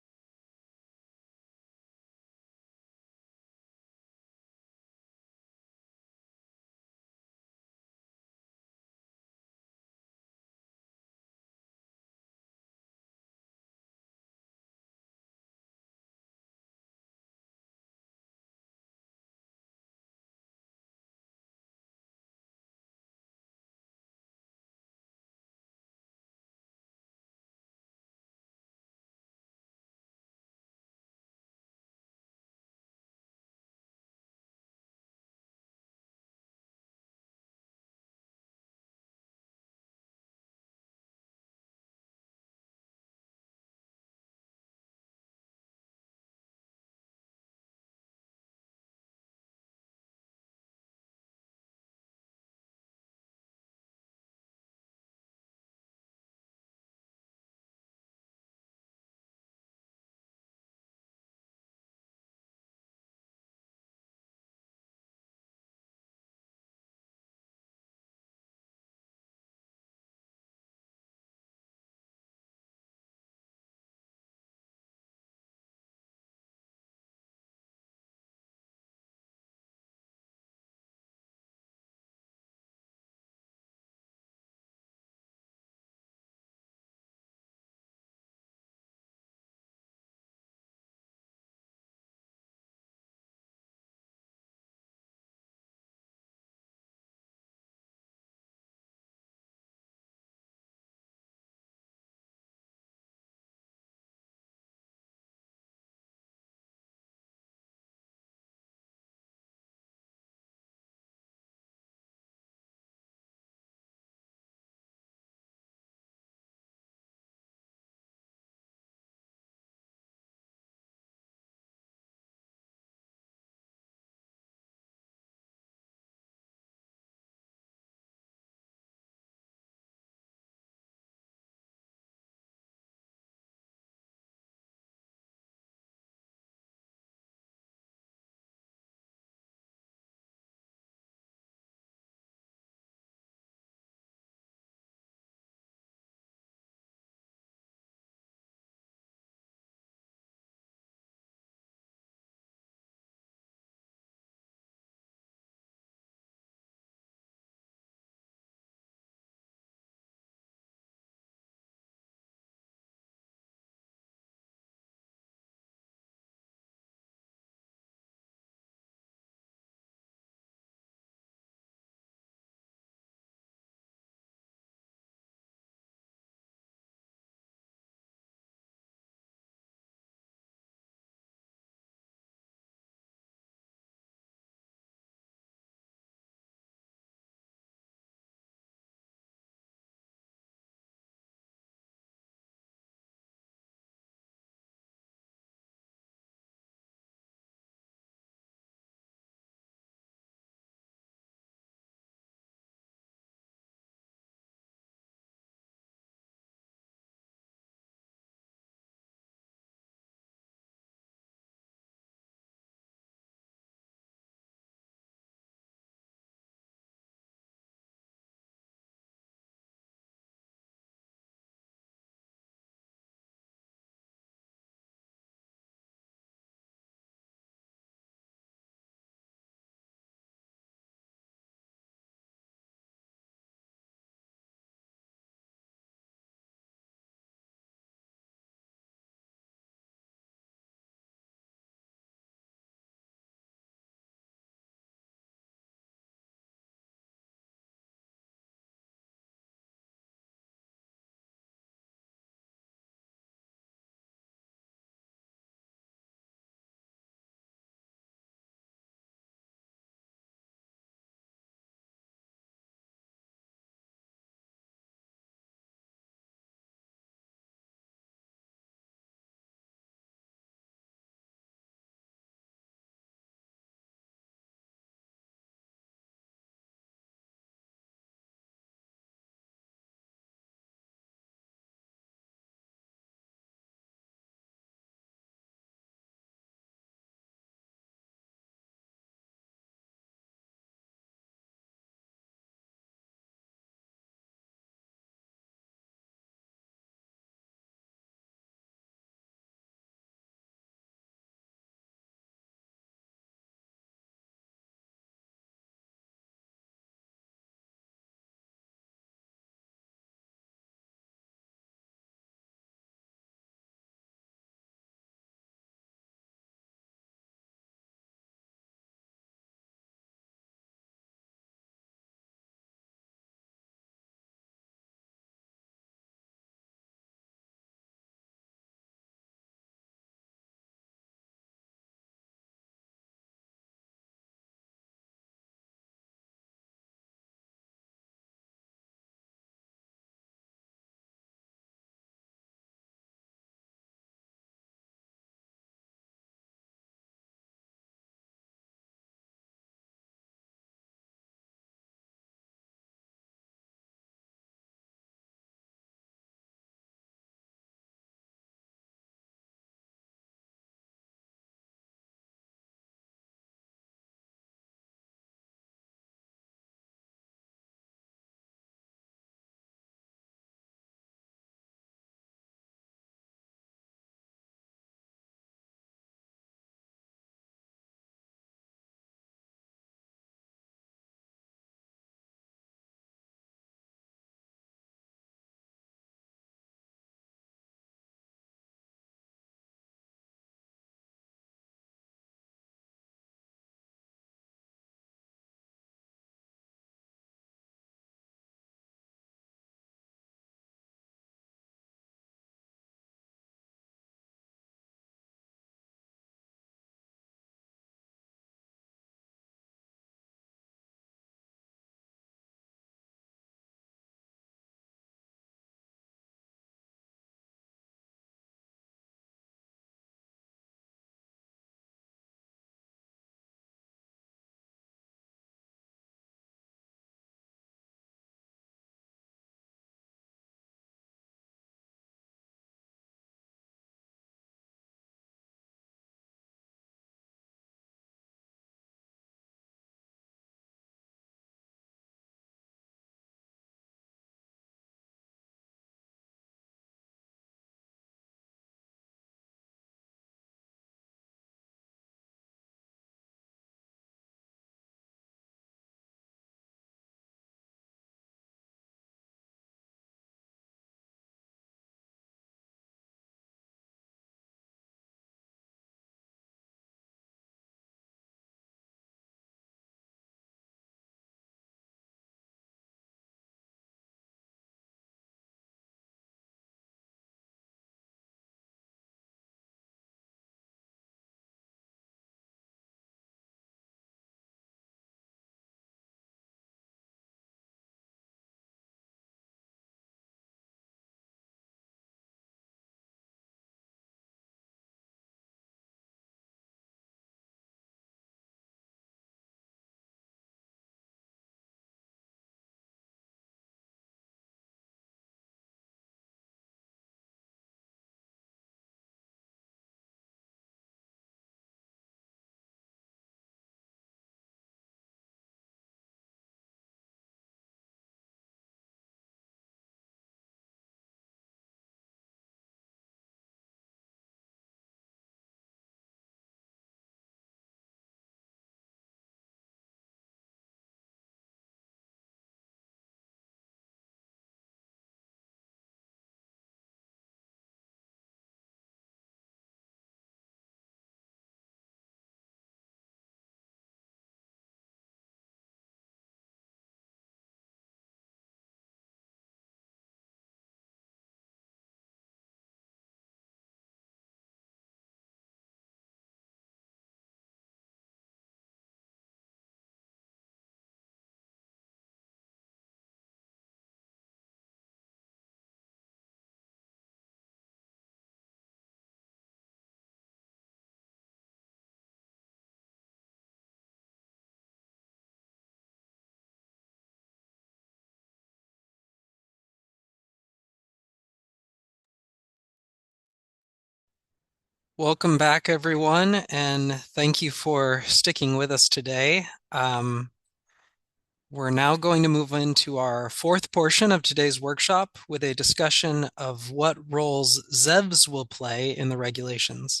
Welcome back, everyone, and thank you for sticking with us today. We're now going to move into our fourth portion of today's workshop with a discussion of what roles ZEVs will play in the regulations.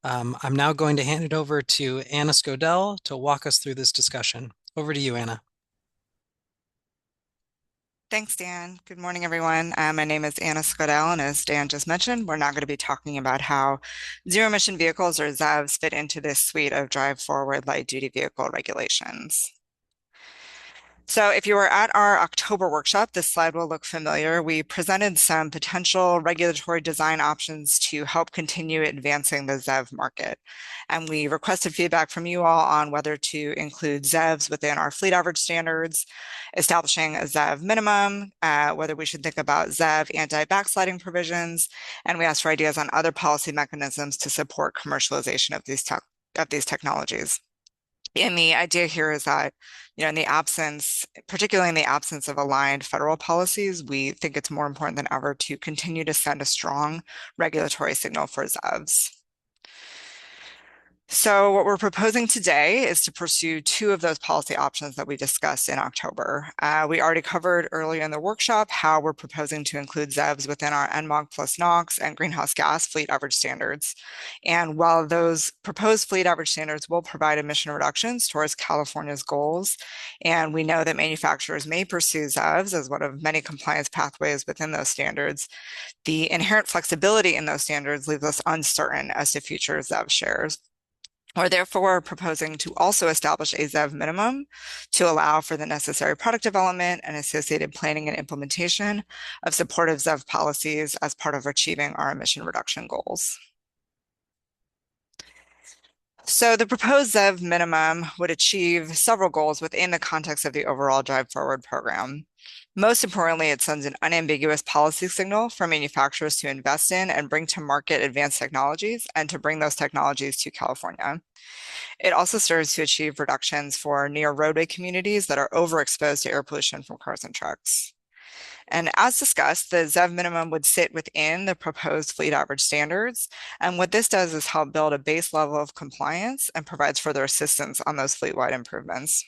I'm now going to hand it over to Anna Scodell to walk us through this discussion. Over to you, Anna. Thanks, Dan. Good morning, everyone. My name is Anna Scodell, and as Dan just mentioned, we're now going to be talking about how zero-emission vehicles, or ZEVs, fit into this suite of drive-forward light-duty vehicle regulations. So if you were at our October workshop, this slide will look familiar. We presented some potential regulatory design options to help continue advancing the ZEV market. And we requested feedback from you all on whether to include ZEVs within our fleet average standards, establishing a ZEV minimum, whether we should think about ZEV anti-backsliding provisions, and we asked for ideas on other policy mechanisms to support commercialization of these technologies. And the idea here is that, in the absence, particularly in the absence of aligned federal policies, we think it's more important than ever to continue to send a strong regulatory signal for ZEVs. So what we're proposing today is to pursue two of those policy options that we discussed in October. We already covered earlier in the workshop how we're proposing to include ZEVs within our NMOG plus NOx and greenhouse gas fleet average standards. And while those proposed fleet average standards will provide emission reductions towards California's goals, and we know that manufacturers may pursue ZEVs as one of many compliance pathways within those standards, the inherent flexibility in those standards leaves us uncertain as to future ZEV shares. We're therefore proposing to also establish a ZEV minimum to allow for the necessary product development and associated planning and implementation of supportive ZEV policies as part of achieving our emission reduction goals. So the proposed ZEV minimum would achieve several goals within the context of the overall Drive Forward program. Most importantly, it sends an unambiguous policy signal for manufacturers to invest in and bring to market advanced technologies and to bring those technologies to California. It also serves to achieve reductions for near roadway communities that are overexposed to air pollution from cars and trucks. And as discussed, the ZEV minimum would sit within the proposed fleet average standards. And what this does is help build a base level of compliance and provides further assistance on those fleet-wide improvements.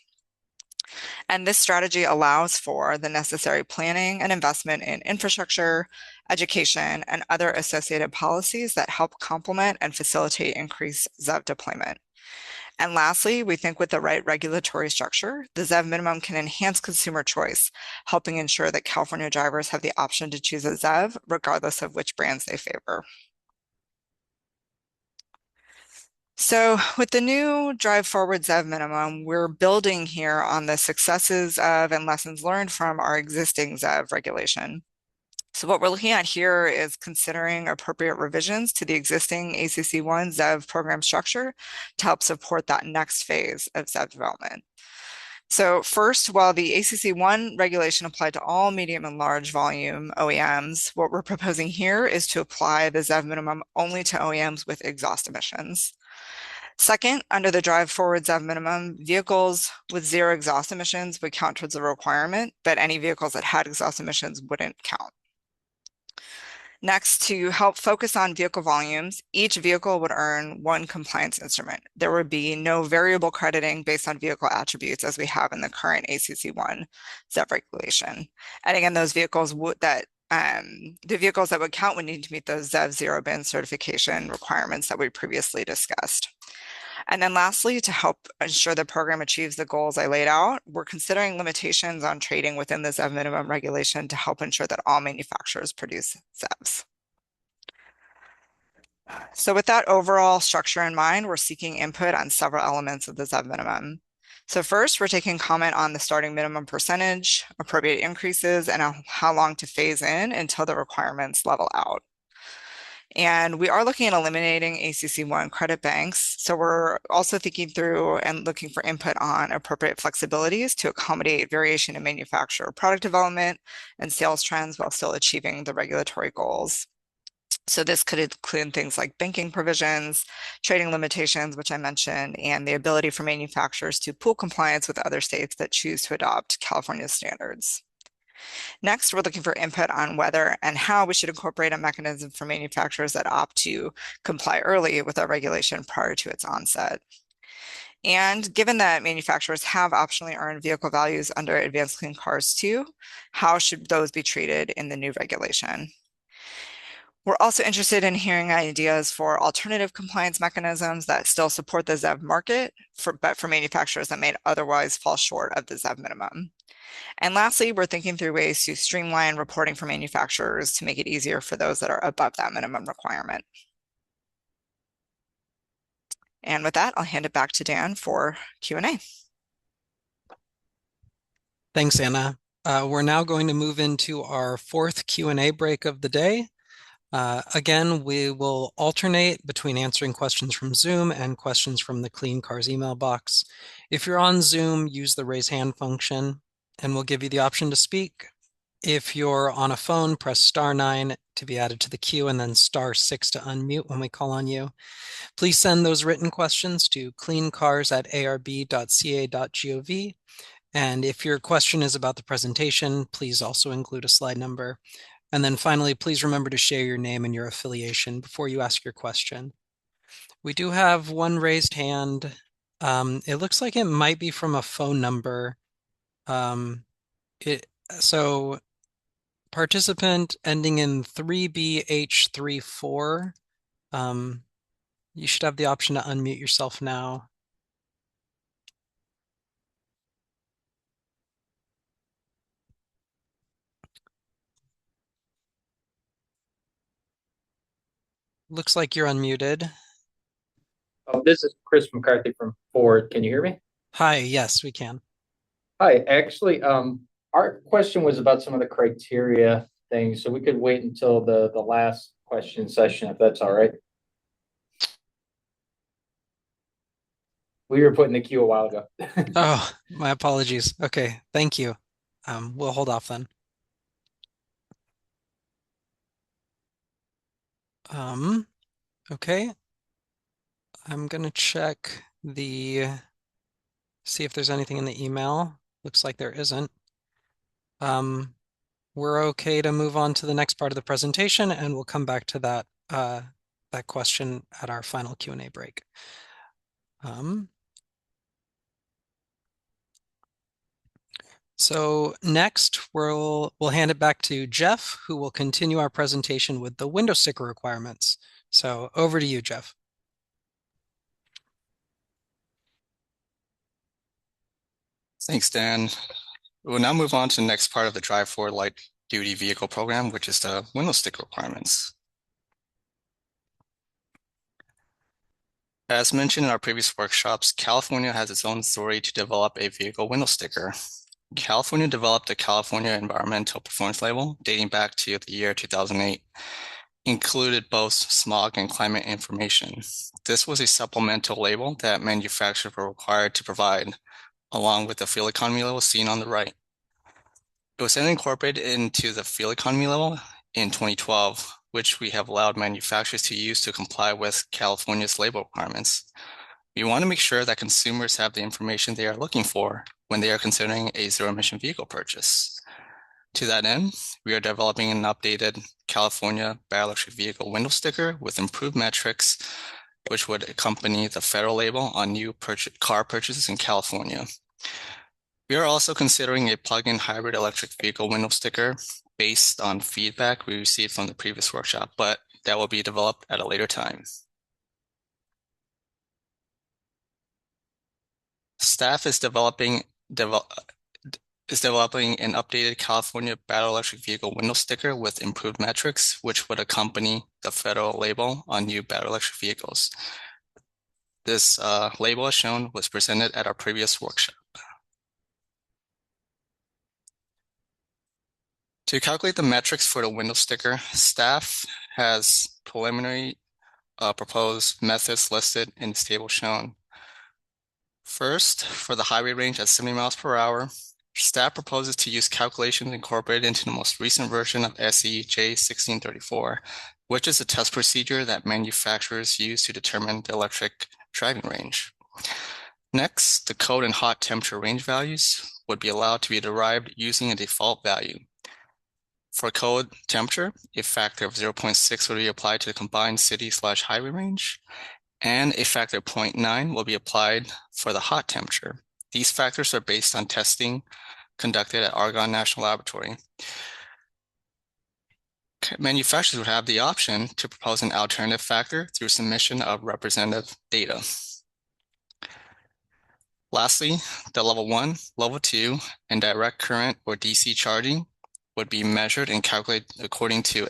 And this strategy allows for the necessary planning and investment in infrastructure, education, and other associated policies that help complement and facilitate increased ZEV deployment. And lastly, we think with the right regulatory structure, the ZEV minimum can enhance consumer choice, helping ensure that California drivers have the option to choose a ZEV regardless of which brands they favor. So with the new Drive Forward ZEV minimum, we're building here on the successes of and lessons learned from our existing ZEV regulation. So what we're looking at here is considering appropriate revisions to the existing ACC1 ZEV program structure to help support that next phase of ZEV development. So first, while the ACC1 regulation applied to all medium and large volume OEMs, what we're proposing here is to apply the ZEV minimum only to OEMs with exhaust emissions. Second, under the Drive Forward ZEV minimum, vehicles with zero exhaust emissions would count towards the requirement, but any vehicles that had exhaust emissions wouldn't count. Next, to help focus on vehicle volumes, each vehicle would earn one compliance instrument. There would be no variable crediting based on vehicle attributes as we have in the current ACC1 ZEV regulation. And again, those vehicles the vehicles that would count would need to meet those ZEV zero bin certification requirements that we previously discussed. And then lastly, to help ensure the program achieves the goals I laid out, we're considering limitations on trading within the ZEV minimum regulation to help ensure that all manufacturers produce ZEVs. So with that overall structure in mind, we're seeking input on several elements of the ZEV minimum. So first, we're taking comment on the starting minimum percentage, appropriate increases, and how long to phase in until the requirements level out. And we are looking at eliminating ACC1 credit banks. So we're also thinking through and looking for input on appropriate flexibilities to accommodate variation in manufacturer product development and sales trends while still achieving the regulatory goals. So this could include things like banking provisions, trading limitations, which I mentioned, and the ability for manufacturers to pool compliance with other states that choose to adopt California's standards. Next, we're looking for input on whether and how we should incorporate a mechanism for manufacturers that opt to comply early with our regulation prior to its onset. And given that manufacturers have optionally earned vehicle values under Advanced Clean Cars 2, how should those be treated in the new regulation? We're also interested in hearing ideas for alternative compliance mechanisms that still support the ZEV market, but for manufacturers that may otherwise fall short of the ZEV minimum. And lastly, we're thinking through ways to streamline reporting for manufacturers to make it easier for those that are above that minimum requirement. And with that, I'll hand it back to Dan for Q&A. Thanks, Anna. We're now going to move into our fourth Q&A break of the day. Again, we will alternate between answering questions from Zoom and questions from the Clean Cars email box. If you're on Zoom, use the raise hand function and we'll give you the option to speak. If you're on a phone, press *9 to be added to the queue and then *6 to unmute when we call on you. Please send those written questions to cleancars@arb.ca.gov. And if your question is about the presentation, please also include a slide number. And then finally, please remember to share your name and your affiliation before you ask your question. We do have one raised hand. It looks like it might be from a phone number. So participant ending in 3BH34, you should have the option to unmute yourself now. Looks like you're unmuted. Oh, this is Chris McCarthy from Ford. Can you hear me? Hi, yes, we can. Hi, actually, our question was about some of the criteria things, so we could wait until the last question session, if that's all right. We were put in the queue a while ago. Oh, my apologies. Okay, thank you. We'll hold off then. Okay. I'm gonna check see if there's anything in the email. Looks like there isn't. We're okay to move on to the next part of the presentation, and we'll come back to that question at our final Q&A break. So next, we'll hand it back to Jeff, who will continue our presentation with the window sticker requirements. So over to you, Jeff. Thanks, Dan. We'll now move on to the next part of the Drive Forward Light Duty Vehicle Program, which is the window sticker requirements. As mentioned in our previous workshops, California has its own authority to develop a vehicle window sticker. California developed the California Environmental Performance Label dating back to the year 2008. Included both smog and climate information. This was a supplemental label that manufacturers were required to provide, along with the fuel economy level seen on the right. It was then incorporated into the fuel economy level in 2012, which we have allowed manufacturers to use to comply with California's label requirements. We want to make sure that consumers have the information they are looking for when they are considering a zero-emission vehicle purchase. To that end, we are developing an updated California battery electric vehicle window sticker with improved metrics, which would accompany the federal label on new car purchases in California. We are also considering a plug-in hybrid electric vehicle window sticker based on feedback we received from the previous workshop, but that will be developed at a later time. Staff is developing an updated California battery electric vehicle window sticker with improved metrics, which would accompany the federal label on new battery electric vehicles. This label, as shown, was presented at our previous workshop. To calculate the metrics for the window sticker, staff has preliminary proposed methods listed in this table shown. First, for the highway range at 70 miles per hour, staff proposes to use calculations incorporated into the most recent version of SE J1634, which is a test procedure that manufacturers use to determine the electric driving range. Next, the cold and hot temperature range values would be allowed to be derived using a default value. For cold temperature, a factor of 0.6 would be applied to the combined city/highway range, and a factor of 0.9 will be applied for the hot temperature. These factors are based on testing conducted at Argonne National Laboratory. Manufacturers would have the option to propose an alternative factor through submission of representative data. Lastly, the level 1, level 2, and direct current or DC charging would be measured and calculated according to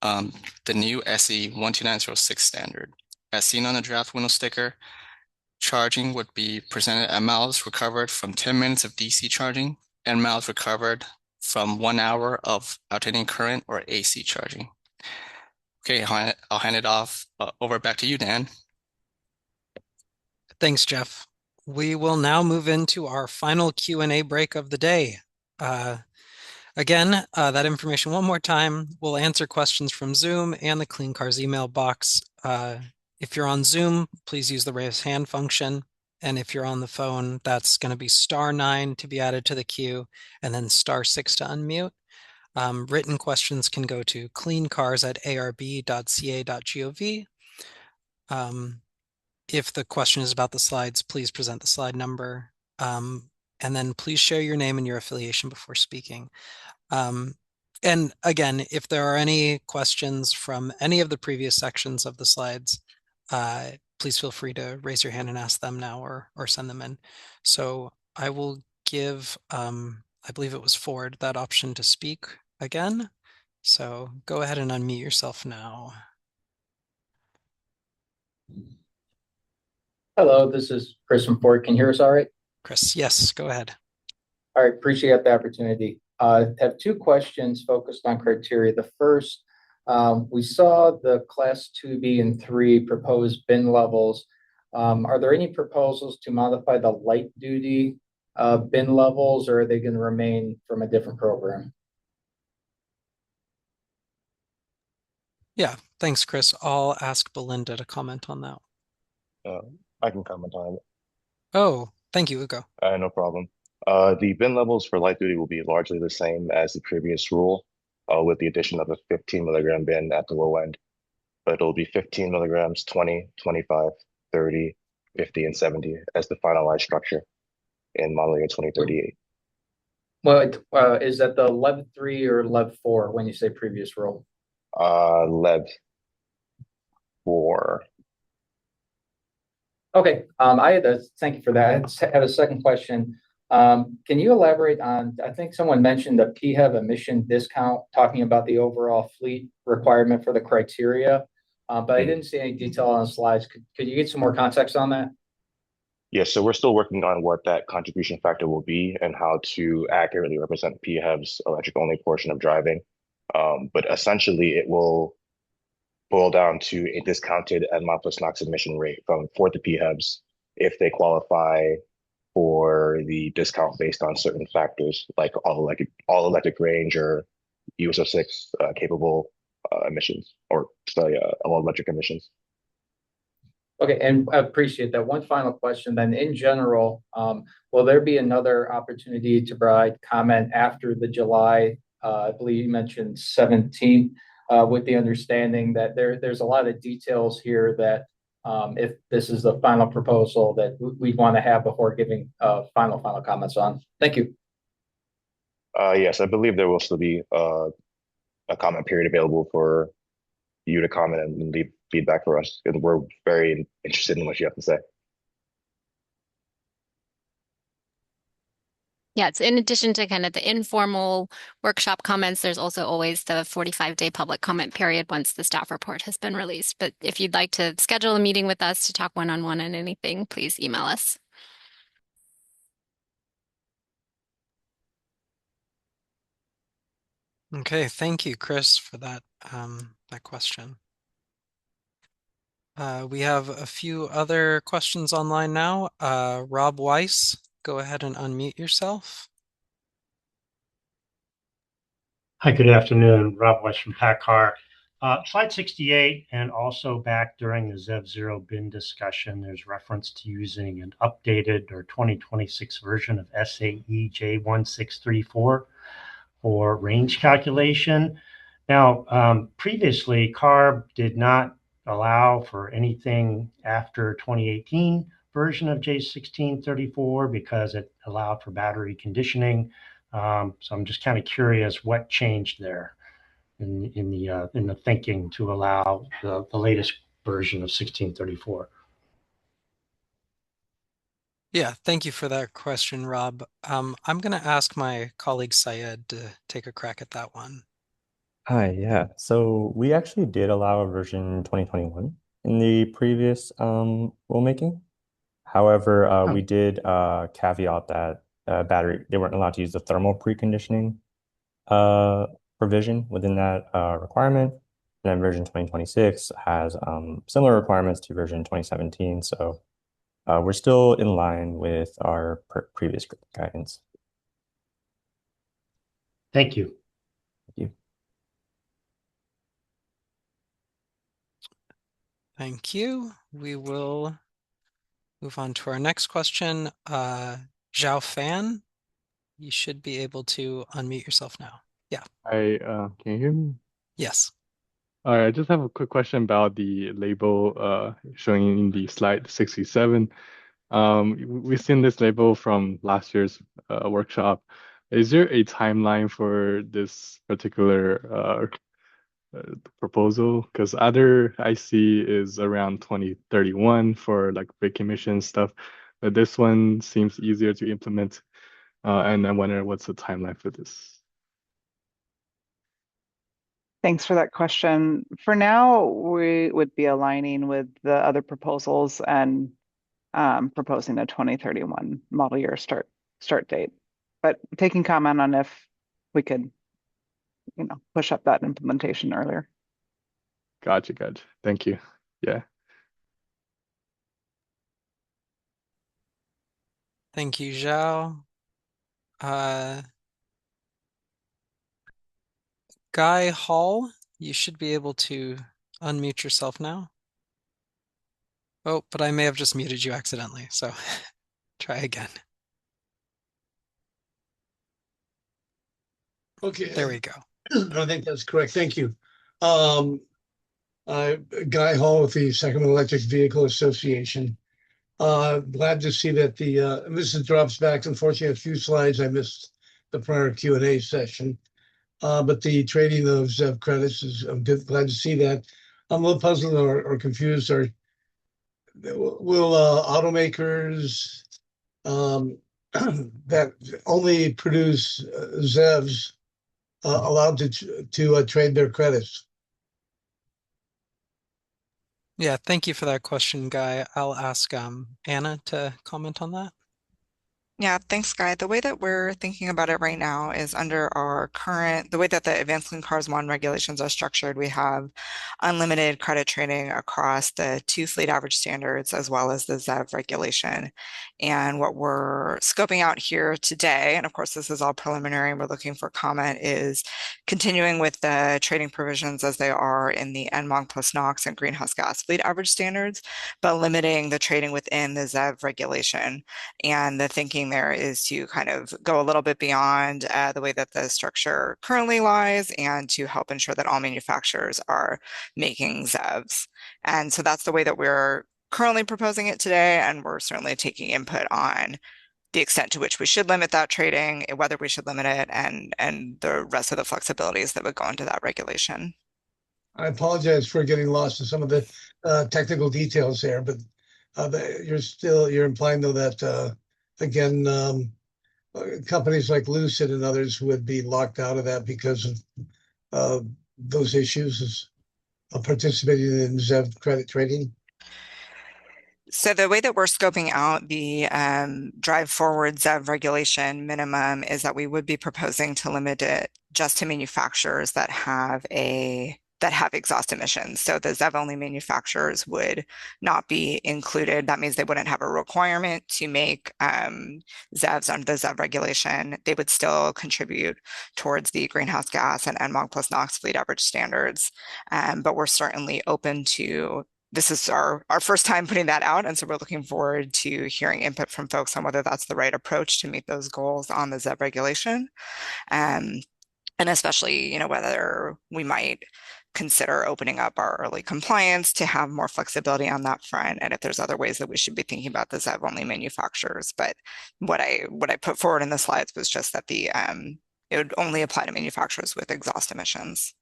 the new SE 12906 standard. As seen on the draft window sticker, charging would be presented at miles recovered from 10 minutes of DC charging and miles recovered from 1 hour of alternating current or AC charging. Okay, I'll hand it off over back to you, Dan. Thanks, Jeff. We will now move into our final Q&A break of the day. Again, that information one more time. We'll answer questions from Zoom and the Clean Cars email box. If you're on Zoom, please use the raise hand function. And if you're on the phone, that's going to be *9 to be added to the queue, and then *6 to unmute. Written questions can go to cleancars@arb.ca.gov. If the question is about the slides, please present the slide number. And then please share your name and your affiliation before speaking. And again, if there are any questions from any of the previous sections of the slides, please feel free to raise your hand and ask them now or send them in. So I will give, I believe it was Ford, that option to speak again. So go ahead and unmute yourself now. Hello, this is Chris from Ford. Can you hear us all right? Chris, yes, go ahead. All right, appreciate the opportunity. I have two questions focused on criteria. The first, we saw the class 2B and 3 proposed bin levels. Are there any proposals to modify the light duty bin levels, or are they going to remain from a different program? Yeah, thanks, Chris. I'll ask Belinda to comment on that. I can comment on it. Oh, thank you, Ugo. No problem. The bin levels for light duty will be largely the same as the previous rule, with the addition of a 15 milligram bin at the low end. But it'll be 15 milligrams, 20, 25, 30, 50, and 70 as the finalized structure in model year 2038. Well, is that the LEV 3 or LEV 4 when you say previous rule? LEV 4. Okay, thank you for that. I had a second question. Can you elaborate on, I think someone mentioned the PHEV emission discount, talking about the overall fleet requirement for the criteria, but I didn't see any detail on the slides. Could you get some more context on that? Yeah, so we're still working on what that contribution factor will be and how to accurately represent PHEV's electric-only portion of driving. But essentially, it will boil down to a discounted NMOP plus NOx emission rate for the PHEVs if they qualify for the discount based on certain factors like all electric range or USO6 capable emissions, or sorry, all electric emissions. Okay, and I appreciate that. One final question then. In general, will there be another opportunity to provide comment after the July, I believe you mentioned 17th, with the understanding that there's a lot of details here that if this is the final proposal that we'd want to have before giving final comments on. Thank you. Yes, I believe there will still be a comment period available for you to comment and leave feedback for us, and we're very interested in what you have to say. Yeah, it's in addition to kind of the informal workshop comments, there's also always the 45-day public comment period once the staff report has been released. But if you'd like to schedule a meeting with us to talk one-on-one on anything, please email us. Okay, thank you, Chris, for that question. We have a few other questions online now. Rob Weiss, go ahead and unmute yourself. Hi, good afternoon. Rob Weiss from PACCAR. Slide 68, and also back during the ZEV Zero bin discussion, there's reference to using an updated or 2026 version of SAE J1634 for range calculation. Now, previously, CARB did not allow for anything after 2018 version of J1634 because it allowed for battery conditioning. So I'm just kind of curious what changed there in the thinking to allow the latest version of 1634. Yeah, thank you for that question, Rob. I'm going to ask my colleague Syed to take a crack at that one. Hi, yeah. So we actually did allow a version 2021 in the previous rulemaking. However, we did caveat that battery they weren't allowed to use the thermal preconditioning provision within that requirement. And then version 2026 has similar requirements to version 2017. So we're still in line with our previous guidance. Thank you. Thank you. Thank you. We will move on to our next question. Zhao Fan, you should be able to unmute yourself now. Yeah. Can you hear me? Yes. All right, I just have a quick question about the label showing in the slide 67. We've seen this label from last year's workshop. Is there a timeline for this particular proposal? Because other I see is around 2031 for like big emission stuff, but this one seems easier to implement. And I wonder what's the timeline for this? Thanks for that question. For now, we would be aligning with the other proposals and proposing a 2031 model year start date, but taking comment on if we could, push up that implementation earlier. Gotcha. Thank you. Yeah. Thank you, Zhao. Guy Hall, you should be able to unmute yourself now. Oh, but I may have just muted you accidentally, so try again. Okay. There we go. I think that's correct. Thank you. Guy Hall with the Sacramento Electric Vehicle Association. Glad to see that this drops back. Unfortunately, a few slides I missed the prior Q&A session. But the trading of ZEV credits I'm glad to see that. I'm a little puzzled or confused. Will automakers that only produce ZEVs allowed to trade their credits? Yeah, thank you for that question, Guy. I'll ask Anna to comment on that. Yeah, thanks, Guy. The way that we're thinking about it right now is under the way that the Advanced Clean Cars 1 regulations are structured, we have unlimited credit trading across the 2 fleet average standards as well as the ZEV regulation. And what we're scoping out here today, and of course this is all preliminary and we're looking for comment, is continuing with the trading provisions as they are in the NMOG plus NOx and greenhouse gas fleet average standards, but limiting the trading within the ZEV regulation. And the thinking there is to kind of go a little bit beyond the way that the structure currently lies and to help ensure that all manufacturers are making ZEVs. And so that's the way that we're currently proposing it today, and we're certainly taking input on the extent to which we should limit that trading, whether we should limit it, and the rest of the flexibilities that would go into that regulation. I apologize for getting lost in some of the technical details there, but you're implying though that again, companies like Lucid and others would be locked out of that because of those issues of participating in ZEV credit trading? So the way that we're scoping out the drive forward ZEV regulation minimum is that we would be proposing to limit it just to manufacturers that that have exhaust emissions. So the ZEV-only manufacturers would not be included. That means they wouldn't have a requirement to make ZEVs under the ZEV regulation. They would still contribute towards the greenhouse gas and NMOG plus NOx fleet average standards. But we're certainly open to, this is our first time putting that out. And so we're looking forward to hearing input from folks on whether that's the right approach to meet those goals on the ZEV regulation. And especially, you know, whether we might consider opening up our early compliance to have more flexibility on that front, and if there's other ways that we should be thinking about the ZEV-only manufacturers. But what I put forward in the slides was just that the it would only apply to manufacturers with exhaust emissions.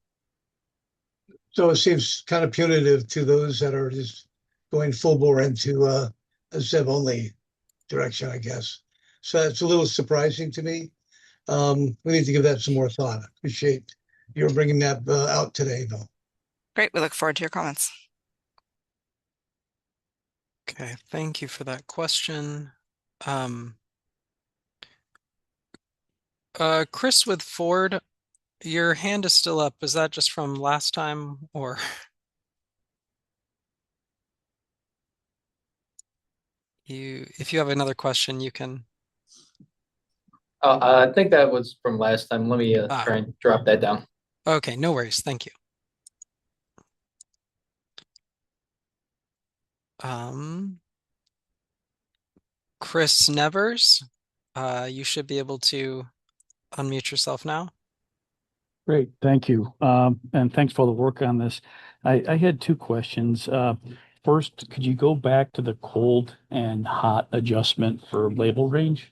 So it seems kind of punitive to those that are just going full bore into a ZEV-only direction, I guess. So it's a little surprising to me. We need to give that some more thought. I appreciate your bringing that out today, though. Great. We look forward to your comments. Okay, thank you for that question. Chris with Ford, your hand is still up. Is that just from last time, or? If you have another question, you can. I think that was from last time. Let me try and drop that down. Okay, no worries. Thank you. Chris Nevers, you should be able to unmute yourself now. Great, thank you. And thanks for the work on this. I had two questions. First, could you go back to the cold and hot adjustment for label range?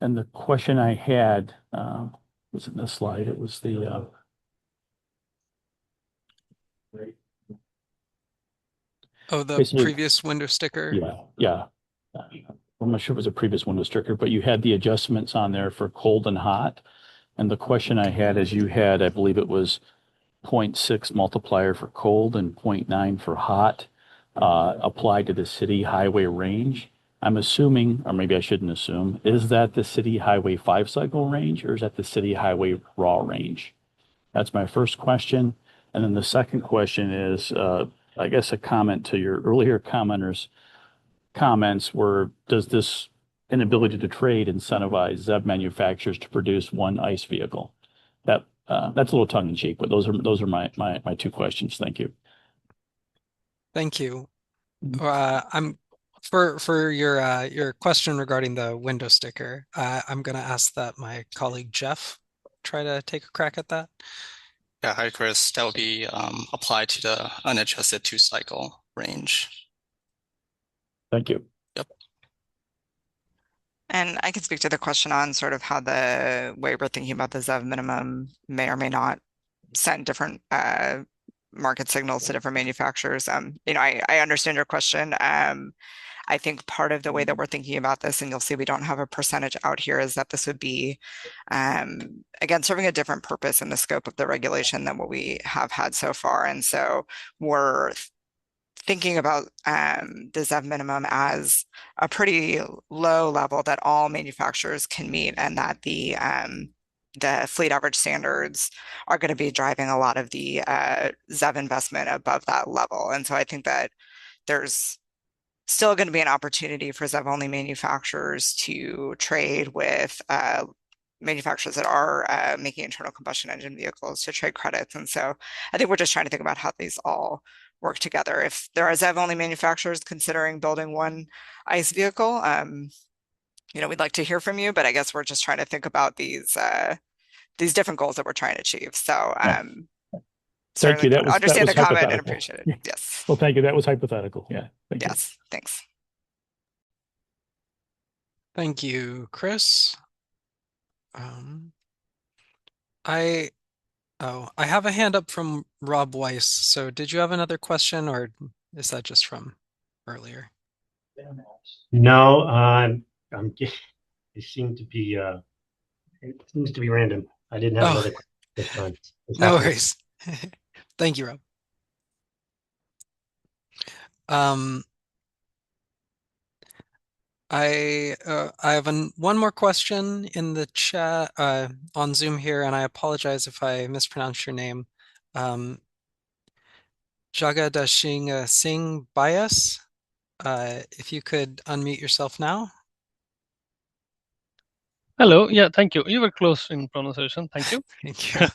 And the question I had was in this slide. It was the the previous window sticker. Yeah. I'm not sure if it was a previous window sticker, but you had the adjustments on there for cold and hot. And the question I had is you had, I believe it was 0.6 multiplier for cold and 0.9 for hot applied to the city highway range. I'm assuming, or maybe I shouldn't assume, is that the city highway 5-cycle range or is that the city highway raw range? That's my first question. And then the second question is, I guess a comment to your earlier commenters' comments were, does this inability to trade incentivize ZEV manufacturers to produce one ICE vehicle? That's a little tongue in cheek, but those are my two questions. Thank you. Thank you. I'm for your question regarding the window sticker. I'm going to ask that my colleague Jeff try to take a crack at that. Yeah, hi Chris. That would be applied to the unadjusted 2-cycle range. Thank you. Yep. And I can speak to the question on sort of how the way we're thinking about the ZEV minimum may or may not send different market signals to different manufacturers. You know, I understand your question. I think part of the way that we're thinking about this, and you'll see we don't have a percentage out here, is that this would be, again, serving a different purpose in the scope of the regulation than what we have had so far. And so we're thinking about the ZEV minimum as a pretty low level that all manufacturers can meet, and that the fleet average standards are going to be driving a lot of the ZEV investment above that level. And so I think that there's still going to be an opportunity for ZEV-only manufacturers to trade with manufacturers that are making internal combustion engine vehicles to trade credits. And so I think we're just trying to think about how these all work together. If there are ZEV-only manufacturers considering building one ICE vehicle, you know, we'd like to hear from you, but I guess we're just trying to think about these different goals that we're trying to achieve. So thank you. That was understand the comment and hypothetical. appreciate it. Yes. Well, thank you. That was hypothetical. Yeah. Thank you. Yes. Thanks. Thank you, Chris. I have a hand up from Rob Weiss. So did you have another question, or is that just from earlier? No, it seemed to be it seems to be random. I didn't have another question this time. No worries. Thank you, Rob. I have one more question in the chat on Zoom here, and I apologize if I mispronounce your name. Jagadashing Singh Bias. If you could unmute yourself now. Hello. Yeah, thank you. You were close in pronunciation. Thank you. Thank you.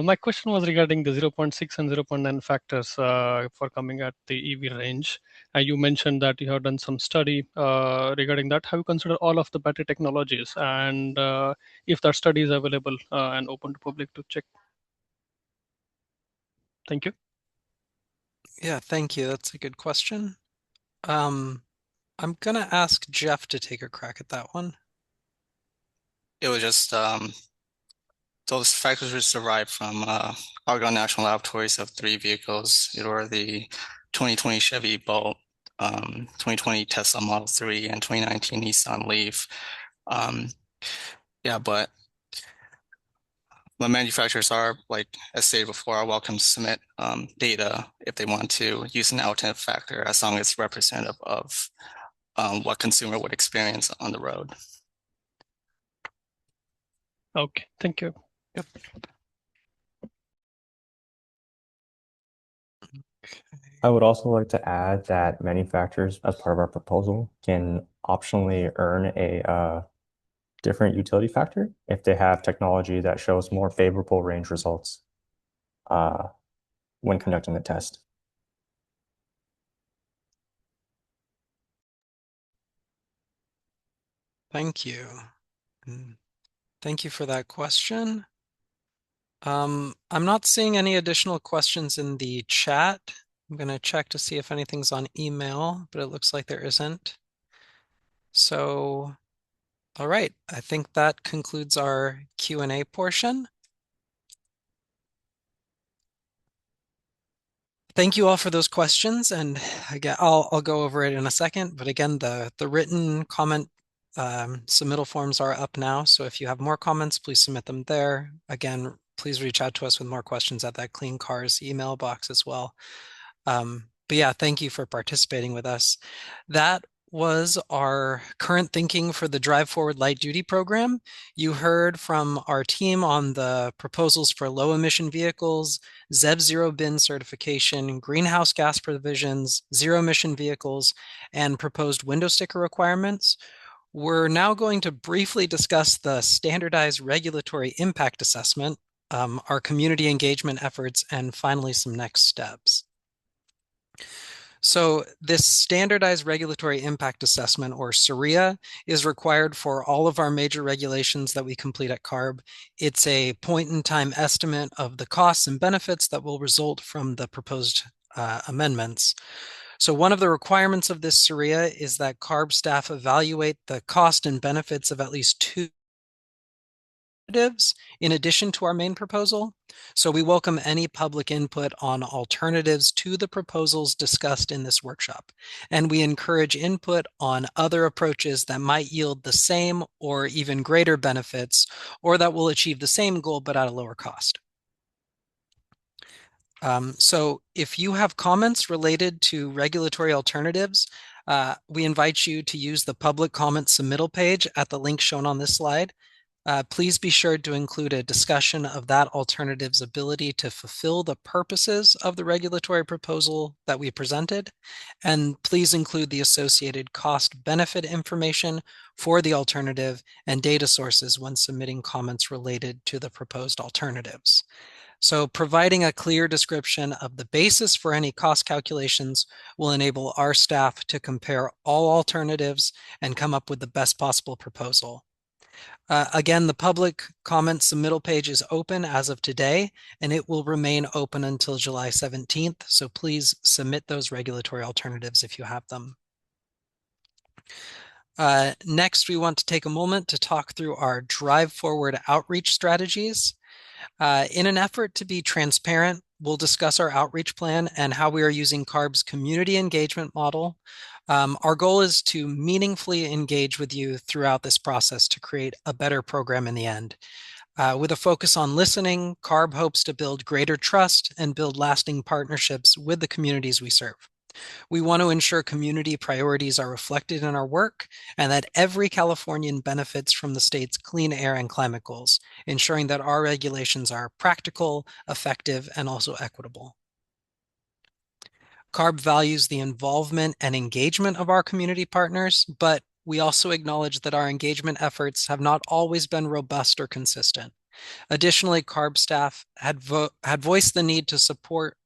My question was regarding the 0.6 and 0.9 factors for coming at the EV range. You mentioned that you have done some study regarding that. Have you considered all of the battery technologies, and if that study is available and open to public to check? Thank you. Yeah, thank you. That's a good question. I'm gonna ask Jeff to take a crack at that one. It was just those factors were derived from Argonne National Laboratories of 3 vehicles. It were the 2020 Chevy Bolt, 2020 Tesla Model 3, and 2019 Nissan Leaf. Yeah, but the manufacturers are, like as stated before, are welcome to submit data if they want to use an alternative factor, as long as it's representative of what consumer would experience on the road. Okay, thank you. Yep. I would also like to add that manufacturers, as part of our proposal, can optionally earn a different utility factor if they have technology that shows more favorable range results when conducting the test. Thank you. Thank you for that question. I'm not seeing any additional questions in the chat. I'm going to check to see if anything's on email, but it looks like there isn't. So, all right, I think that concludes our Q&A portion. Thank you all for those questions, and again, I'll go over it in a second. But again, the written comment submittal forms are up now, so if you have more comments, please submit them there. Again, please reach out to us with more questions at that Clean Cars email box as well. But yeah, thank you for participating with us. That was our current thinking for the Drive Forward Light Duty program. You heard from our team on the proposals for low emission vehicles, ZEV zero bin certification, greenhouse gas provisions, zero emission vehicles, and proposed window sticker requirements. We're now going to briefly discuss the standardized regulatory impact assessment, our community engagement efforts, and finally some next steps. So this standardized regulatory impact assessment, or SRIA, is required for all of our major regulations that we complete at CARB. It's a point-in-time estimate of the costs and benefits that will result from the proposed amendments. So one of the requirements of this SRIA is that CARB staff evaluate the cost and benefits of at least 2 alternatives in addition to our main proposal. So we welcome any public input on alternatives to the proposals discussed in this workshop. And we encourage input on other approaches that might yield the same or even greater benefits, or that will achieve the same goal but at a lower cost. So if you have comments related to regulatory alternatives, we invite you to use the public comment submittal page at the link shown on this slide. Please be sure to include a discussion of that alternative's ability to fulfill the purposes of the regulatory proposal that we presented. And please include the associated cost-benefit information for the alternative and data sources when submitting comments related to the proposed alternatives. So providing a clear description of the basis for any cost calculations will enable our staff to compare all alternatives and come up with the best possible proposal. Again, the public comment submittal page is open as of today, and it will remain open until July 17th. So please submit those regulatory alternatives if you have them. Next, we want to take a moment to talk through our Drive Forward outreach strategies. In an effort to be transparent, we'll discuss our outreach plan and how we are using CARB's community engagement model. Our goal is to meaningfully engage with you throughout this process to create a better program in the end. With a focus on listening, CARB hopes to build greater trust and build lasting partnerships with the communities we serve. We want to ensure community priorities are reflected in our work and that every Californian benefits from the state's clean air and climate goals, ensuring that our regulations are practical, effective, and also equitable. CARB values the involvement and engagement of our community partners, but we also acknowledge that our engagement efforts have not always been robust or consistent. Additionally, CARB staff had voiced the need to support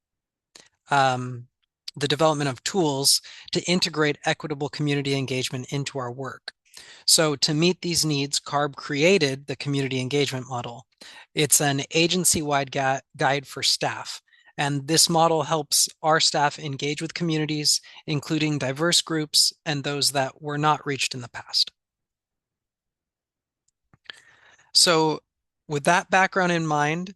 the development of tools to integrate equitable community engagement into our work. So to meet these needs, CARB created the community engagement model. It's an agency-wide guide for staff. And this model helps our staff engage with communities, including diverse groups and those that were not reached in the past. So with that background in mind,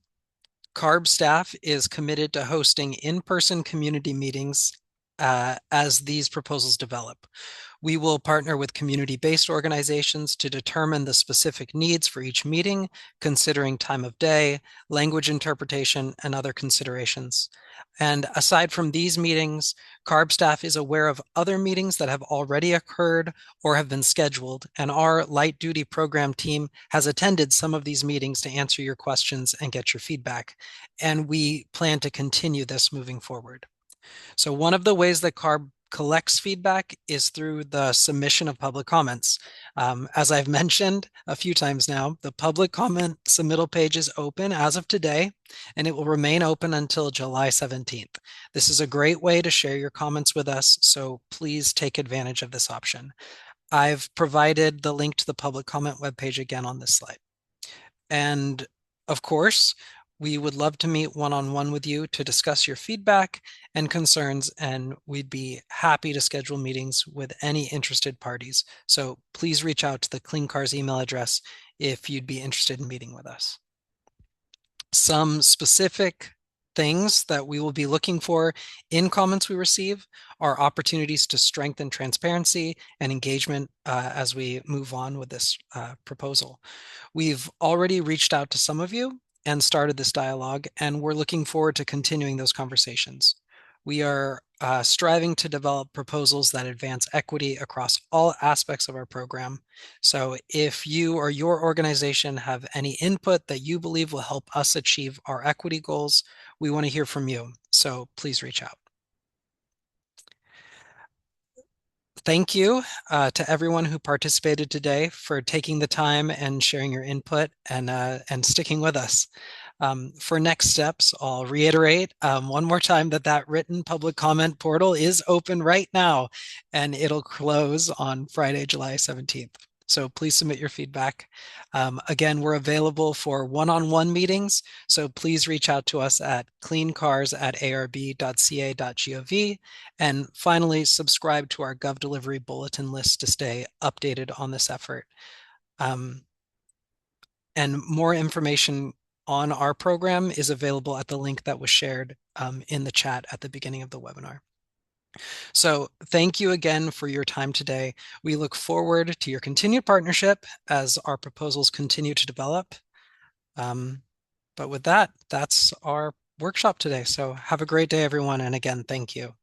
CARB staff is committed to hosting in-person community meetings as these proposals develop. We will partner with community-based organizations to determine the specific needs for each meeting, considering time of day, language interpretation, and other considerations. And aside from these meetings, CARB staff is aware of other meetings that have already occurred or have been scheduled, and our light-duty program team has attended some of these meetings to answer your questions and get your feedback. And we plan to continue this moving forward. So one of the ways that CARB collects feedback is through the submission of public comments. As I've mentioned a few times now, the public comment submittal page is open as of today, and it will remain open until July 17th. This is a great way to share your comments with us, so please take advantage of this option. I've provided the link to the public comment webpage again on this slide. And of course, we would love to meet one-on-one with you to discuss your feedback and concerns, and we'd be happy to schedule meetings with any interested parties. So please reach out to the Clean Cars email address if you'd be interested in meeting with us. Some specific things that we will be looking for in comments we receive are opportunities to strengthen transparency and engagement as we move on with this proposal. We've already reached out to some of you and started this dialogue, and we're looking forward to continuing those conversations. We are striving to develop proposals that advance equity across all aspects of our program. So if you or your organization have any input that you believe will help us achieve our equity goals, we want to hear from you. So please reach out. Thank you to everyone who participated today for taking the time and sharing your input and sticking with us. For next steps, I'll reiterate one more time that written public comment portal is open right now, and it'll close on Friday, July 17th. So please submit your feedback. Again, we're available for one-on-one meetings, so please reach out to us at cleancars@arb.ca.gov. And finally, subscribe to our GovDelivery bulletin list to stay updated on this effort. And more information on our program is available at the link that was shared in the chat at the beginning of the webinar. So thank you again for your time today. We look forward to your continued partnership as our proposals continue to develop. But with that, that's our workshop today. So have a great day, everyone. And again, thank you.